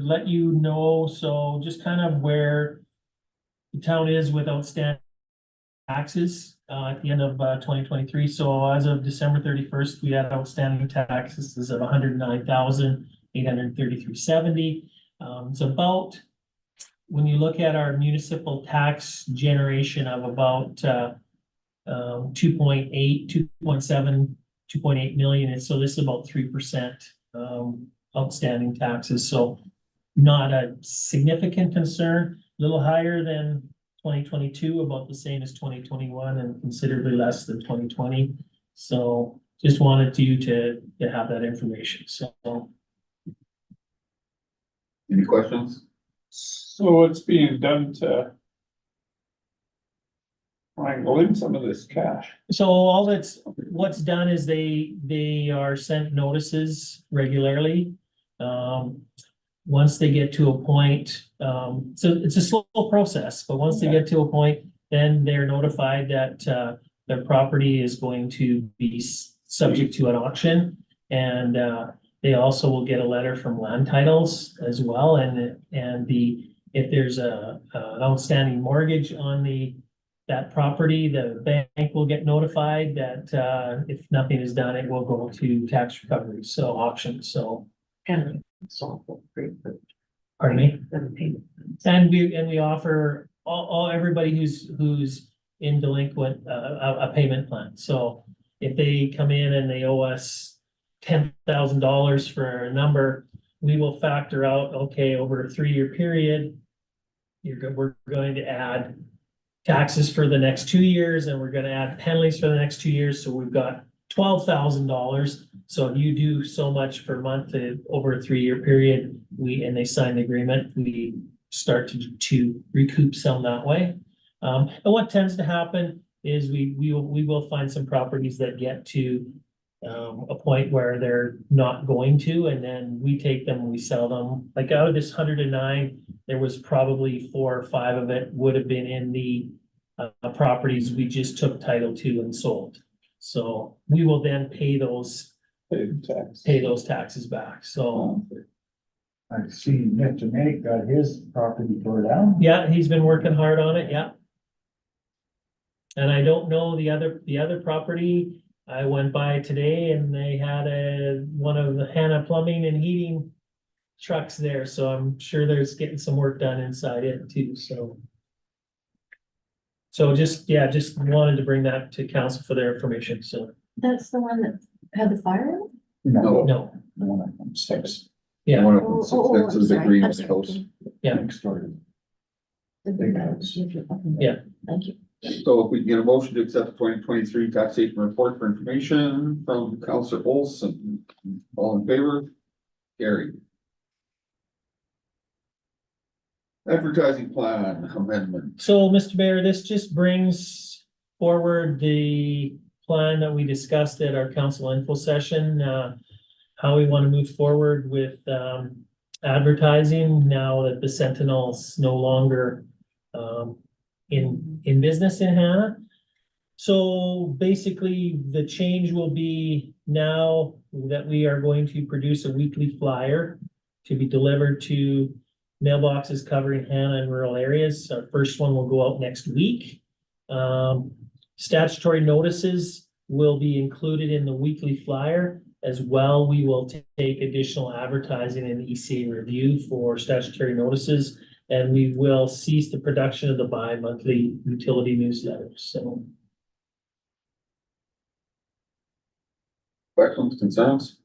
Speaker 8: let you know, so just kind of where the town is with outstanding taxes at the end of 2023. So as of December 31st, we had outstanding taxes of 109,833.70. It's about, when you look at our municipal tax generation of about 2.8, 2.7, 2.8 million, and so this is about 3% outstanding taxes. So not a significant concern, a little higher than 2022, about the same as 2021, and considerably less than 2020. So just wanted you to have that information. So
Speaker 1: Any questions?
Speaker 10: So what's being done to wrangle in some of this cash?
Speaker 8: So what's done is they are sent notices regularly. Once they get to a point, so it's a slow process, but once they get to a point, then they're notified that their property is going to be subject to an auction. And they also will get a letter from land titles as well. And if there's an outstanding mortgage on that property, the bank will get notified that if nothing is done, it will go to tax recovery, so auction, so.
Speaker 6: And softball, great, but
Speaker 8: Pardon me?
Speaker 6: then payment.
Speaker 8: And we offer everybody who's in delinquent, a payment plan. So if they come in and they owe us $10,000 for a number, we will factor out, okay, over a 3-year period, we're going to add taxes for the next 2 years, and we're gonna add penalties for the next 2 years, so we've got $12,000. So if you do so much per month over a 3-year period, and they sign the agreement, we start to recoup some that way. And what tends to happen is we will find some properties that get to a point where they're not going to, and then we take them and we sell them. Like out of this 109, there was probably 4 or 5 of it would have been in the properties we just took title to and sold. So we will then pay those taxes back. So
Speaker 7: I see Mr. Nate got his property tore down.
Speaker 8: yeah, he's been working hard on it. Yeah. And I don't know the other property. I went by today and they had one of the Hanna plumbing and heating trucks there. So I'm sure there's getting some work done inside it too. So just wanted to bring that to council for their information. So
Speaker 4: That's the one that had the fire?
Speaker 8: no,
Speaker 7: The one on 6.
Speaker 8: yeah,
Speaker 1: One of
Speaker 4: Oh,
Speaker 1: them, six,
Speaker 4: oh,
Speaker 1: that's
Speaker 4: I'm
Speaker 1: the
Speaker 4: sorry.
Speaker 1: green
Speaker 4: I'm
Speaker 1: house.
Speaker 4: sorry.
Speaker 8: Yeah.
Speaker 7: Next door.
Speaker 4: The big house.
Speaker 8: Yeah.
Speaker 4: Thank you.
Speaker 1: So if we can get a motion to accept the 2023 taxation report for information from Counselor Olson, all in favor? Carried. Advertising plan amendment.
Speaker 8: So, Mr. Mayor, this just brings forward the plan that we discussed at our council info session, how we want to move forward with advertising now that the Sentinel's no longer in business in Hanna. So basically, the change will be now that we are going to produce a weekly flyer to be delivered to mailboxes covering Hanna and rural areas. Our first one will go out next week. Statutory notices will be included in the weekly flyer as well. We will take additional advertising in the ECA review for statutory notices, and we will cease the production of the bi-monthly utility newsletters. So.
Speaker 1: Questions, concerns?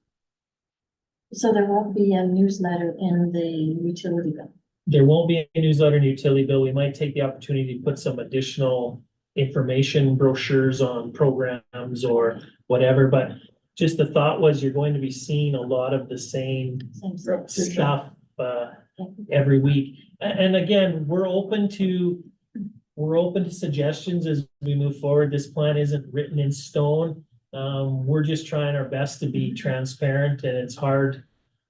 Speaker 4: So there won't be a newsletter in the utility bill.
Speaker 8: There won't be a newsletter and utility bill. We might take the opportunity to put some additional information brochures on programs or whatever, but just the thought was you're going to be seeing a lot of the same
Speaker 4: Same stuff.
Speaker 8: stuff every week. And again, we're open to suggestions as we move forward. This plan isn't written in stone. We're just trying our best to be transparent, and it's hard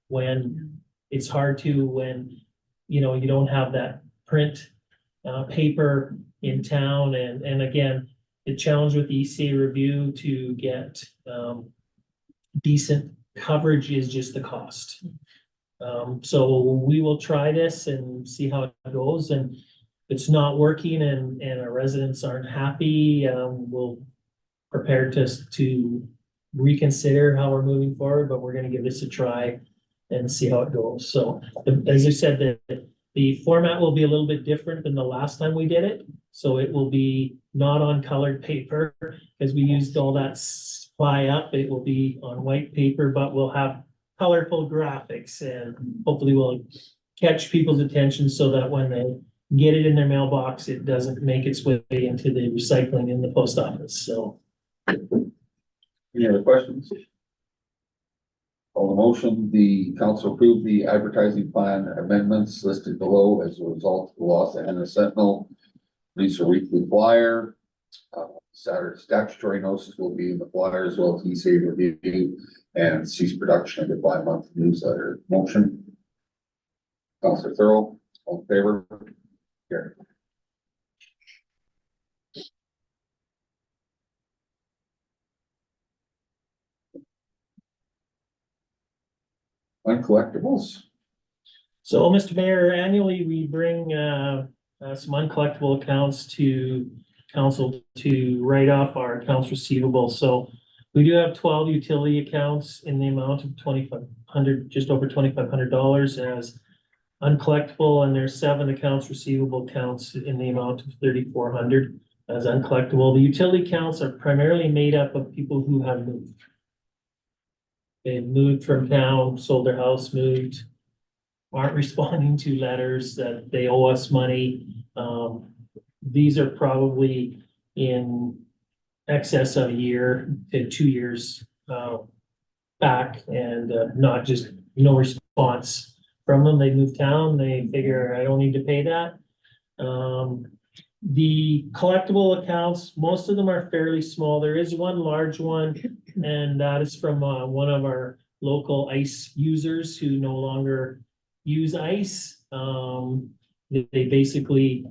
Speaker 8: when you know, you don't have that print paper in town, and again, the challenge with the ECA review to get, decent coverage is just the cost. So we will try this and see how it goes, and if it's not working and our residents aren't happy, we'll prepare to reconsider how we're moving forward, but we're gonna give this a try and see how it goes. So, as I said, the format will be a little bit different than the last time we did it. So it will be not on colored paper, because we used all that supply up. It will be on white paper, but we'll have colorful graphics, and hopefully we'll catch people's attention so that when they get it in their mailbox, it doesn't make its way into the recycling in the post office, so.
Speaker 1: Any other questions? On the motion, the council approved the advertising plan amendments listed below as a result of the loss of Hanna Sentinel. Release a weekly flyer. Saturday statutory notices will be in the flyer as well as ECA review and cease production of the bi-monthly newsletter. Motion. Councilor Thurl, all in favor? Carried. Uncollectibles.
Speaker 8: So, Mr. Mayor, annually we bring some uncollectible accounts to council to write off our accounts receivable. So we do have 12 utility accounts in the amount of $2,500, just over $2,500 as uncollectible, and there's 7 accounts receivable accounts in the amount of $3,400 as uncollectible. The utility accounts are primarily made up of people who have moved. They've moved from town, sold their house, moved, aren't responding to letters that they owe us money. These are probably in excess of a year to 2 years back, and not just no response from them. They moved town, they figure I don't need to pay that. The collectible accounts, most of them are fairly small. There is one large one, and that is from one of our local ice users who no longer use ice. They basically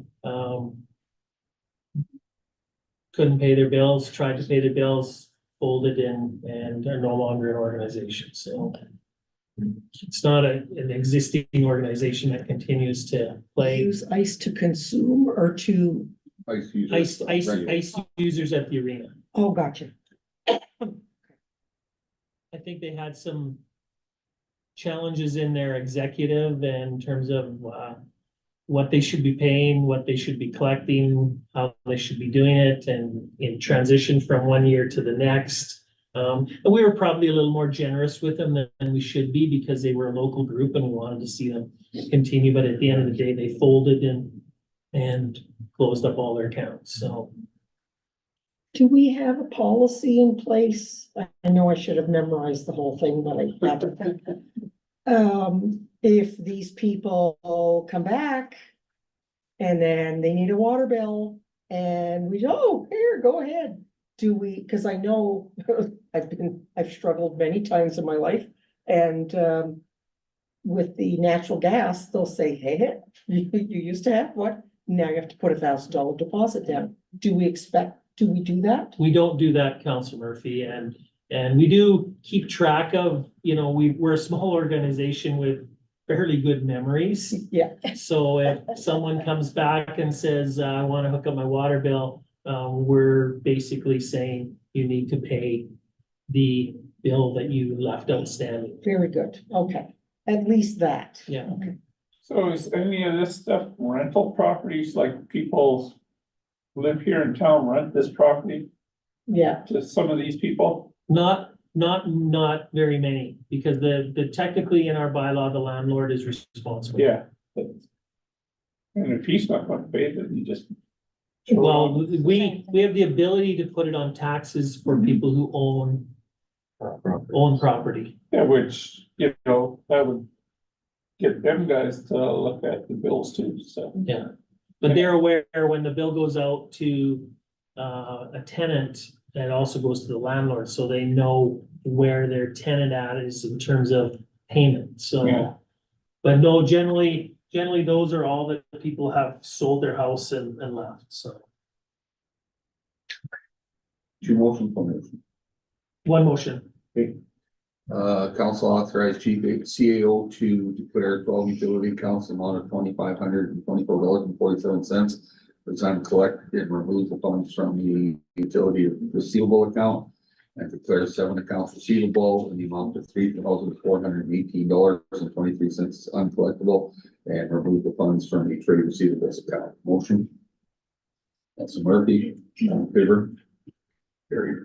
Speaker 8: couldn't pay their bills, tried to pay their bills, folded in, and are no longer an organization. So it's not an existing organization that continues to play.
Speaker 6: Use ice to consume or to,
Speaker 1: Ice users.
Speaker 8: Ice users at the arena.
Speaker 6: oh, gotcha.
Speaker 8: I think they had some challenges in their executive in terms of what they should be paying, what they should be collecting, how they should be doing it, and in transition from one year to the next. And we were probably a little more generous with them than we should be, because they were a local group and we wanted to see them continue. But at the end of the day, they folded and closed up all their accounts. So
Speaker 6: Do we have a policy in place? I know I should have memorized the whole thing, but I haven't. If these people come back and then they need a water bill and we, oh, here, go ahead. Do we, because I know I've struggled many times in my life, and with the natural gas, they'll say, hey, you used to have what? Now you have to put $1,000 deposit down. Do we do that?
Speaker 8: we don't do that, Council Murphy, and we do keep track of, we're a small organization with fairly good memories.
Speaker 6: Yeah.
Speaker 8: So if someone comes back and says, I want to hook up my water bill, we're basically saying you need to pay the bill that you left outstanding.
Speaker 6: Very good. Okay. At least that.
Speaker 8: Yeah.
Speaker 6: Okay.
Speaker 10: So is any of this stuff rental properties, like people live here in town, rent this property
Speaker 6: Yeah.
Speaker 10: to some of these people?
Speaker 8: Not very many, because the technically in our bylaw, the landlord is responsible.
Speaker 10: Yeah. And if he's not going to pay, then you just.
Speaker 8: Well, we have the ability to put it on taxes for people who own property.
Speaker 10: Yeah, which, that would get them guys to look at the bills too, so.
Speaker 8: Yeah, but they're aware when the bill goes out to a tenant, that also goes to the landlord, so they know where their tenant at is in terms of payment, so.
Speaker 10: Yeah.
Speaker 8: But no, generally, generally, those are all that people have sold their house and left, so.
Speaker 1: Two motion for motion.
Speaker 8: One motion.
Speaker 1: Council authorized chief CAO to declare 12 utility accounts amount of $2,524.47. It's uncollected and remove the funds from the utility receivable account. And declare 7 accounts receivable in the amount of $3,418.23 uncollectible. And remove the funds from the trade receivables account. Motion. Council Murphy, all in favor? Carried.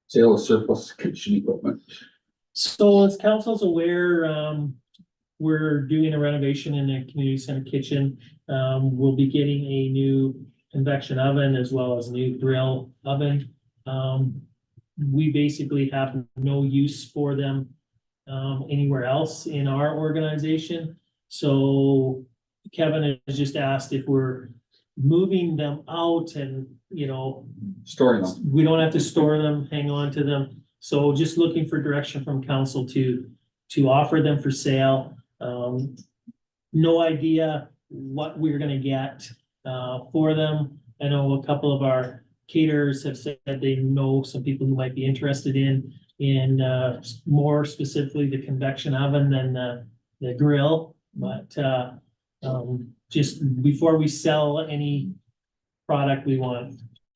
Speaker 1: Sale of surplus kitchen equipment.
Speaker 8: So as council's aware, we're doing a renovation in the community center kitchen. We'll be getting a new convection oven as well as a new grill oven. We basically have no use for them anywhere else in our organization. So Kevin has just asked if we're moving them out and, you know,
Speaker 1: Storing them.
Speaker 8: we don't have to store them, hang on to them. So just looking for direction from council to offer them for sale. No idea what we're gonna get for them. I know a couple of our caterers have said they know some people who might be interested in more specifically the convection oven than the grill. But just before we sell any product, we want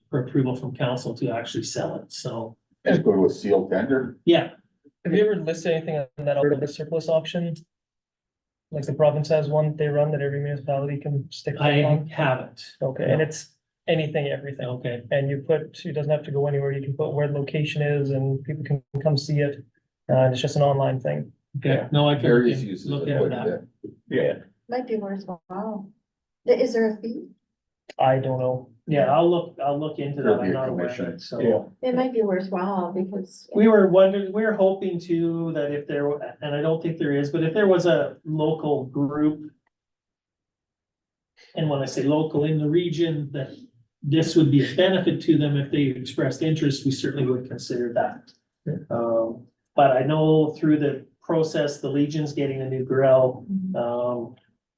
Speaker 8: for approval from council to actually sell it. So,
Speaker 1: Just go to a sealed tender.
Speaker 8: yeah,
Speaker 9: Have you ever listed anything on that open surplus auction? Like the province has one they run that every municipality can stick
Speaker 8: I
Speaker 9: on?
Speaker 8: haven't.
Speaker 9: Okay, and it's anything, everything.
Speaker 8: Okay,
Speaker 9: And you put, it doesn't have to go anywhere. You can put where the location is and people can come see it. And it's just an online thing.
Speaker 8: okay. No, I can
Speaker 1: Various uses.
Speaker 8: look
Speaker 1: of
Speaker 8: at
Speaker 1: what
Speaker 8: that.
Speaker 1: it
Speaker 9: Yeah.
Speaker 4: Might be worthwhile. Is there a fee?
Speaker 9: I don't know.
Speaker 8: Yeah, I'll look into that.
Speaker 1: There'll be
Speaker 8: I'm
Speaker 1: a
Speaker 8: not aware of
Speaker 1: commission.
Speaker 8: it, so.
Speaker 9: Yeah.
Speaker 4: It might be worthwhile because.
Speaker 8: We were wondering, we were hoping to, that if there, and I don't think there is, but if there was a local group. And when I say local in the region, that this would be a benefit to them if they expressed interest, we certainly would consider that. But I know through the process, the Legion's getting a new grill.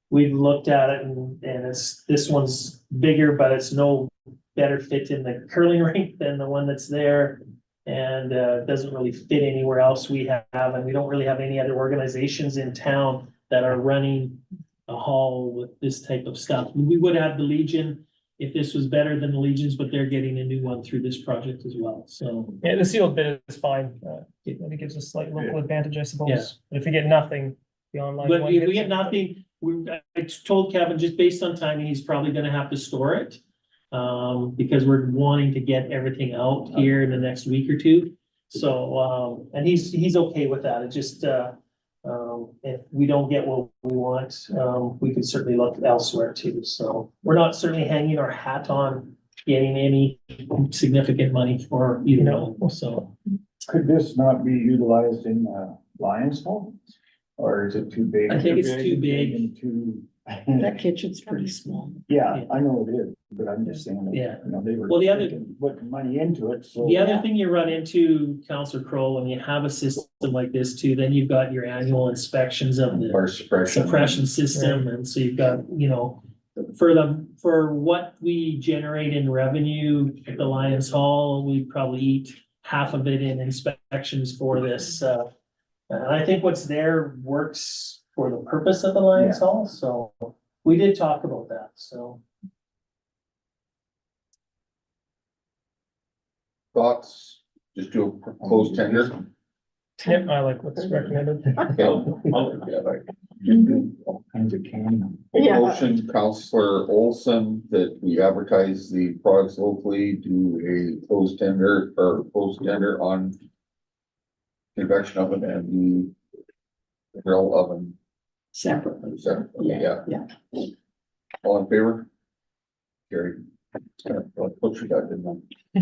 Speaker 8: We've looked at it and this one's bigger, but it's no better fit in the curling rink than the one that's there. And doesn't really fit anywhere else we have, and we don't really have any other organizations in town that are running a hall with this type of stuff. We would have the Legion if this was better than the Legions, but they're getting a new one through this project as well, so.
Speaker 9: Yeah, the sealed bid is fine. It maybe gives us slight local advantage, I suppose.
Speaker 8: Yeah.
Speaker 9: But if we get nothing, the online.
Speaker 8: But
Speaker 9: one
Speaker 8: if we
Speaker 9: gets
Speaker 8: get
Speaker 9: everybody.
Speaker 8: nothing, I told Kevin, just based on timing, he's probably gonna have to store it. Because we're wanting to get everything out here in the next week or two. So, and he's okay with that. It just, if we don't get what we want, we could certainly look elsewhere too. So we're not certainly hanging our hat on getting any significant money for, you know, so.
Speaker 7: Could this not be utilized in Lions Hall? Or is it too big?
Speaker 8: I think it's too big.
Speaker 7: And too.
Speaker 6: That kitchen's pretty small.
Speaker 7: Yeah, I know it is, but I'm just saying, that,
Speaker 8: Yeah.
Speaker 7: you know, they were.
Speaker 8: Well, the other-
Speaker 7: Putting money into it, so.
Speaker 8: The other thing you run into, Counselor Crowe, when you have a system like this too, then you've got your annual inspections of the
Speaker 1: Or suppression.
Speaker 8: suppression system, and so you've got, you know, for what we generate in revenue at the Lions Hall, we probably eat half of it in inspections for this, and I think what's there works for the purpose of the Lions Hall, so we did talk about that, so.
Speaker 1: Thoughts? Just do a closed tender.
Speaker 9: Yep, I like what's recommended.
Speaker 7: All kinds of can.
Speaker 4: Yeah.
Speaker 1: Motion, Counselor Olson, that we advertise the products locally, do a closed tender on convection oven and the grill oven.
Speaker 6: Separately.
Speaker 1: Yeah.
Speaker 6: Yeah.
Speaker 1: All in favor? Carried. What you got, didn't I?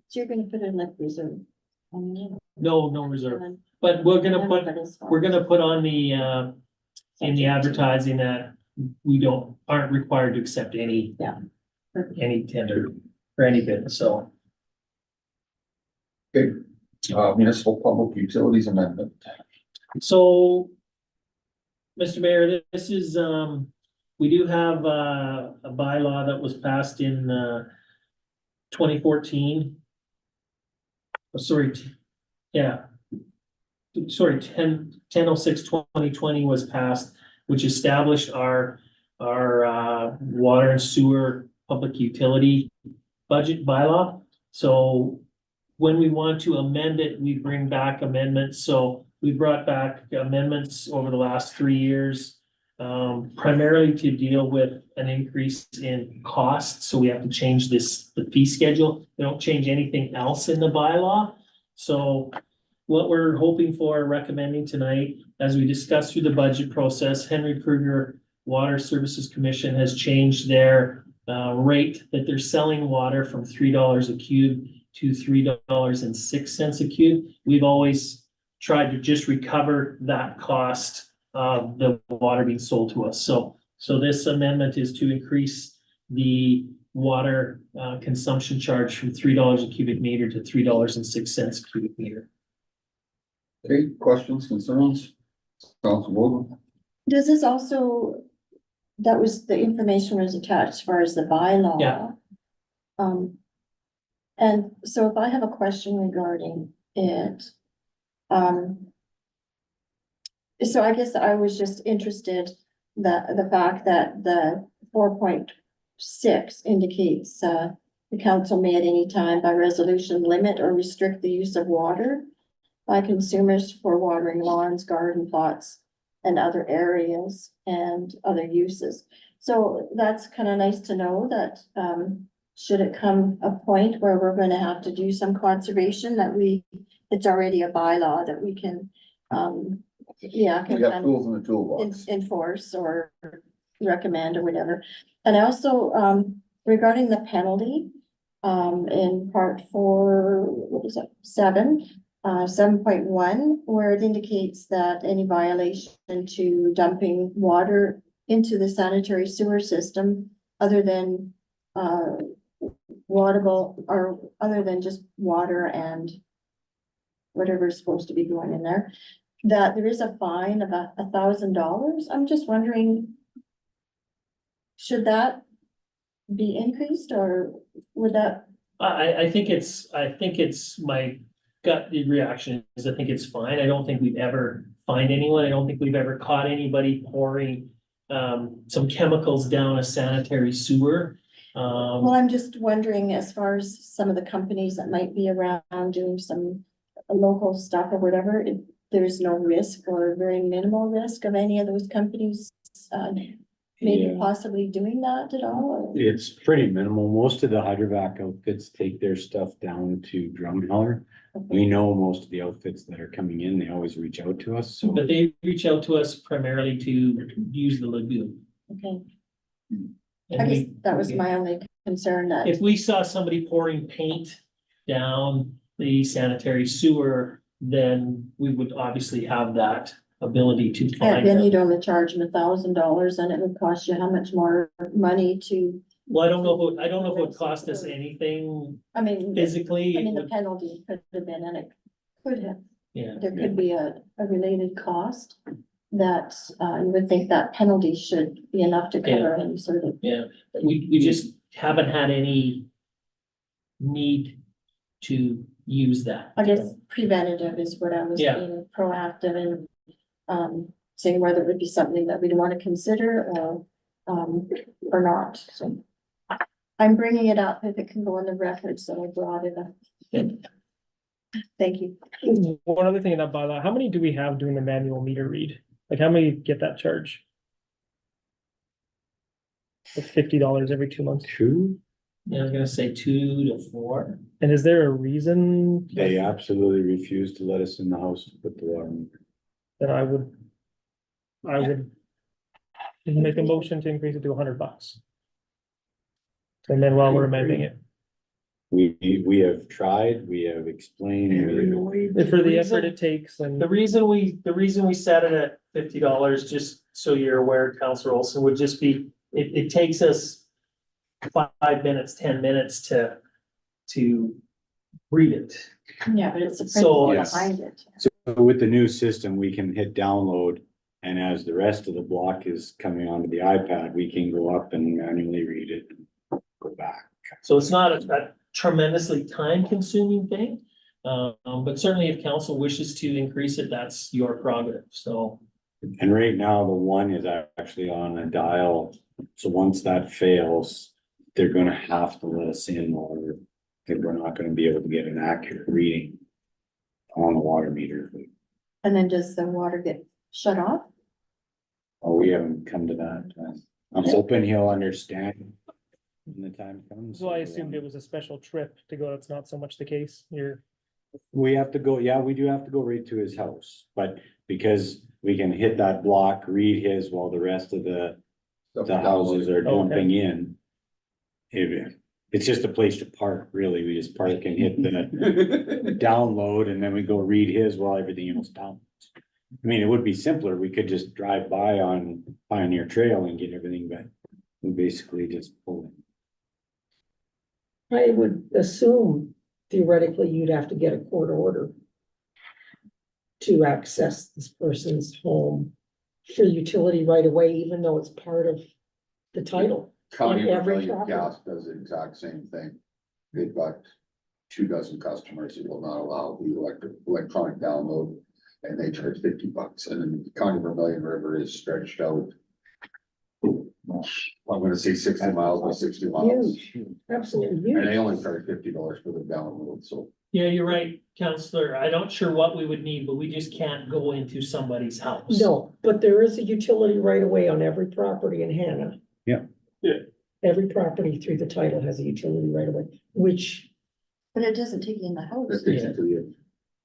Speaker 4: So you're gonna put in like reserve.
Speaker 8: No reserve, but we're gonna put on the, in the advertising that we aren't required to accept any.
Speaker 4: Yeah.
Speaker 8: Any tender or any bid, so.
Speaker 1: Okay, municipal public utilities amendment.
Speaker 8: So, Mr. Mayor, this is, we do have, a bylaw that was passed in, 2014. Oh, sorry, yeah. Sorry, 10/06/2020 was passed, which established our, water and sewer public utility budget bylaw. So when we want to amend it, we bring back amendments. So we brought back amendments over the last 3 years, primarily to deal with an increase in cost. So we have to change the fee schedule. They don't change anything else in the bylaw. So what we're hoping for, recommending tonight, as we discuss through the budget process, Henry Kruger Water Services Commission has changed their rate that they're selling water from $3 a cube to $3.06 a cube. We've always tried to just recover that cost of the water being sold to us. So this amendment is to increase the water consumption charge from $3 a cubic meter to $3.06 a cubic meter.
Speaker 1: Okay, questions, concerns? Council Vogel?
Speaker 4: Does this also, that was, the information was attached as far as the bylaw?
Speaker 8: Yeah.
Speaker 4: And so if I have a question regarding it, so I guess I was just interested that the fact that the 4.6 indicates, the council may at any time by resolution limit or restrict the use of water by consumers for watering lawns, garden plots, and other areas and other uses. So that's kind of nice to know that, should it come a point where we're gonna have to do some conservation, that it's already a bylaw that we can, yeah.
Speaker 1: We have tools in the toolbox.
Speaker 4: Enforce or recommend or whatever. And also, regarding the penalty, in part 4, what is it, 7.1, where it indicates that any violation to dumping water into the sanitary sewer system other than waterable, or other than just water and whatever is supposed to be going in there, that there is a fine of $1,000. I'm just wondering, should that be increased, or would that?
Speaker 8: I think it's my gut reaction is I think it's fine. I don't think we've ever fined anyone. I don't think we've ever caught anybody pouring some chemicals down a sanitary sewer.
Speaker 4: Well, I'm just wondering, as far as some of the companies that might be around doing some local stuff or whatever, there's no risk or very minimal risk of any of those companies maybe
Speaker 11: Yeah.
Speaker 4: possibly doing that at all? Or?
Speaker 11: It's pretty minimal. Most of the hydrovac outfits take their stuff down to Drumheller. We know most of the outfits that are coming in, they always reach out to us, so.
Speaker 8: But they reach out to us primarily to use the lagoon.
Speaker 4: Okay,
Speaker 8: And
Speaker 4: I guess
Speaker 8: we-
Speaker 4: that was my only concern, that
Speaker 8: If we saw somebody pouring paint down the sanitary sewer, then we would obviously have that ability to
Speaker 4: and
Speaker 8: find
Speaker 4: then
Speaker 8: them.
Speaker 4: you'd only charge them $1,000, and it would cost you how much more money to,
Speaker 8: Well, I don't know if it would cost us anything
Speaker 4: I mean,
Speaker 8: physically. It
Speaker 4: the
Speaker 8: would-
Speaker 4: penalty could have been, and it could have,
Speaker 8: Yeah,
Speaker 4: there could be a related cost that, you would think that penalty should be enough to cover any sort of.
Speaker 8: yeah. We just haven't had any need to use that.
Speaker 4: I guess preventative is what I was
Speaker 8: Yeah.
Speaker 4: being proactive in, saying whether it would be something that we'd want to consider or not, so. I'm bringing it up if it can go in the record, so I brought it up. Thank you.
Speaker 9: One other thing in that bylaw, how many do we have doing the manual meter read? Like, how many get that charge? Like $50 every 2 months.
Speaker 11: Two,
Speaker 8: Yeah, I was gonna say 2 to 4.
Speaker 9: And is there a reason
Speaker 11: they absolutely refuse to let us in the house to put the water in.
Speaker 9: that I would make a motion to increase it to $100? And then while we're amending it,
Speaker 11: We have tried, we have explained,
Speaker 9: and for the effort it takes, and
Speaker 8: The reason we set it at $50, just so you're aware, Councilor Olson, would just be, it takes us 5 minutes, 10 minutes to read it.
Speaker 4: Yeah, but it's the
Speaker 8: So
Speaker 4: principle
Speaker 11: yes.
Speaker 4: behind it.
Speaker 11: So with the new system, we can hit download. And as the rest of the block is coming onto the iPad, we can go up and manually read it and go back.
Speaker 8: So it's not a tremendously time-consuming thing. But certainly if council wishes to increase it, that's your prerogative, so.
Speaker 11: And right now, the one is actually on a dial. So once that fails, they're gonna have to let us in or we're not gonna be able to get an accurate reading on the water meter.
Speaker 4: And then does the water get shut off?
Speaker 11: Oh, we haven't come to that. I'm hoping he'll understand when the time comes.
Speaker 9: So I assumed it was a special trip to go. That's not so much the case.
Speaker 11: We have to go, yeah, we do have to go right to his house, but because we can hit that block, read his while the rest of the houses are dumping in. It's just a place to park, really. We just park and hit the download and then we go read his while everything else downloads. I mean, it would be simpler. We could just drive by on Pioneer Trail and get everything, but we basically just pull in.
Speaker 6: I would assume theoretically you'd have to get a court order to access this person's home for utility right away, even though it's part of the title.
Speaker 1: County
Speaker 6: On every
Speaker 1: Vermilion
Speaker 6: property.
Speaker 1: Gas does the exact same thing. They've got 24 customers who will not allow the electronic download. And they charge $50, and then the County Vermilion River is stretched out. I'm gonna say 60 miles by 60 miles,
Speaker 6: Huge, absolutely
Speaker 1: and they
Speaker 6: huge.
Speaker 1: only charge $50 for the download, so.
Speaker 8: Yeah, you're right, Counselor. I don't sure what we would need, but we just can't go into somebody's house.
Speaker 6: No, but there is a utility right away on every property in Hanna.
Speaker 11: Yeah.
Speaker 10: Yeah.
Speaker 6: Every property through the title has a utility right away, which,
Speaker 4: But it doesn't take you in the house.
Speaker 1: That takes it to the.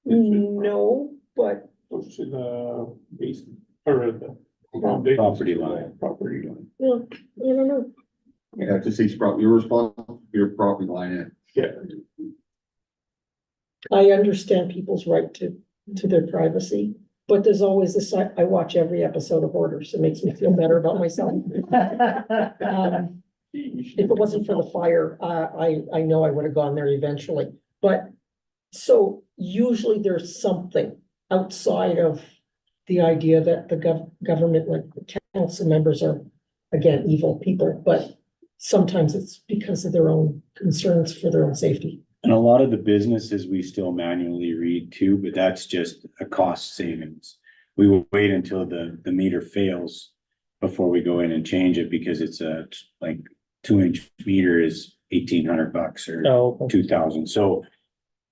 Speaker 6: no, but
Speaker 10: Goes to the basement, or the.
Speaker 11: Property line.
Speaker 10: Property line.
Speaker 6: well, I don't know.
Speaker 1: You have to see, you're responsible for your property line in.
Speaker 10: Yeah.
Speaker 6: I understand people's right to their privacy, but there's always this, I watch every episode of Hoarders. It makes me feel better about myself. If it wasn't for the fire, I know I would have gone there eventually, but so usually there's something outside of the idea that the government, like the council members are, again, evil people, but sometimes it's because of their own concerns for their own safety.
Speaker 11: And a lot of the businesses we still manually read too, but that's just a cost savings. We will wait until the meter fails before we go in and change it because it's a like 2-inch meter is $1,800 or
Speaker 9: Oh,
Speaker 11: 2,000. So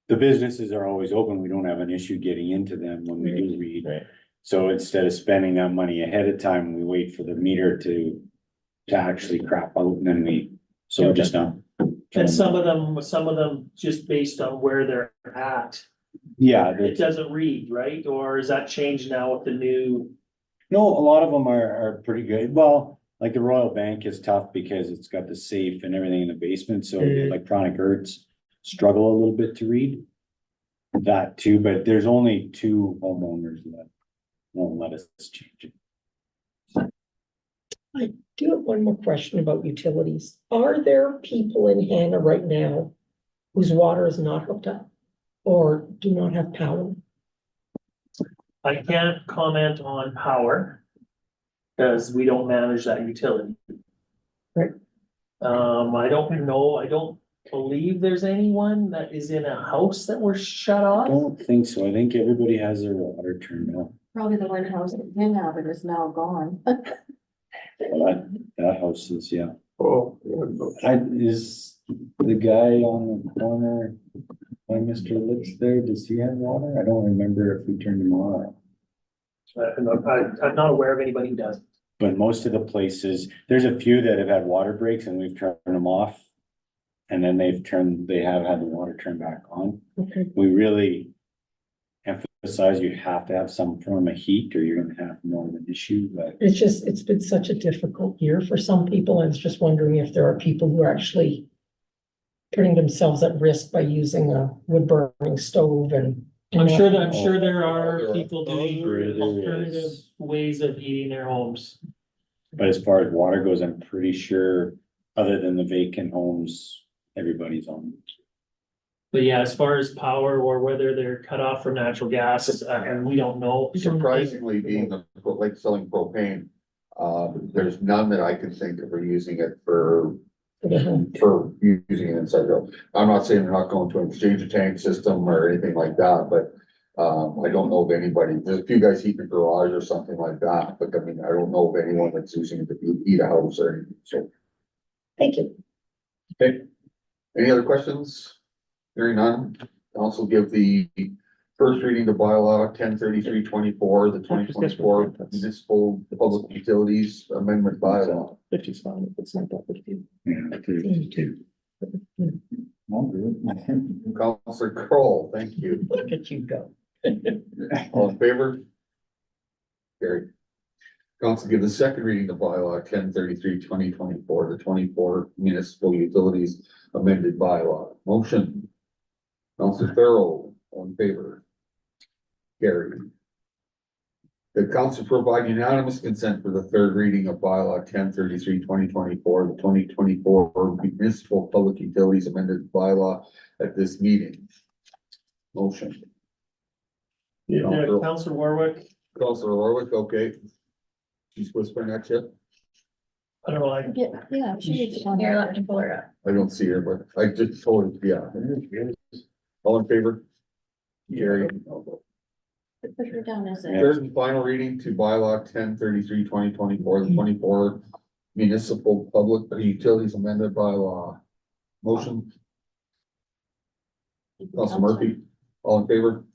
Speaker 11: the businesses are always open. We don't have an issue getting into them when we do read.
Speaker 9: right.
Speaker 11: So instead of spending that money ahead of time, we wait for the meter to actually crap out and then so we're just not.
Speaker 8: And some of them just based on where they're at,
Speaker 11: Yeah,
Speaker 8: it doesn't read, right? Or is that changed now with the new?
Speaker 11: no, a lot of them are pretty good. Well, like the Royal Bank is tough because it's got the safe and everything in the basement, so the electronic Hertz struggle a little bit to read. That too, but there's only 2 homeowners that won't let us change it.
Speaker 6: I do have one more question about utilities. Are there people in Hanna right now whose water is not hooked up or do not have power?
Speaker 8: I can't comment on power. Because we don't manage that utility.
Speaker 6: Right.
Speaker 8: I don't know, I don't believe there's anyone that is in a house that were shut
Speaker 11: I
Speaker 8: off.
Speaker 11: don't think so. I think everybody has their water turned off.
Speaker 4: Probably the one house that didn't have it is now gone.
Speaker 11: That house is, yeah.
Speaker 10: Oh.
Speaker 11: Is the guy on the corner, when Mr. Lips there, does he have water? I don't remember if we turned him on.
Speaker 8: I'm not aware of anybody who does.
Speaker 11: But most of the places, there's a few that have had water breaks and we've turned them off. And then they have had the water turned back on.
Speaker 6: Okay.
Speaker 11: We really emphasize you have to have some form of heat or you're gonna have more of an issue, but.
Speaker 6: It's been such a difficult year for some people. I was just wondering if there are people who are actually putting themselves at risk by using a wood burning stove and.
Speaker 8: I'm sure there are
Speaker 1: Oh,
Speaker 8: people doing
Speaker 11: there is.
Speaker 8: alternative ways of heating their homes.
Speaker 11: But as far as water goes, I'm pretty sure, other than the vacant homes, everybody's on.
Speaker 8: But yeah, as far as power or whether they're cut off from natural gas, and we don't know.
Speaker 1: Surprisingly, being the, like selling propane, there's none that I can think of are using it for using it inside the, I'm not saying they're not going to exchange a tank system or anything like that, but I don't know of anybody. There's a few guys heating a garage or something like that, but I mean, I don't know of anyone that's using it to heat a house or anything, so.
Speaker 5: Thank you.
Speaker 1: Okay, any other questions? Hearing none, also give the first reading to bylaw 1033-24, the 2024 municipal public utilities amendment bylaw.
Speaker 6: 50's fine, if it's not that 50.
Speaker 11: Yeah, 32.
Speaker 1: Counselor Kroll, thank you.
Speaker 6: Look at you go.
Speaker 1: All in favor? Carried. Council give the second reading of bylaw 1033-2024, the 24 municipal utilities amended bylaw. Motion. Councilor Farrell, all in favor? Carried. The council provide unanimous consent for the third reading of bylaw 1033-2024, the 2024 municipal public utilities amended bylaw at this meeting. Motion.
Speaker 8: Yeah, Councilor Warwick,
Speaker 1: Councilor Warwick, okay. She's whispering at you.
Speaker 8: I don't know,
Speaker 4: Yeah, she needs to.
Speaker 3: Here, let me pull her up.
Speaker 1: I don't see her, but I just told her, yeah. All in favor? Carried.
Speaker 4: Put her down as a.
Speaker 1: Third and final reading to bylaw 1033-2024, the 24 municipal public utilities amended bylaw. Motion. Council Murphy, all in favor?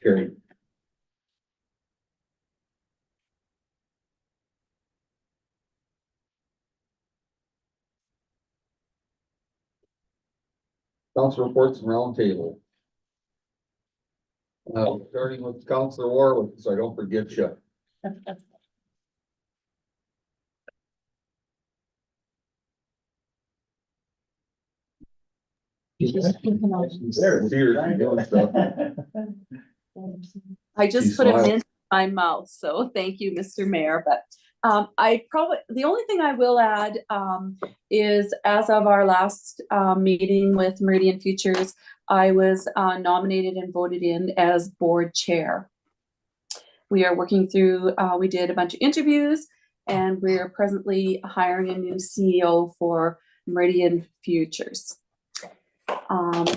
Speaker 1: Carried. Council reports and round table. Starting with Councilor Warwick, so I don't forget you. There, see her, she's doing stuff.
Speaker 3: I just
Speaker 1: She's
Speaker 3: put a
Speaker 1: smiling.
Speaker 3: mint in my mouth, so thank you, Mr. Mayor, but the only thing I will add is as of our last meeting with Meridian Futures, I was nominated and voted in as board chair. We are working through, we did a bunch of interviews, and we're presently hiring a new CEO for Meridian Futures.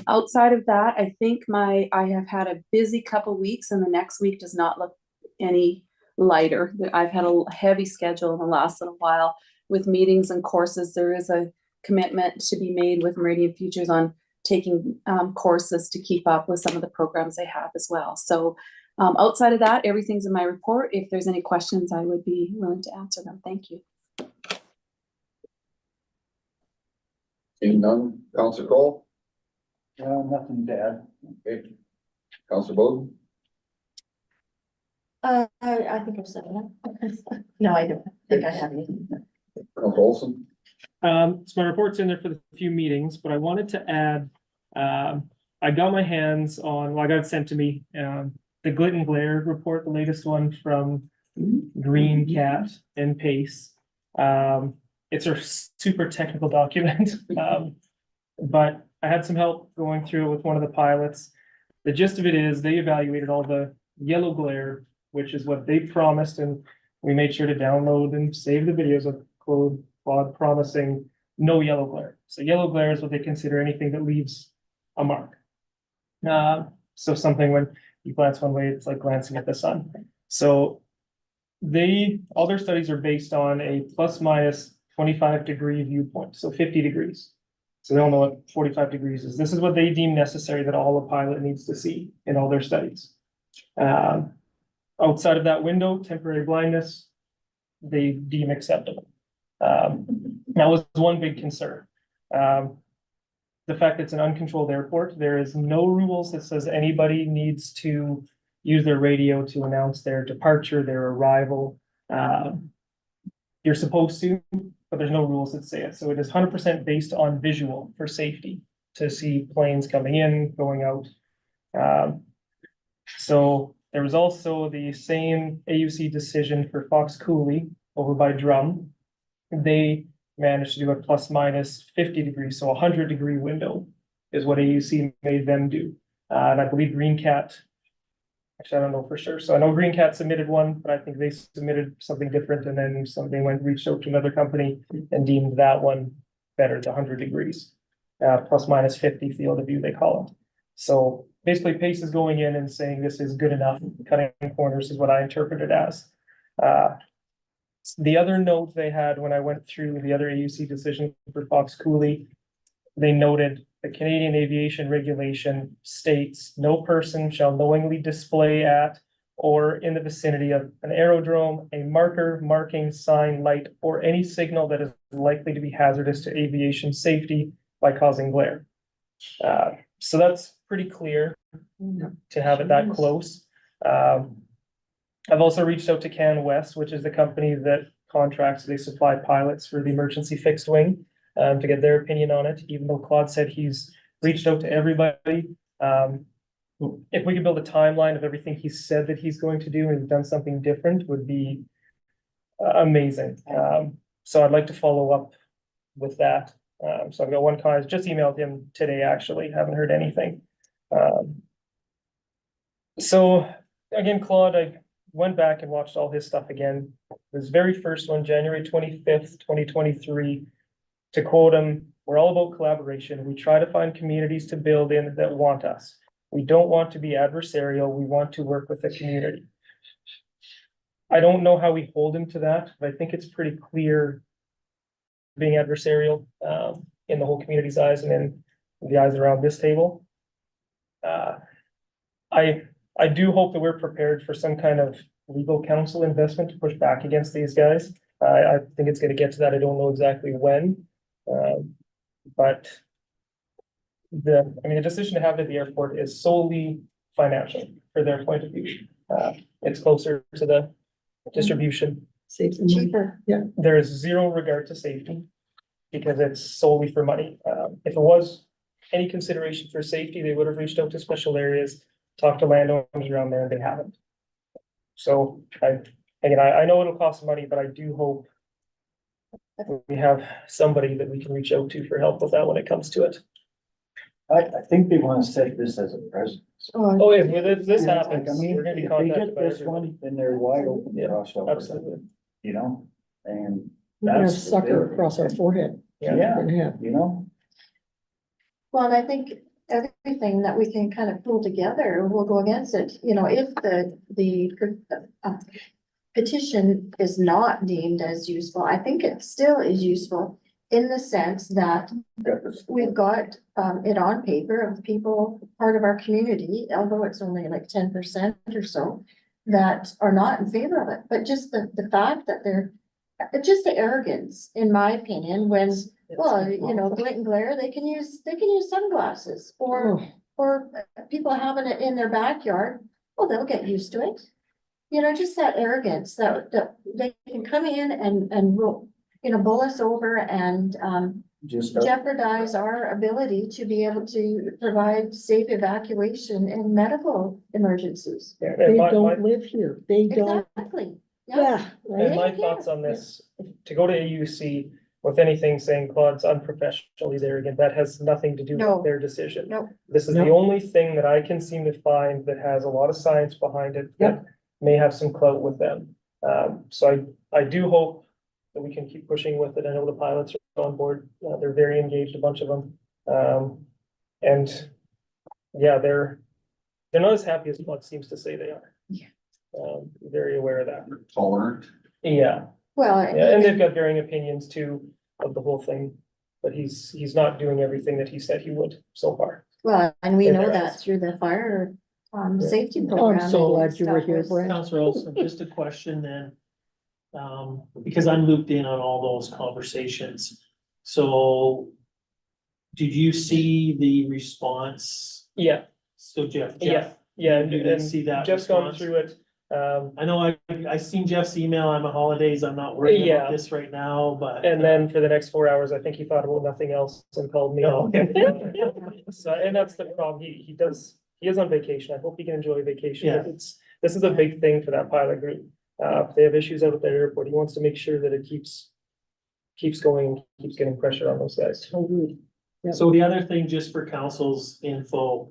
Speaker 3: Outside of that, I think I have had a busy couple weeks, and the next week does not look any lighter. I've had a heavy schedule in the last little while with meetings and courses. There is a commitment to be made with Meridian Futures on taking courses to keep up with some of the programs they have as well. So outside of that, everything's in my report. If there's any questions, I would be willing to answer them. Thank you.
Speaker 1: Seeing none, Councilor Cole,
Speaker 7: Nothing to add.
Speaker 1: okay. Councilor Bowden,
Speaker 4: I think I've said enough. No, I don't think I have anything.
Speaker 1: Councilor Olson,
Speaker 9: So my report's in there for the few meetings, but I wanted to add, I got my hands on, well, I got it sent to me, the Glit and Glare report, the latest one from Green Cat and Pace. It's a super technical document, but I had some help going through it with one of the pilots. The gist of it is they evaluated all the yellow glare, which is what they promised, and we made sure to download and save the videos of Claude promising no yellow glare. So yellow glare is what they consider anything that leaves a mark. So something when you glance one way, it's like glancing at the sun. So all their studies are based on a plus minus 25-degree viewpoint, so 50 degrees. So they all know what 45 degrees is. This is what they deem necessary that all a pilot needs to see in all their studies. Outside of that window, temporary blindness, they deem acceptable. That was one big concern. The fact that it's an uncontrolled airport, there is no rules that says anybody needs to use their radio to announce their departure, their arrival. You're supposed to, but there's no rules that say it. So it is 100% based on visual for safety to see planes coming in, going out. So there was also the same AUC decision for Fox Cooley over by Drum. They managed to do a plus minus 50 degrees, so 100-degree window. is what AUC made them do. And I believe Green Cat, actually, I don't know for sure. So I know Green Cat submitted one, but I think they submitted something different and then somebody reached out to another company and deemed that one better to 100 degrees. Plus minus 50 field of view, they call it. So basically Pace is going in and saying this is good enough, cutting corners is what I interpret it as. The other note they had when I went through the other AUC decision for Fox Cooley, they noted the Canadian aviation regulation states no person shall knowingly display at or in the vicinity of an aerodrome, a marker, marking, sign, light, or any signal that is likely to be hazardous to aviation safety by causing glare. So that's pretty clear to have it that close. I've also reached out to Can West, which is the company that contracts, they supply pilots for the emergency fixed wing, to get their opinion on it, even though Claude said he's reached out to everybody. If we could build a timeline of everything he said that he's going to do and he's done something different would be amazing. So I'd like to follow up with that. So I've got one comment, just emailed him today, actually, haven't heard anything. So again, Claude, I went back and watched all his stuff again. His very first one, January 25th, 2023, to quote him, "We're all about collaboration. We try to find communities to build in that want us. We don't want to be adversarial. We want to work with the community." I don't know how we hold him to that, but I think it's pretty clear being adversarial in the whole community's eyes and in the eyes around this table. I do hope that we're prepared for some kind of legal counsel investment to push back against these guys. I think it's gonna get to that. I don't know exactly when. But the decision to have it at the airport is solely financial for their point of view. It's closer to the distribution.
Speaker 6: Saves them money.
Speaker 4: Cheaper.
Speaker 9: There is zero regard to safety because it's solely for money. If it was any consideration for safety, they would have reached out to special areas, talked to landowners around there, and they haven't. So I know it'll cost money, but I do hope we have somebody that we can reach out to for help with that when it comes to it.
Speaker 7: I think they wanna set this as a precedent.
Speaker 9: Oh, if this
Speaker 7: Yeah,
Speaker 9: happens,
Speaker 7: like, I mean,
Speaker 9: we're gonna be
Speaker 7: if they
Speaker 9: contacted
Speaker 7: get
Speaker 9: by
Speaker 7: this
Speaker 9: everyone.
Speaker 7: one, then they're wide open
Speaker 9: Yeah,
Speaker 7: across over,
Speaker 9: Absolutely.
Speaker 7: you know, and
Speaker 6: We're gonna have
Speaker 7: that's.
Speaker 6: sucker across our forehead.
Speaker 9: Yeah.
Speaker 7: Yeah,
Speaker 6: We're gonna have.
Speaker 7: you know,
Speaker 4: Well, and I think everything that we can kind of pull together will go against it, you know, if the petition is not deemed as useful, I think it still is useful in the sense that
Speaker 1: Got this.
Speaker 4: we've got it on paper of people, part of our community, although it's only like 10% or so, that are not in favor of it, but just the fact that they're, just the arrogance, in my opinion, when, well, you know, glare, they can use sunglasses, or people having it in their backyard, well, they'll get used to it. You know, just that arrogance that they can come in and will, you know, bowl us over and
Speaker 7: just.
Speaker 4: jeopardize our ability to be able to provide safe evacuation in medical emergencies.
Speaker 9: Yeah,
Speaker 6: They
Speaker 9: and my,
Speaker 6: don't live here. They don't.
Speaker 4: Exactly, yeah.
Speaker 6: Yeah,
Speaker 9: and
Speaker 6: right.
Speaker 9: my thoughts on this, to go to AUC with anything saying Claude's unprofessionally there again, that has nothing to do
Speaker 4: No.
Speaker 9: with their decision.
Speaker 4: No.
Speaker 9: This is the
Speaker 6: No.
Speaker 9: only thing that I can seem to find that has a lot of science behind it that may have some clout with them. So I do hope that we can keep pushing with it. I know the pilots are on board. They're very engaged, a bunch of them. And yeah, they're not as happy as Claude seems to say they are.
Speaker 4: Yeah.
Speaker 9: Very aware of that.
Speaker 1: Tolerant.
Speaker 9: Yeah,
Speaker 4: Well,
Speaker 9: yeah, and they've got varying opinions too of the whole thing, but he's not doing everything that he said he would so far.
Speaker 4: well, and we
Speaker 9: in
Speaker 4: know
Speaker 9: their
Speaker 4: that
Speaker 9: eyes.
Speaker 4: through the fire
Speaker 9: Yeah.
Speaker 4: safety
Speaker 6: Oh,
Speaker 4: program.
Speaker 6: I'm so
Speaker 4: and
Speaker 6: glad you were
Speaker 4: stuff
Speaker 6: here,
Speaker 4: was-
Speaker 6: Brent.
Speaker 8: Counselor Olson, just a question then. Because I'm looped in on all those conversations. So did you see the response?
Speaker 9: Yeah,
Speaker 8: So Jeff,
Speaker 9: yeah, and
Speaker 8: you didn't see that
Speaker 9: Jeff's gone
Speaker 8: response?
Speaker 9: through it.
Speaker 8: I know I seen Jeff's email. I'm on holidays. I'm not worried
Speaker 9: Yeah.
Speaker 8: about this right now, but.
Speaker 9: And then for the next 4 hours, I think he thought about nothing else and called me.
Speaker 8: Oh, okay.
Speaker 9: So, and that's the problem. He is on vacation. I hope he can enjoy vacation.
Speaker 8: Yeah.
Speaker 9: This is a big thing for that pilot group. If they have issues out at the airport, he wants to make sure that it keeps going, keeps getting pressure on those guys.
Speaker 6: Totally.
Speaker 8: So the other thing, just for council's info,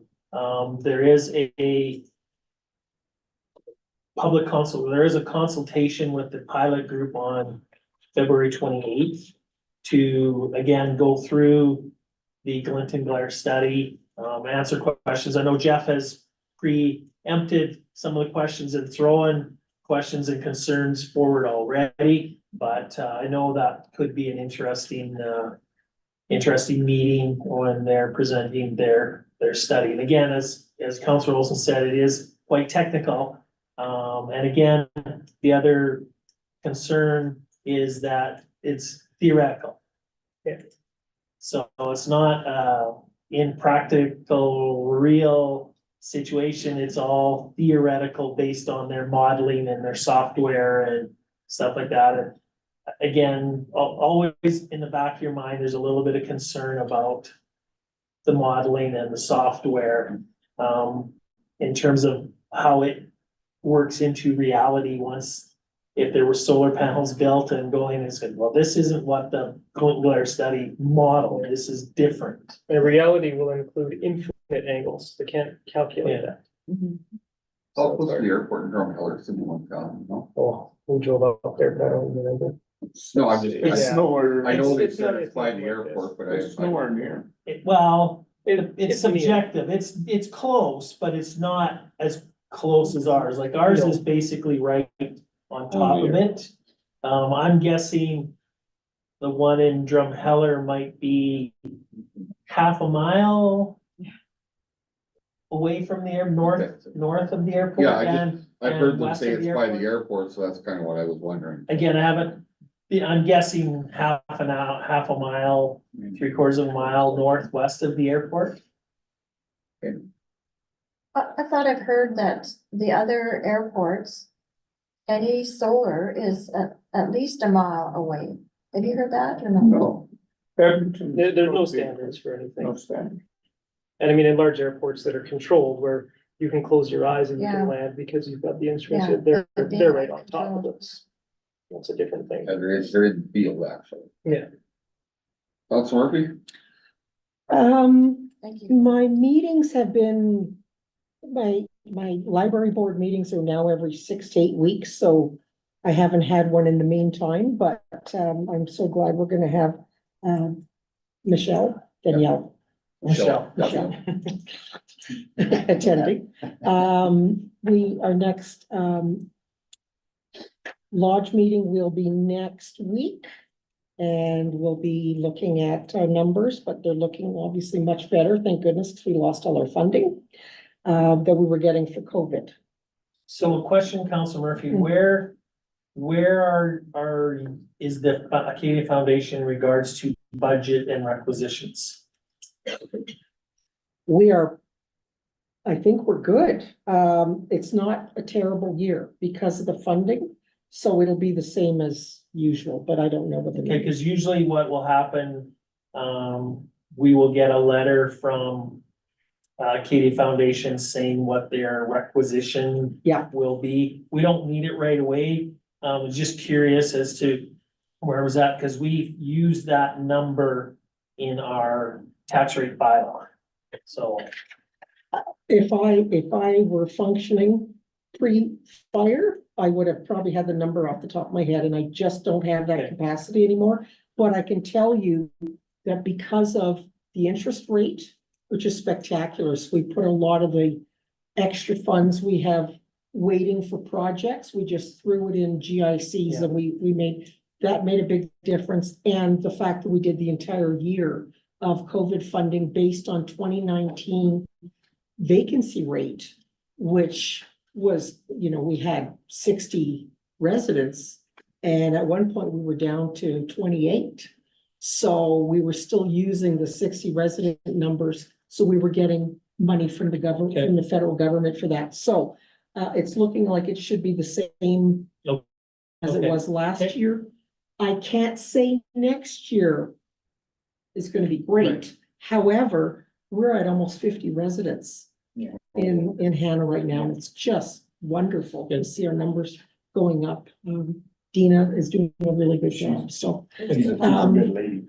Speaker 8: there is a public consult, there is a consultation with the pilot group on February 28th to, again, go through the Glinton Glare study, answer questions. I know Jeff has preempted some of the questions and throwing questions and concerns forward already, but I know that could be an interesting meeting when they're presenting their study. And again, as Councilor Olson said, it is quite technical. And again, the other concern is that it's theoretical. So it's not in practical, real situation. It's all theoretical based on their modeling and their software and stuff like that. And again, always in the back of your mind, there's a little bit of concern about the modeling and the software in terms of how it works into reality once, if there were solar panels built and going and said, well, this isn't what the Glare study model, this is different.
Speaker 9: And reality will include infinite angles. They can't calculate that.
Speaker 1: How close to the airport in Drumheller, is anyone down, no?
Speaker 9: Oh, we drove up there, but I don't remember.
Speaker 1: No, I'm just,
Speaker 10: It's
Speaker 9: Yeah.
Speaker 10: nowhere,
Speaker 1: I know they
Speaker 9: It's
Speaker 1: said
Speaker 9: not-
Speaker 1: it's by the
Speaker 9: it's not like
Speaker 1: airport, but
Speaker 10: it's nowhere near.
Speaker 8: Well, it's
Speaker 9: It's near.
Speaker 8: subjective, it's close, but it's not as close as ours, like ours is basically right on top of it. I'm guessing the one in Drumheller might be half a mile away from the north of the airport.
Speaker 1: Yeah,
Speaker 8: and
Speaker 1: I've heard them
Speaker 8: west
Speaker 1: say
Speaker 8: of
Speaker 1: it's
Speaker 8: the
Speaker 1: by the
Speaker 8: airport.
Speaker 1: airport, so that's kind of what I was wondering.
Speaker 8: Again, I haven't, I'm guessing half a mile, 3/4 of a mile northwest of the airport.
Speaker 4: I thought I've heard that the other airports, any solar is at least a mile away. Have you heard that or no?
Speaker 1: No.
Speaker 10: Feb13.
Speaker 9: There's no standards for anything.
Speaker 10: No standard.
Speaker 9: And I mean, in large airports that are controlled, where you can close your eyes and you can
Speaker 4: Yeah.
Speaker 9: land because you've got the instruments,
Speaker 4: Yeah,
Speaker 9: they're right on top of
Speaker 4: controlled.
Speaker 9: us. That's a different thing.
Speaker 1: Yeah, there is the field actually.
Speaker 9: Yeah.
Speaker 1: Councilor Murphy?
Speaker 4: Thank you.
Speaker 6: My meetings have been, my library board meetings are now every 6 to 8 weeks, so I haven't had one in the meantime, but, I'm so glad we're gonna have, Michelle, Danielle.
Speaker 8: Michelle.
Speaker 6: Attending. Our next, lodge meeting will be next week. And we'll be looking at our numbers, but they're looking obviously much better, thank goodness, because we lost all our funding that we were getting for COVID.
Speaker 8: So a question, Councilor Murphy,
Speaker 6: Mhm.
Speaker 8: where is the Acadia Foundation in regards to budget and requisitions?
Speaker 6: We are, I think we're good. It's not a terrible year because of the funding, so it'll be the same as usual, but I don't know what the.
Speaker 8: Okay, because usually what will happen, we will get a letter from Acadia Foundation saying what their requisition
Speaker 6: Yeah.
Speaker 8: will be. We don't need it right away. I was just curious as to where it was at, because we used that number in our tax rate bylaw. So,
Speaker 6: If I were functioning pre-fire, I would have probably had the number off the top of my head, and I just don't have that capacity anymore. But I can tell you that because of the interest rate, which is spectacular, so we put a lot of the extra funds we have waiting for projects, we just threw it in GICs and we made a big difference. And the fact that we did the entire year of COVID funding based on 2019 vacancy rate, which was, we had 60 residents, and at one point we were down to 28. So we were still using the 60 resident numbers, so we were getting money from the government, from the federal government for that. So it's looking like it should be the same as it was last year. I can't say next year is gonna be great. However, we're at almost 50 residents in Hanna right now, and it's just wonderful to see our numbers going up. Dina is doing a really good job, so.
Speaker 7: She's a good lady.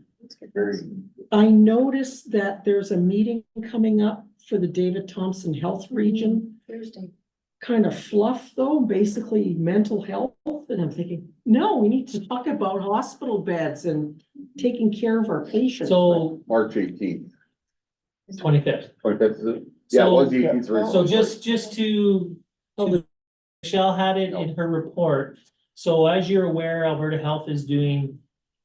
Speaker 6: I noticed that there's a meeting coming up for the David Thompson Health Region.
Speaker 4: Thursday.
Speaker 6: Kind of fluff though, basically mental health, and I'm thinking, no, we need to talk about hospital beds and taking care of our patients.
Speaker 8: So
Speaker 1: March 18th.
Speaker 8: 25th.
Speaker 1: Yeah, it was
Speaker 8: So-
Speaker 1: the 18th.
Speaker 8: So just to, Michelle had it in her report. So as you're aware, Alberta Health is doing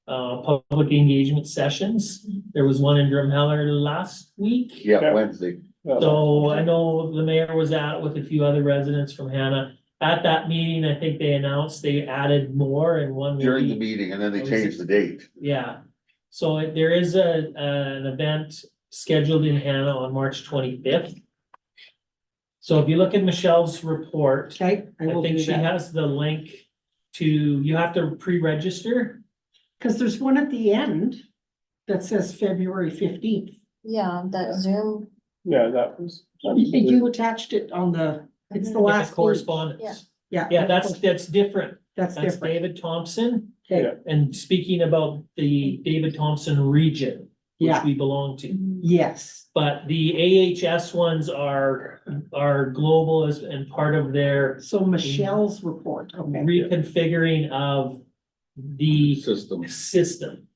Speaker 8: public engagement sessions. There was one in Drumheller last week.
Speaker 1: Yeah, Wednesday.
Speaker 8: So I know the mayor was out with a few other residents from Hanna. At that meeting, I think they announced they added more and one will
Speaker 1: During the
Speaker 8: be,
Speaker 1: meeting, and then they changed the date.
Speaker 8: yeah. So there is an event scheduled in Hanna on March 25th. So if you look at Michelle's report,
Speaker 6: Okay, I
Speaker 8: I
Speaker 6: will
Speaker 8: think
Speaker 6: do
Speaker 8: she
Speaker 6: that,
Speaker 8: has the link to, you have to pre-register.
Speaker 6: because there's one at the end that says February 15th.
Speaker 4: Yeah, that Zoom,
Speaker 9: Yeah, that was.
Speaker 6: You attached it on the, it's the
Speaker 8: Get
Speaker 6: last
Speaker 8: the
Speaker 6: page.
Speaker 8: correspondence.
Speaker 6: Yeah.
Speaker 8: Yeah, that's different.
Speaker 6: That's
Speaker 8: That's
Speaker 6: different.
Speaker 8: David Thompson.
Speaker 6: Okay,
Speaker 8: And speaking about the David Thompson region, which
Speaker 6: yeah,
Speaker 8: we belong to.
Speaker 6: yes,
Speaker 8: But the AHS ones are global as, and part of their
Speaker 6: so Michelle's report, okay.
Speaker 8: reconfiguring of the
Speaker 1: System.
Speaker 8: system.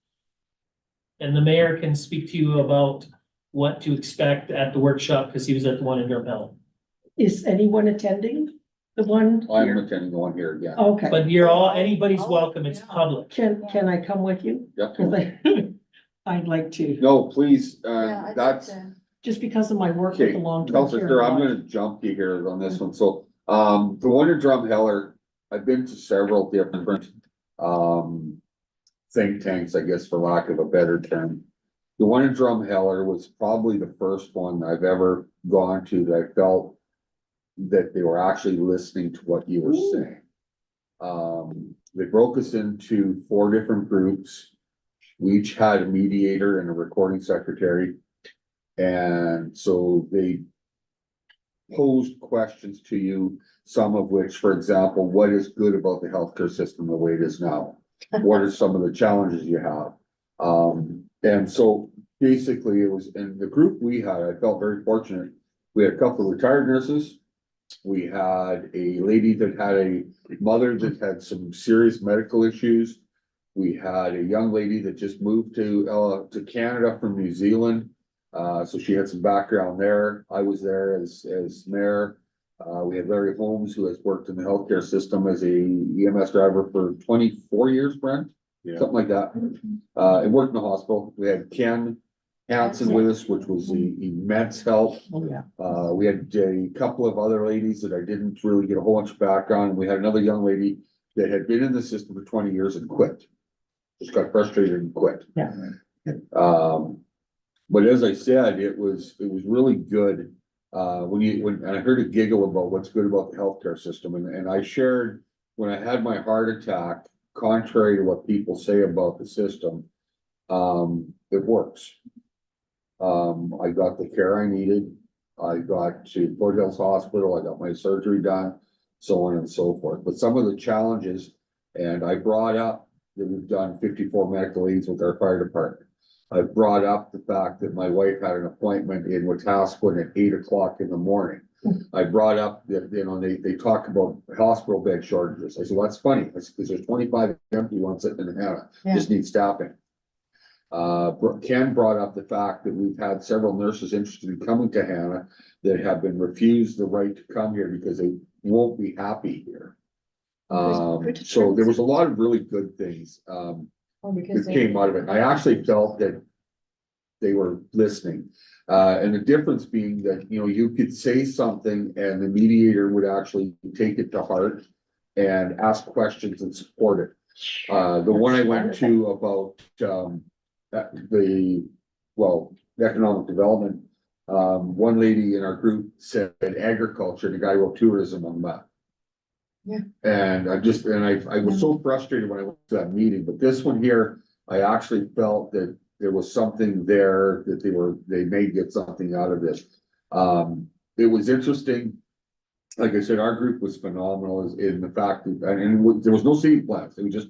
Speaker 8: And the mayor can speak to you about what to expect at the workshop, because he was at the one in Drumheller.
Speaker 6: Is anyone attending the one
Speaker 1: I'm
Speaker 6: here?
Speaker 1: attending the one here, yeah.
Speaker 6: Okay,
Speaker 8: But you're all, anybody's welcome, it's public.
Speaker 6: can I come with you?
Speaker 1: Yep.
Speaker 6: 'Cause I'd like to,
Speaker 1: No, please,
Speaker 4: yeah, I'd like
Speaker 1: that's,
Speaker 4: to-
Speaker 6: just because of my work with
Speaker 1: okay,
Speaker 6: the long-term
Speaker 1: Counselor,
Speaker 6: care.
Speaker 1: I'm gonna jump you here on this one, so, the one in Drumheller, I've been to several different, think tanks, I guess, for lack of a better term. The one in Drumheller was probably the first one I've ever gone to that I felt that they were actually listening to what you were saying. They broke us into 4 different groups. We each had a mediator and a recording secretary. And so they posed questions to you, some of which, for example, what is good about the healthcare system the way it is now? What are some of the challenges you have? And so basically it was, in the group we had, I felt very fortunate. We had a couple of retired nurses. We had a lady that had a mother that had some serious medical issues. We had a young lady that just moved to Canada from New Zealand. So she had some background there. I was there as mayor. We had Larry Holmes, who has worked in the healthcare system as a EMS driver for 24 years, Brent?
Speaker 11: Yeah.
Speaker 1: Something like that. And worked in the hospital. We had Ken Hansen with us, which was the immense help.
Speaker 6: Oh, yeah.
Speaker 1: We had a couple of other ladies that I didn't really get a whole bunch of background. We had another young lady that had been in the system for 20 years and quit. Just got frustrated and quit.
Speaker 6: Yeah.
Speaker 1: But as I said, it was really good. When I heard a giggle about what's good about the healthcare system, and I shared when I had my heart attack, contrary to what people say about the system, it works. I got the care I needed. I got to Fort Hills Hospital. I got my surgery done, so on and so forth. But some of the challenges, and I brought up that we've done 54 medical aids with our fire department. I brought up the fact that my wife had an appointment in Wetaskiwin at 8 o'clock in the morning. I brought up that, they talk about hospital bed shortages. I said, well, that's funny, because there's 25 empty ones sitting in Hanna, just need staffing. Ken brought up the fact that we've had several nurses interested in coming to Hanna that have been refused the right to come here because they won't be happy here. So there was a lot of really good things, that came out of it. I actually felt that they were listening. And the difference being that, you could say something and the mediator would actually take it to heart and ask questions and support it. The one I went to about, economic development, one lady in our group said agriculture, the guy wrote tourism on that.
Speaker 4: Yeah.
Speaker 1: And I was so frustrated when I went to that meeting, but this one here, I actually felt that there was something there that they may get something out of this. It was interesting. Like I said, our group was phenomenal in the fact that, and there was no seating plans. It was just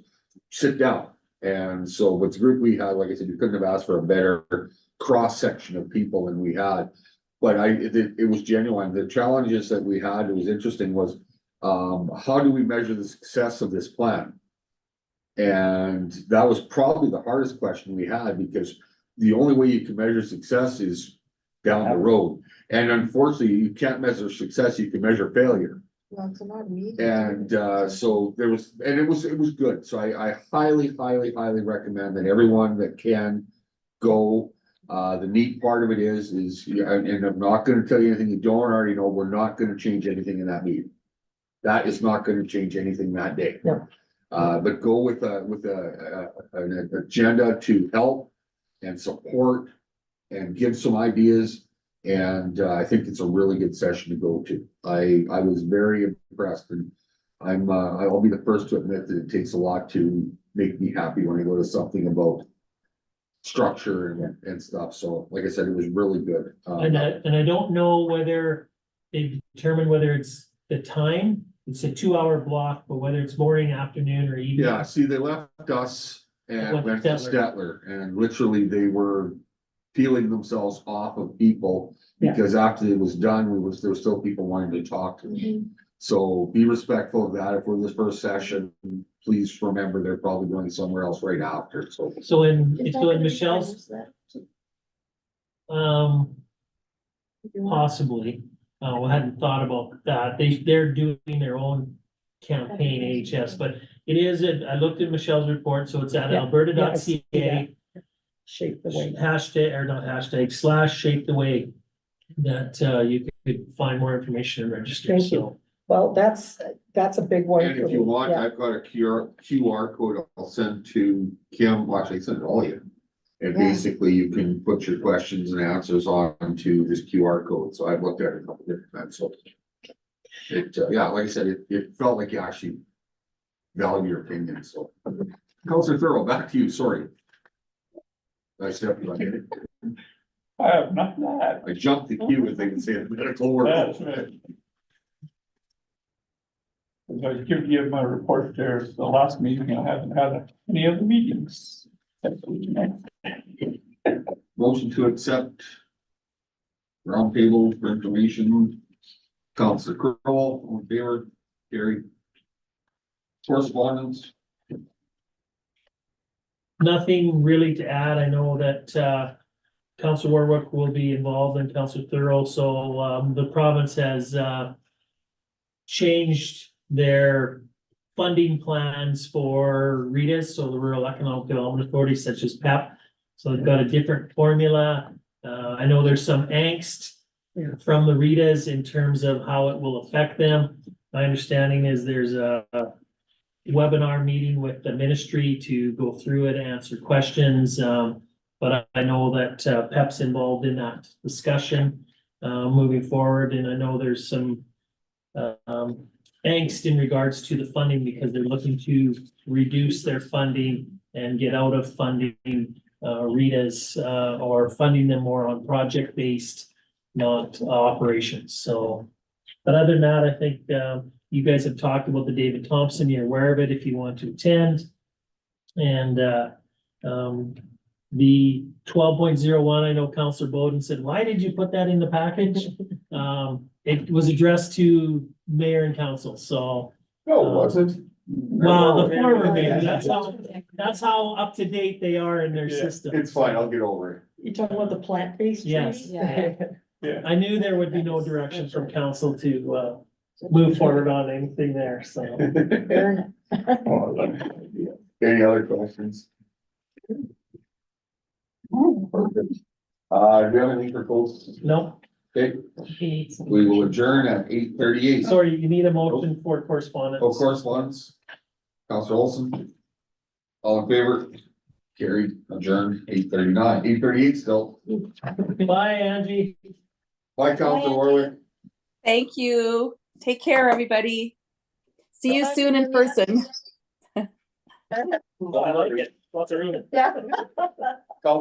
Speaker 1: sit down. And so, with the group we had, like I said, you couldn't have asked for a better cross-section of people than we had. But it was genuine. The challenges that we had, it was interesting, was, how do we measure the success of this plan? And that was probably the hardest question we had, because the only way you can measure success is down the road. And unfortunately, you can't measure success, you can measure failure.
Speaker 4: Well, it's not immediate.
Speaker 1: And so there was, and it was good. So I highly recommend that everyone that can go. The neat part of it is, and I'm not gonna tell you anything you don't already know, we're not gonna change anything in that meeting. That is not gonna change anything that day.
Speaker 6: No.
Speaker 1: But go with an agenda to help and support and give some ideas. And I think it's a really good session to go to. I was very impressed, and I'll be the first to admit that it takes a lot to make me happy when I go to something about structure and stuff. So like I said, it was really good.
Speaker 8: And I don't know whether they determined whether it's the time, it's a 2-hour block, but whether it's morning, afternoon, or evening.
Speaker 1: Yeah, see, they left us and
Speaker 8: Went to
Speaker 1: went to Stettler, and literally they were peeling themselves off of people.
Speaker 6: Yeah.
Speaker 1: Because after it was done, there were still people wanting to talk to me. So be respectful of that. If we're this first session, please remember they're probably going somewhere else right after, so.
Speaker 8: So in
Speaker 4: Is that
Speaker 8: so
Speaker 4: gonna
Speaker 8: in
Speaker 4: be
Speaker 8: Michelle's,
Speaker 4: times
Speaker 8: possibly, we hadn't thought about that. They're doing their own campaign AHS, but it is, I looked at Michelle's report, so it's at
Speaker 6: Yeah, yeah, I see
Speaker 8: alberta.ca.
Speaker 6: Shape the way.
Speaker 8: Hashtag, or not hashtag, /shape the way, that you could find more information and register,
Speaker 6: Thank you.
Speaker 8: so.
Speaker 6: Well, that's a big one.
Speaker 1: And
Speaker 6: for
Speaker 1: if you
Speaker 6: me.
Speaker 1: want,
Speaker 6: Yeah.
Speaker 1: I've got a QR code I'll send to Kim, well, actually, I sent it all of you. And
Speaker 4: Yeah.
Speaker 1: basically you can put your questions and answers onto this QR code, so I've looked at it a couple different times, so. It, yeah, like I said, it felt like you actually value your opinion, so. Counselor Thurl, back to you, sorry. I stepped on it.
Speaker 10: I have nothing to add.
Speaker 1: I jumped the queue, as they would say in the medical world.
Speaker 10: That's right. As I give you my report there, the last meeting, I haven't had any other meetings.
Speaker 1: Motion to accept roundtable for information. Counselor Curl, on favor, carried. Correspondence,
Speaker 8: Nothing really to add. I know that Council Warwick will be involved in Council Thurl, so the province has changed their funding plans for REITs, so the Rural Economic Development Authority, such as PEP. So they've got a different formula. I know there's some angst from the REITs in terms of how it will affect them. My understanding is there's a webinar meeting with the ministry to go through it, answer questions. But I know that PEP's involved in that discussion moving forward, and I know there's some angst in regards to the funding because they're looking to reduce their funding and get out of funding REITs or funding them more on project-based, not operations. So, but other than that, I think you guys have talked about the David Thompson. You're aware of it if you want to attend. And the 12.01, I know Councillor Bowden said, why did you put that in the package? It was addressed to mayor and council, so.
Speaker 1: no, was it?
Speaker 8: Well, the former mayor, that's how up to date they are in their
Speaker 10: Yeah,
Speaker 8: system.
Speaker 1: It's fine, I'll get over it.
Speaker 6: You talking about the plant-based
Speaker 8: Yes.
Speaker 6: trees?
Speaker 4: Yeah.
Speaker 8: I knew there would be no direction from council to move forward on anything there, so.
Speaker 4: Burn it.
Speaker 1: Any other questions? Perfect. Do you have anything for folks?
Speaker 8: No,
Speaker 1: Okay, we will adjourn at 8:38.
Speaker 8: sorry, you need a motion for correspondence.
Speaker 1: Of course, once. Counselor Olson. All in favor? Carried, adjourned, 8:39, 8:38 still.
Speaker 8: Bye, Angie.
Speaker 1: Bye, Counselor Warwick.
Speaker 3: Thank you. Take care, everybody. See you
Speaker 4: Bye,
Speaker 3: soon in
Speaker 4: Julia.
Speaker 3: person.
Speaker 8: I like it. Lots of reading.
Speaker 4: Yeah.